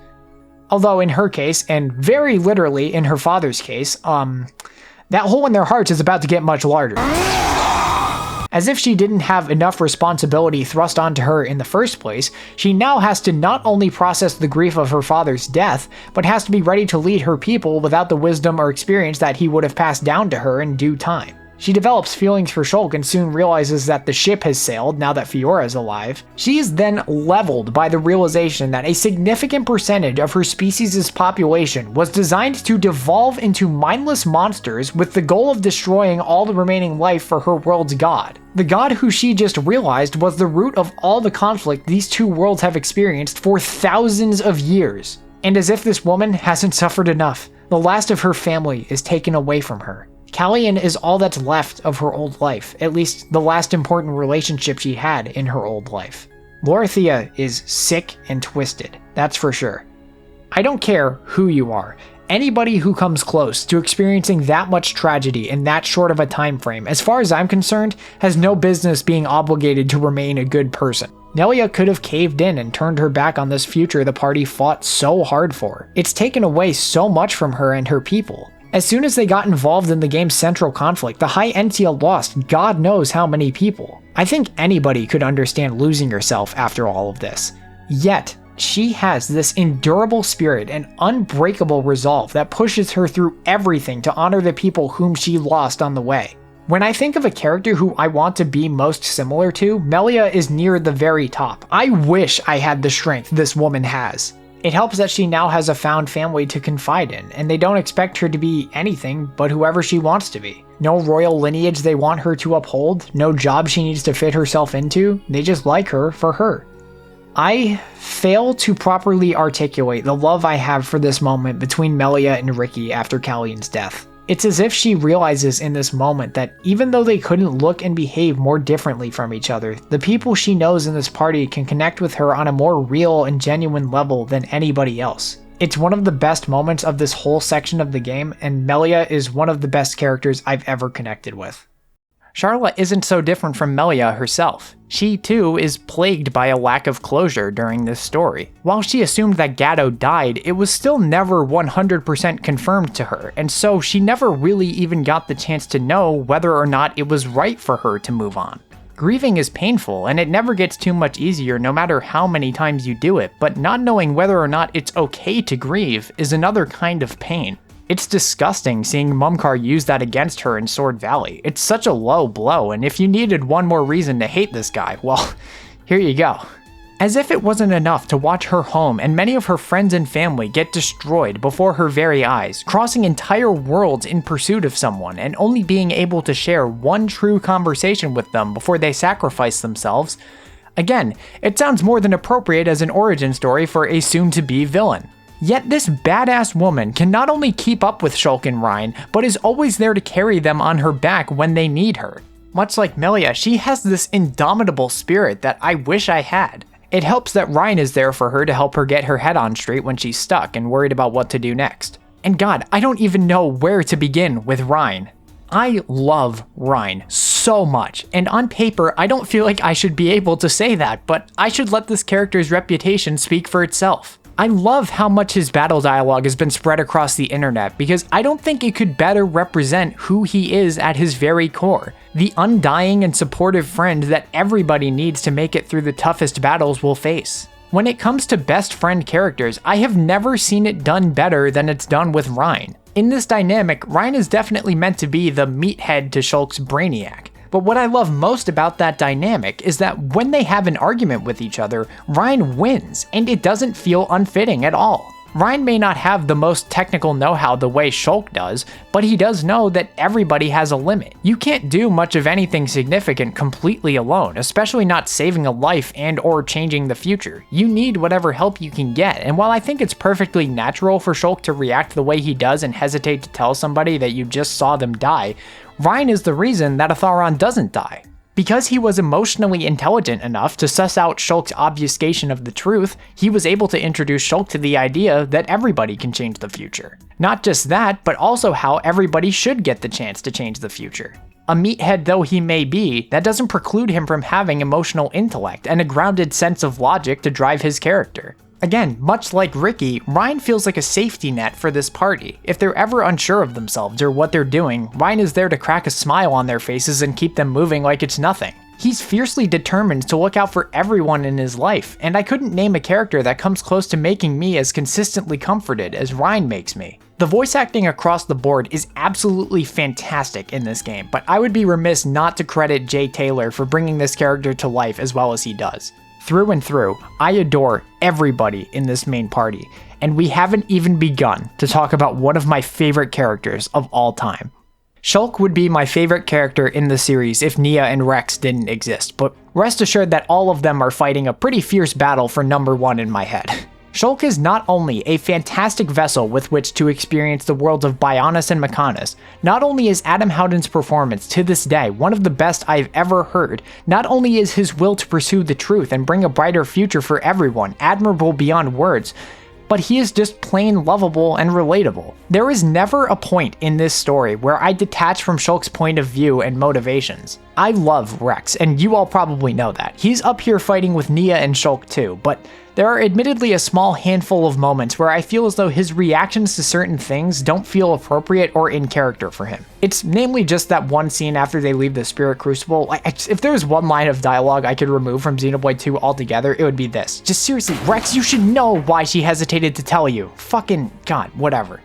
Although in her case, and very literally in her father's case, that hole in their hearts is about to get much larger. As if she didn't have enough responsibility thrust onto her in the first place, she now has to not only process the grief of her father's death, but has to be ready to lead her people without the wisdom or experience that he would have passed down to her in due time. She develops feelings for Shulk and soon realizes that the ship has sailed now that Fiora is alive. She is then leveled by the realization that a significant percentage of her species' population was designed to devolve into mindless monsters with the goal of destroying all the remaining life for her world's god. The god who she just realized was the root of all the conflict these two worlds have experienced for thousands of years. And as if this woman hasn't suffered enough, the last of her family is taken away from her. Callian is all that's left of her old life, at least the last important relationship she had in her old life. Lorithia is sick and twisted, that's for sure. I don't care who you are, anybody who comes close to experiencing that much tragedy in that short of a time frame, as far as I'm concerned, has no business being obligated to remain a good person. Nelia could have caved in and turned her back on this future the party fought so hard for. It's taken away so much from her and her people. As soon as they got involved in the game's central conflict, the High Entia lost God knows how many people. I think anybody could understand losing yourself after all of this. Yet, she has this endurable spirit and unbreakable resolve that pushes her through everything to honor the people whom she lost on the way. When I think of a character who I want to be most similar to, Melia is near the very top. I wish I had the strength this woman has. It helps that she now has a found family to confide in, and they don't expect her to be anything but whoever she wants to be. No royal lineage they want her to uphold, no job she needs to fit herself into, they just like her for her. I fail to properly articulate the love I have for this moment between Melia and Ricky after Callian's death. It's as if she realizes in this moment that even though they couldn't look and behave more differently from each other, the people she knows in this party can connect with her on a more real and genuine level than anybody else. It's one of the best moments of this whole section of the game, and Melia is one of the best characters I've ever connected with. Charla isn't so different from Melia herself. She too is plagued by a lack of closure during this story. While she assumed that Gatto died, it was still never 100% confirmed to her, and so she never really even got the chance to know whether or not it was right for her to move on. Grieving is painful, and it never gets too much easier no matter how many times you do it, but not knowing whether or not it's okay to grieve is another kind of pain. It's disgusting seeing Mumkar use that against her in Sword Valley. It's such a low blow, and if you needed one more reason to hate this guy, well, here you go. As if it wasn't enough to watch her home and many of her friends and family get destroyed before her very eyes, crossing entire worlds in pursuit of someone and only being able to share one true conversation with them before they sacrifice themselves. Again, it sounds more than appropriate as an origin story for a soon-to-be villain. Yet this badass woman can not only keep up with Shulk and Rein, but is always there to carry them on her back when they need her. Much like Melia, she has this indomitable spirit that I wish I had. It helps that Rein is there for her to help her get her head on straight when she's stuck and worried about what to do next. And God, I don't even know where to begin with Rein. I love Rein so much, and on paper I don't feel like I should be able to say that, but I should let this character's reputation speak for itself. I love how much his battle dialogue has been spread across the internet because I don't think it could better represent who he is at his very core. The undying and supportive friend that everybody needs to make it through the toughest battles we'll face. When it comes to best friend characters, I have never seen it done better than it's done with Rein. In this dynamic, Rein is definitely meant to be the meathead to Shulk's brainiac. But what I love most about that dynamic is that when they have an argument with each other, Rein wins, and it doesn't feel unfitting at all. Rein may not have the most technical know-how the way Shulk does, but he does know that everybody has a limit. You can't do much of anything significant completely alone, especially not saving a life and or changing the future. You need whatever help you can get, and while I think it's perfectly natural for Shulk to react the way he does and hesitate to tell somebody that you just saw them die, Rein is the reason that Atharon doesn't die. Because he was emotionally intelligent enough to suss out Shulk's obfuscation of the truth, he was able to introduce Shulk to the idea that everybody can change the future. Not just that, but also how everybody should get the chance to change the future. A meathead though he may be, that doesn't preclude him from having emotional intellect and a grounded sense of logic to drive his character. Again, much like Ricky, Ryan feels like a safety net for this party. If they're ever unsure of themselves or what they're doing, Ryan is there to crack a smile on their faces and keep them moving like it's nothing. He's fiercely determined to look out for everyone in his life, and I couldn't name a character that comes close to making me as consistently comforted as Ryan makes me. The voice acting across the board is absolutely fantastic in this game, but I would be remiss not to credit Jay Taylor for bringing this character to life as well as he does. Through and through, I adore everybody in this main party, and we haven't even begun to talk about one of my favorite characters of all time. Shulk would be my favorite character in the series if Nia and Rex didn't exist, but rest assured that all of them are fighting a pretty fierce battle for number one in my head. Shulk is not only a fantastic vessel with which to experience the worlds of Bionis and Mechonis, not only is Adam Howden's performance to this day one of the best I've ever heard, not only is his will to pursue the truth and bring a brighter future for everyone admirable beyond words, but he is just plain lovable and relatable. There is never a point in this story where I detach from Shulk's point of view and motivations. I love Rex, and you all probably know that. He's up here fighting with Nia and Shulk too, but there are admittedly a small handful of moments where I feel as though his reactions to certain things don't feel appropriate or in character for him. It's namely just that one scene after they leave the Spirit Crucible. If there was one line of dialogue I could remove from Xenoblade 2 altogether, it would be this. Just seriously, Rex, you should know why she hesitated to tell you. Fucking God, whatever.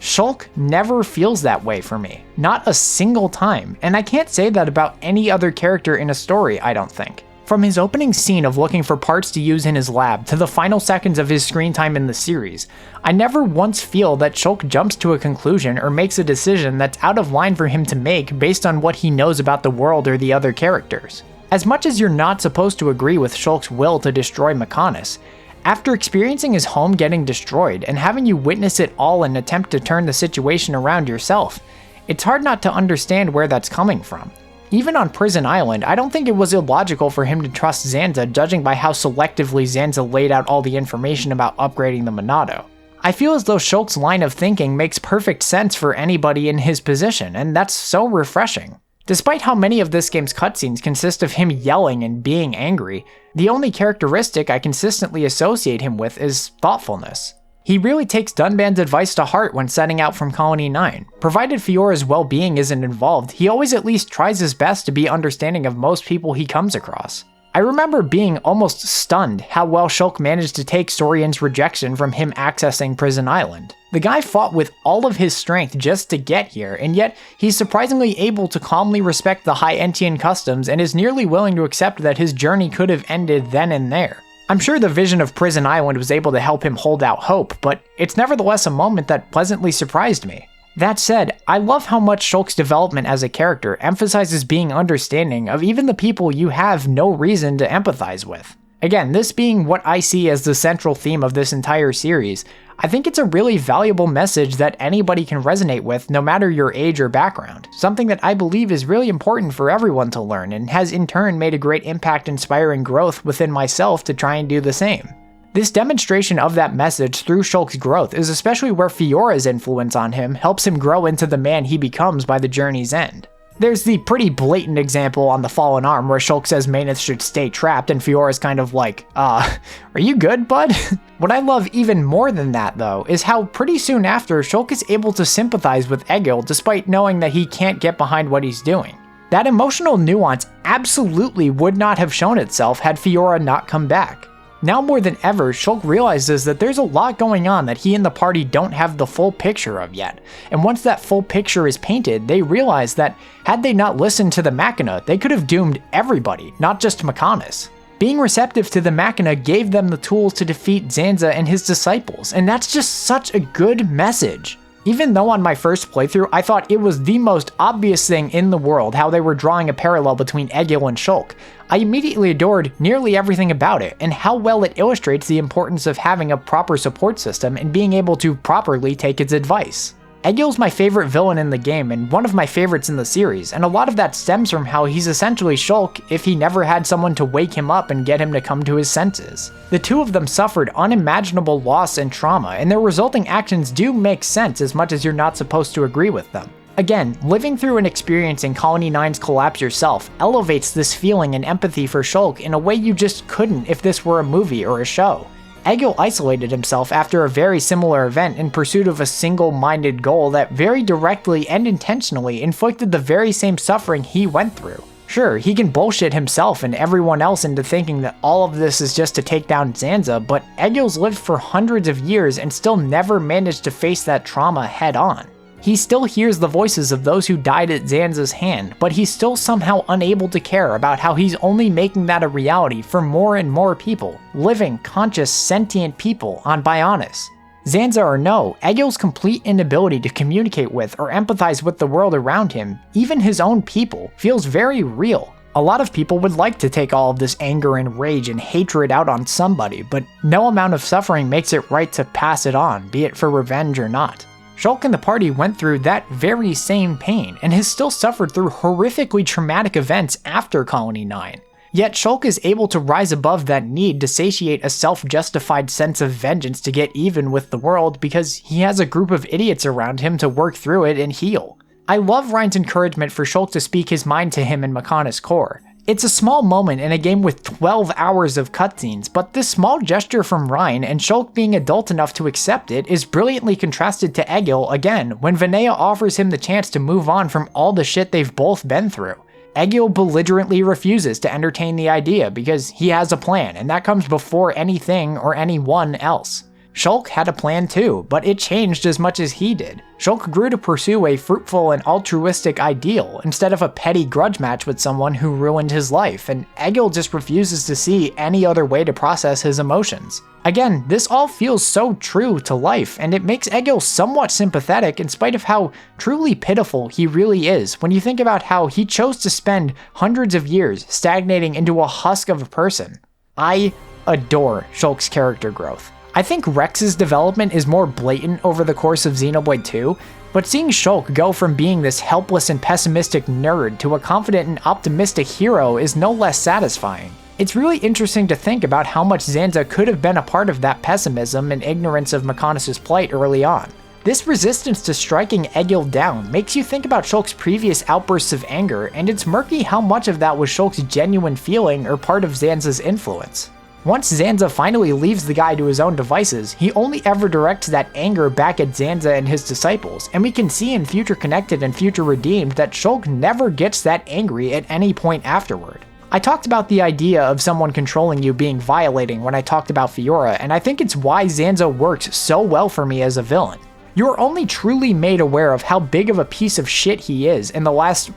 Shulk never feels that way for me. Not a single time. And I can't say that about any other character in a story, I don't think. From his opening scene of looking for parts to use in his lab to the final seconds of his screen time in the series, I never once feel that Shulk jumps to a conclusion or makes a decision that's out of line for him to make based on what he knows about the world or the other characters. As much as you're not supposed to agree with Shulk's will to destroy Mechonis, after experiencing his home getting destroyed and having you witness it all and attempt to turn the situation around yourself, it's hard not to understand where that's coming from. Even on Prison Island, I don't think it was illogical for him to trust Zanza, judging by how selectively Zanza laid out all the information about upgrading the Monado. I feel as though Shulk's line of thinking makes perfect sense for anybody in his position, and that's so refreshing. Despite how many of this game's cutscenes consist of him yelling and being angry, the only characteristic I consistently associate him with is thoughtfulness. He really takes Dunban's advice to heart when setting out from Colony 9. Provided Fiora's well-being isn't involved, he always at least tries his best to be understanding of most people he comes across. I remember being almost stunned how well Shulk managed to take Saurian's rejection from him accessing Prison Island. The guy fought with all of his strength just to get here, and yet he's surprisingly able to calmly respect the High Entian customs and is nearly willing to accept that his journey could have ended then and there. I'm sure the vision of Prison Island was able to help him hold out hope, but it's nevertheless a moment that pleasantly surprised me. That said, I love how much Shulk's development as a character emphasizes being understanding of even the people you have no reason to empathize with. Again, this being what I see as the central theme of this entire series, I think it's a really valuable message that anybody can resonate with no matter your age or background, something that I believe is really important for everyone to learn and has in turn made a great impact inspiring growth within myself to try and do the same. This demonstration of that message through Shulk's growth is especially where Fiora's influence on him helps him grow into the man he becomes by the journey's end. There's the pretty blatant example on the Fallen Arm where Shulk says Maneth should stay trapped and Fiora's kind of like, are you good, bud? What I love even more than that though is how pretty soon after Shulk is able to sympathize with Egil despite knowing that he can't get behind what he's doing. That emotional nuance absolutely would not have shown itself had Fiora not come back. Now more than ever, Shulk realizes that there's a lot going on that he and the party don't have the full picture of yet, and once that full picture is painted, they realize that had they not listened to the Machina, they could have doomed everybody, not just Mechonis. Being receptive to the Machina gave them the tools to defeat Zanza and his disciples, and that's just such a good message. Even though on my first playthrough I thought it was the most obvious thing in the world how they were drawing a parallel between Egil and Shulk, I immediately adored nearly everything about it and how well it illustrates the importance of having a proper support system and being able to properly take its advice. Egil's my favorite villain in the game and one of my favorites in the series, and a lot of that stems from how he's essentially Shulk if he never had someone to wake him up and get him to come to his senses. The two of them suffered unimaginable loss and trauma, and their resulting actions do make sense as much as you're not supposed to agree with them. Again, living through and experiencing Colony 9's collapse yourself elevates this feeling and empathy for Shulk in a way you just couldn't if this were a movie or a show. Egil isolated himself after a very similar event in pursuit of a single-minded goal that very directly and intentionally inflicted the very same suffering he went through. Sure, he can bullshit himself and everyone else into thinking that all of this is just to take down Zanza, but Egil's lived for hundreds of years and still never managed to face that trauma head on. He still hears the voices of those who died at Zanza's hand, but he's still somehow unable to care about how he's only making that a reality for more and more people, living, conscious, sentient people on Bionis. Zanza or no, Egil's complete inability to communicate with or empathize with the world around him, even his own people, feels very real. A lot of people would like to take all of this anger and rage and hatred out on somebody, but no amount of suffering makes it right to pass it on, be it for revenge or not. Shulk and the party went through that very same pain, and has still suffered through horrifically traumatic events after Colony 9. Yet Shulk is able to rise above that need to satiate a self-justified sense of vengeance to get even with the world because he has a group of idiots around him to work through it and heal. I love Ryan's encouragement for Shulk to speak his mind to him in Makana's core. It's a small moment in a game with 12 hours of cutscenes, but this small gesture from Ryan and Shulk being adult enough to accept it is brilliantly contrasted to Egil again when Vinaya offers him the chance to move on from all the shit they've both been through. Egil belligerently refuses to entertain the idea because he has a plan, and that comes before anything or anyone else. Shulk had a plan too, but it changed as much as he did. Shulk grew to pursue a fruitful and altruistic ideal instead of a petty grudge match with someone who ruined his life, and Egil just refuses to see any other way to process his emotions. Again, this all feels so true to life, and it makes Egil somewhat sympathetic in spite of how truly pitiful he really is when you think about how he chose to spend hundreds of years stagnating into a husk of a person. I adore Shulk's character growth. I think Rex's development is more blatant over the course of Xenoblade 2, but seeing Shulk go from being this helpless and pessimistic nerd to a confident and optimistic hero is no less satisfying. It's really interesting to think about how much Zanza could have been a part of that pessimism and ignorance of Mechonis' plight early on. This resistance to striking Egil down makes you think about Shulk's previous outbursts of anger, and it's murky how much of that was Shulk's genuine feeling or part of Zanza's influence. Once Zanza finally leaves the guy to his own devices, he only ever directs that anger back at Zanza and his disciples, and we can see in Future Connected and Future Redeemed that Shulk never gets that angry at any point afterward. I talked about the idea of someone controlling you being violating when I talked about Fiora, and I think it's why Zanza works so well for me as a villain. You're only truly made aware of how big of a piece of shit he is in the last,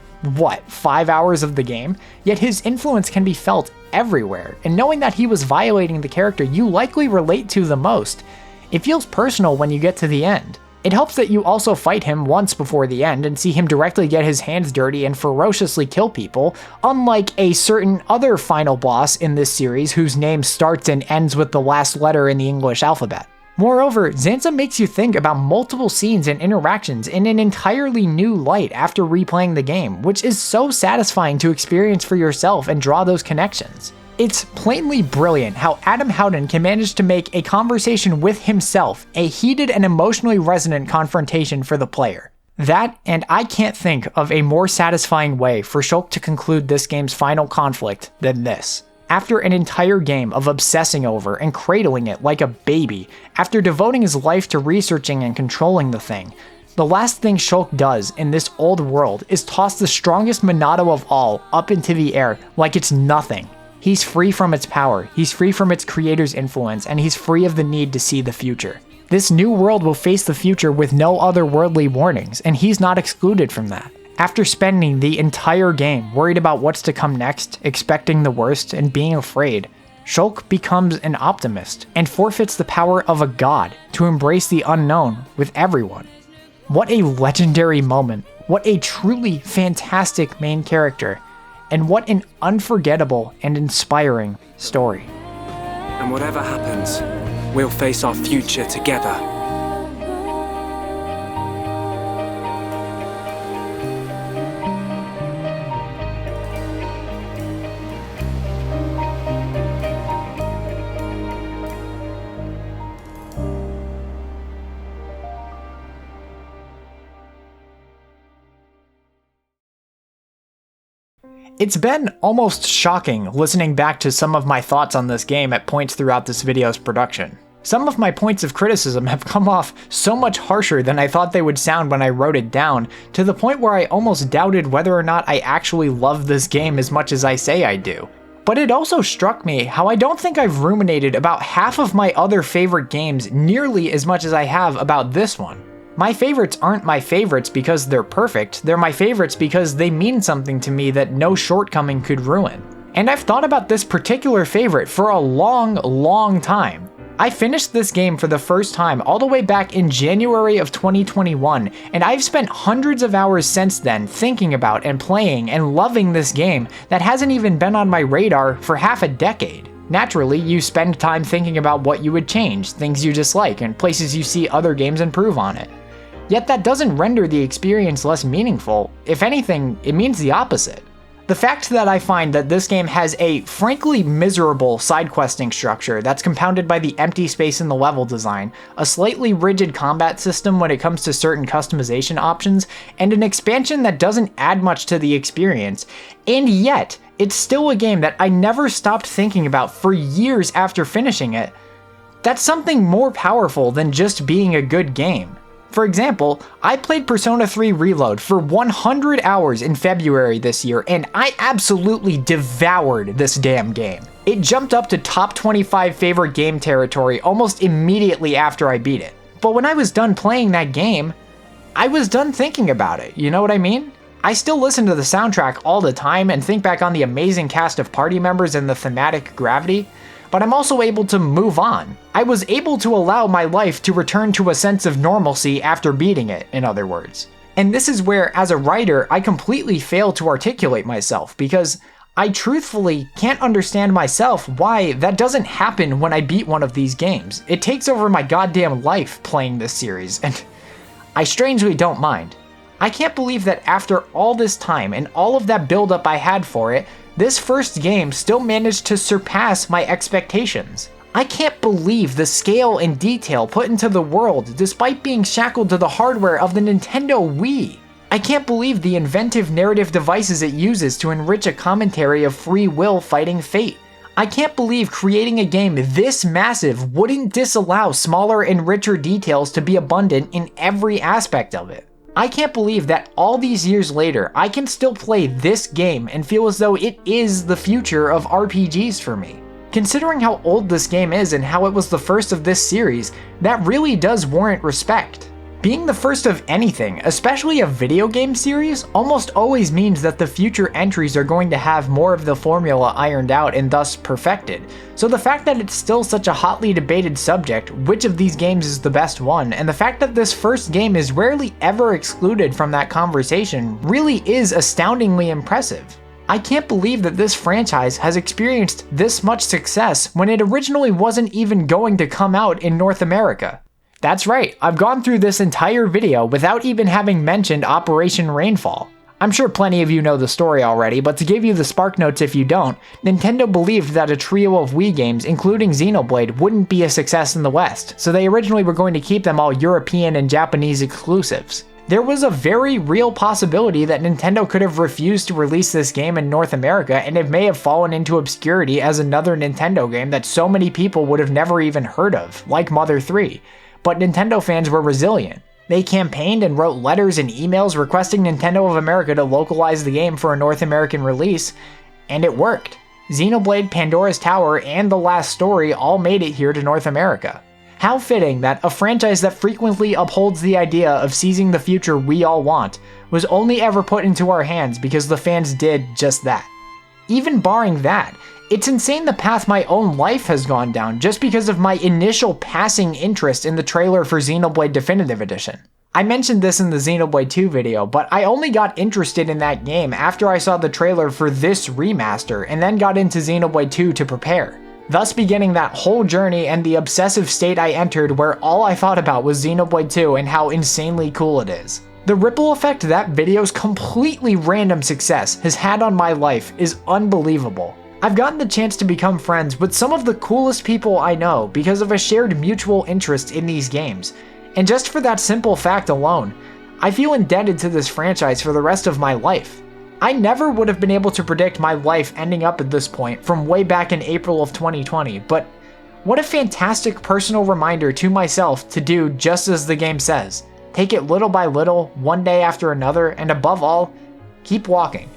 5 hours of the game, yet his influence can be felt everywhere, and knowing that he was violating the character you likely relate to the most, it feels personal when you get to the end. It helps that you also fight him once before the end and see him directly get his hands dirty and ferociously kill people, unlike a certain other final boss in this series whose name starts and ends with the last letter in the English alphabet. Moreover, Zanza makes you think about multiple scenes and interactions in an entirely new light after replaying the game, which is so satisfying to experience for yourself and draw those connections. It's plainly brilliant how Adam Howden can manage to make a conversation with himself a heated and emotionally resonant confrontation for the player. That, and I can't think of a more satisfying way for Shulk to conclude this game's final conflict than this. After an entire game of obsessing over and cradling it like a baby, after devoting his life to researching and controlling the thing, the last thing Shulk does in this old world is toss the strongest Monado of all up into the air like it's nothing. He's free from its power, he's free from its creator's influence, and he's free of the need to see the future. This new world will face the future with no otherworldly warnings, and he's not excluded from that. After spending the entire game worried about what's to come next, expecting the worst, and being afraid, Shulk becomes an optimist and forfeits the power of a god to embrace the unknown with everyone. What a legendary moment, what a truly fantastic main character, and what an unforgettable and inspiring story. And whatever happens, we'll face our future together. It's been almost shocking listening back to some of my thoughts on this game at points throughout this video's production. Some of my points of criticism have come off so much harsher than I thought they would sound when I wrote it down, to the point where I almost doubted whether or not I actually love this game as much as I say I do. But it also struck me how I don't think I've ruminated about half of my other favorite games nearly as much as I have about this one. My favorites aren't my favorites because they're perfect, they're my favorites because they mean something to me that no shortcoming could ruin. And I've thought about this particular favorite for a long time. I finished this game for the first time all the way back in January of 2021, and I've spent hundreds of hours since then thinking about and playing and loving this game that hasn't even been on my radar for half a decade. Naturally, you spend time thinking about what you would change, things you dislike, and places you see other games improve on it. Yet that doesn't render the experience less meaningful. If anything, it means the opposite. The fact that I find that this game has a frankly miserable side questing structure that's compounded by the empty space in the level design, a slightly rigid combat system when it comes to certain customization options, and an expansion that doesn't add much to the experience, and yet it's still a game that I never stopped thinking about for years after finishing it, that's something more powerful than just being a good game. For example, I played Persona 3 Reload for 100 hours in February this year, and I absolutely devoured this damn game. It jumped up to top 25 favorite game territory almost immediately after I beat it. But when I was done playing that game, I was done thinking about it, you know what I mean? I still listen to the soundtrack all the time and think back on the amazing cast of party members and the thematic gravity, but I'm also able to move on. I was able to allow my life to return to a sense of normalcy after beating it, in other words. And this is where, as a writer, I completely fail to articulate myself, because I truthfully can't understand myself why that doesn't happen when I beat one of these games. It takes over my goddamn life playing this series, and I strangely don't mind. I can't believe that after all this time and all of that buildup I had for it, this first game still managed to surpass my expectations. I can't believe the scale and detail put into the world despite being shackled to the hardware of the Nintendo Wii. I can't believe the inventive narrative devices it uses to enrich a commentary of free will fighting fate. I can't believe creating a game this massive wouldn't disallow smaller and richer details to be abundant in every aspect of it. I can't believe that all these years later, I can still play this game and feel as though it is the future of RPGs for me. Considering how old this game is and how it was the first of this series, that really does warrant respect. Being the first of anything, especially a video game series, almost always means that the future entries are going to have more of the formula ironed out and thus perfected. So the fact that it's still such a hotly debated subject, which of these games is the best one, and the fact that this first game is rarely ever excluded from that conversation really is astoundingly impressive. I can't believe that this franchise has experienced this much success when it originally wasn't even going to come out in North America. That's right, I've gone through this entire video without even having mentioned Operation Rainfall. I'm sure plenty of you know the story already, but to give you the spark notes if you don't, Nintendo believed that a trio of Wii games, including Xenoblade, wouldn't be a success in the West, so they originally were going to keep them all European and Japanese exclusives. There was a very real possibility that Nintendo could have refused to release this game in North America, and it may have fallen into obscurity as another Nintendo game that so many people would have never even heard of, like Mother 3. But Nintendo fans were resilient. They campaigned and wrote letters and emails requesting Nintendo of America to localize the game for a North American release, and it worked. Xenoblade, Pandora's Tower, and The Last Story all made it here to North America. How fitting that a franchise that frequently upholds the idea of seizing the future we all want was only ever put into our hands because the fans did just that. Even barring that, it's insane the path my own life has gone down just because of my initial passing interest in the trailer for Xenoblade Definitive Edition. I mentioned this in the Xenoblade 2 video, but I only got interested in that game after I saw the trailer for this remaster and then got into Xenoblade 2 to prepare, thus beginning that whole journey and the obsessive state I entered where all I thought about was Xenoblade 2 and how insanely cool it is. The ripple effect that video's completely random success has had on my life is unbelievable. I've gotten the chance to become friends with some of the coolest people I know because of a shared mutual interest in these games, and just for that simple fact alone, I feel indebted to this franchise for the rest of my life. I never would have been able to predict my life ending up at this point from way back in April of 2020, but what a fantastic personal reminder to myself to do just as the game says. Take it little by little, one day after another, and above all, keep walking.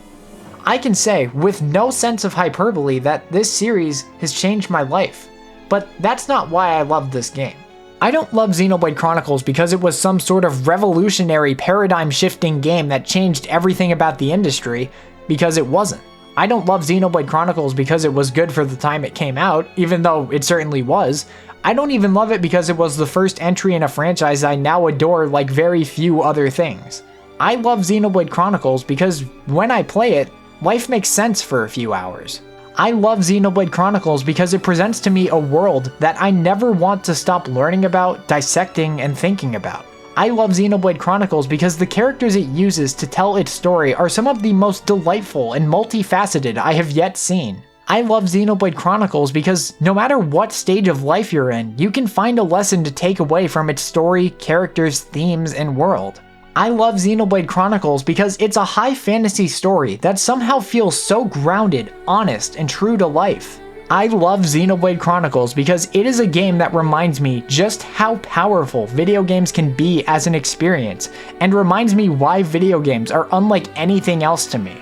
I can say with no sense of hyperbole that this series has changed my life, but that's not why I love this game. I don't love Xenoblade Chronicles because it was some sort of revolutionary paradigm-shifting game that changed everything about the industry, because it wasn't. I don't love Xenoblade Chronicles because it was good for the time it came out, even though it certainly was. I don't even love it because it was the first entry in a franchise I now adore like very few other things. I love Xenoblade Chronicles because when I play it, life makes sense for a few hours. I love Xenoblade Chronicles because it presents to me a world that I never want to stop learning about, dissecting, and thinking about. I love Xenoblade Chronicles because the characters it uses to tell its story are some of the most delightful and multifaceted I have yet seen. I love Xenoblade Chronicles because no matter what stage of life you're in, you can find a lesson to take away from its story, characters, themes, and world. I love Xenoblade Chronicles because it's a high fantasy story that somehow feels so grounded, honest, and true to life. I love Xenoblade Chronicles because it is a game that reminds me just how powerful video games can be as an experience, and reminds me why video games are unlike anything else to me.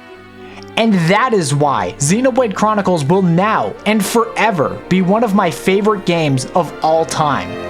And that is why Xenoblade Chronicles will now and forever be one of my favorite games of all time.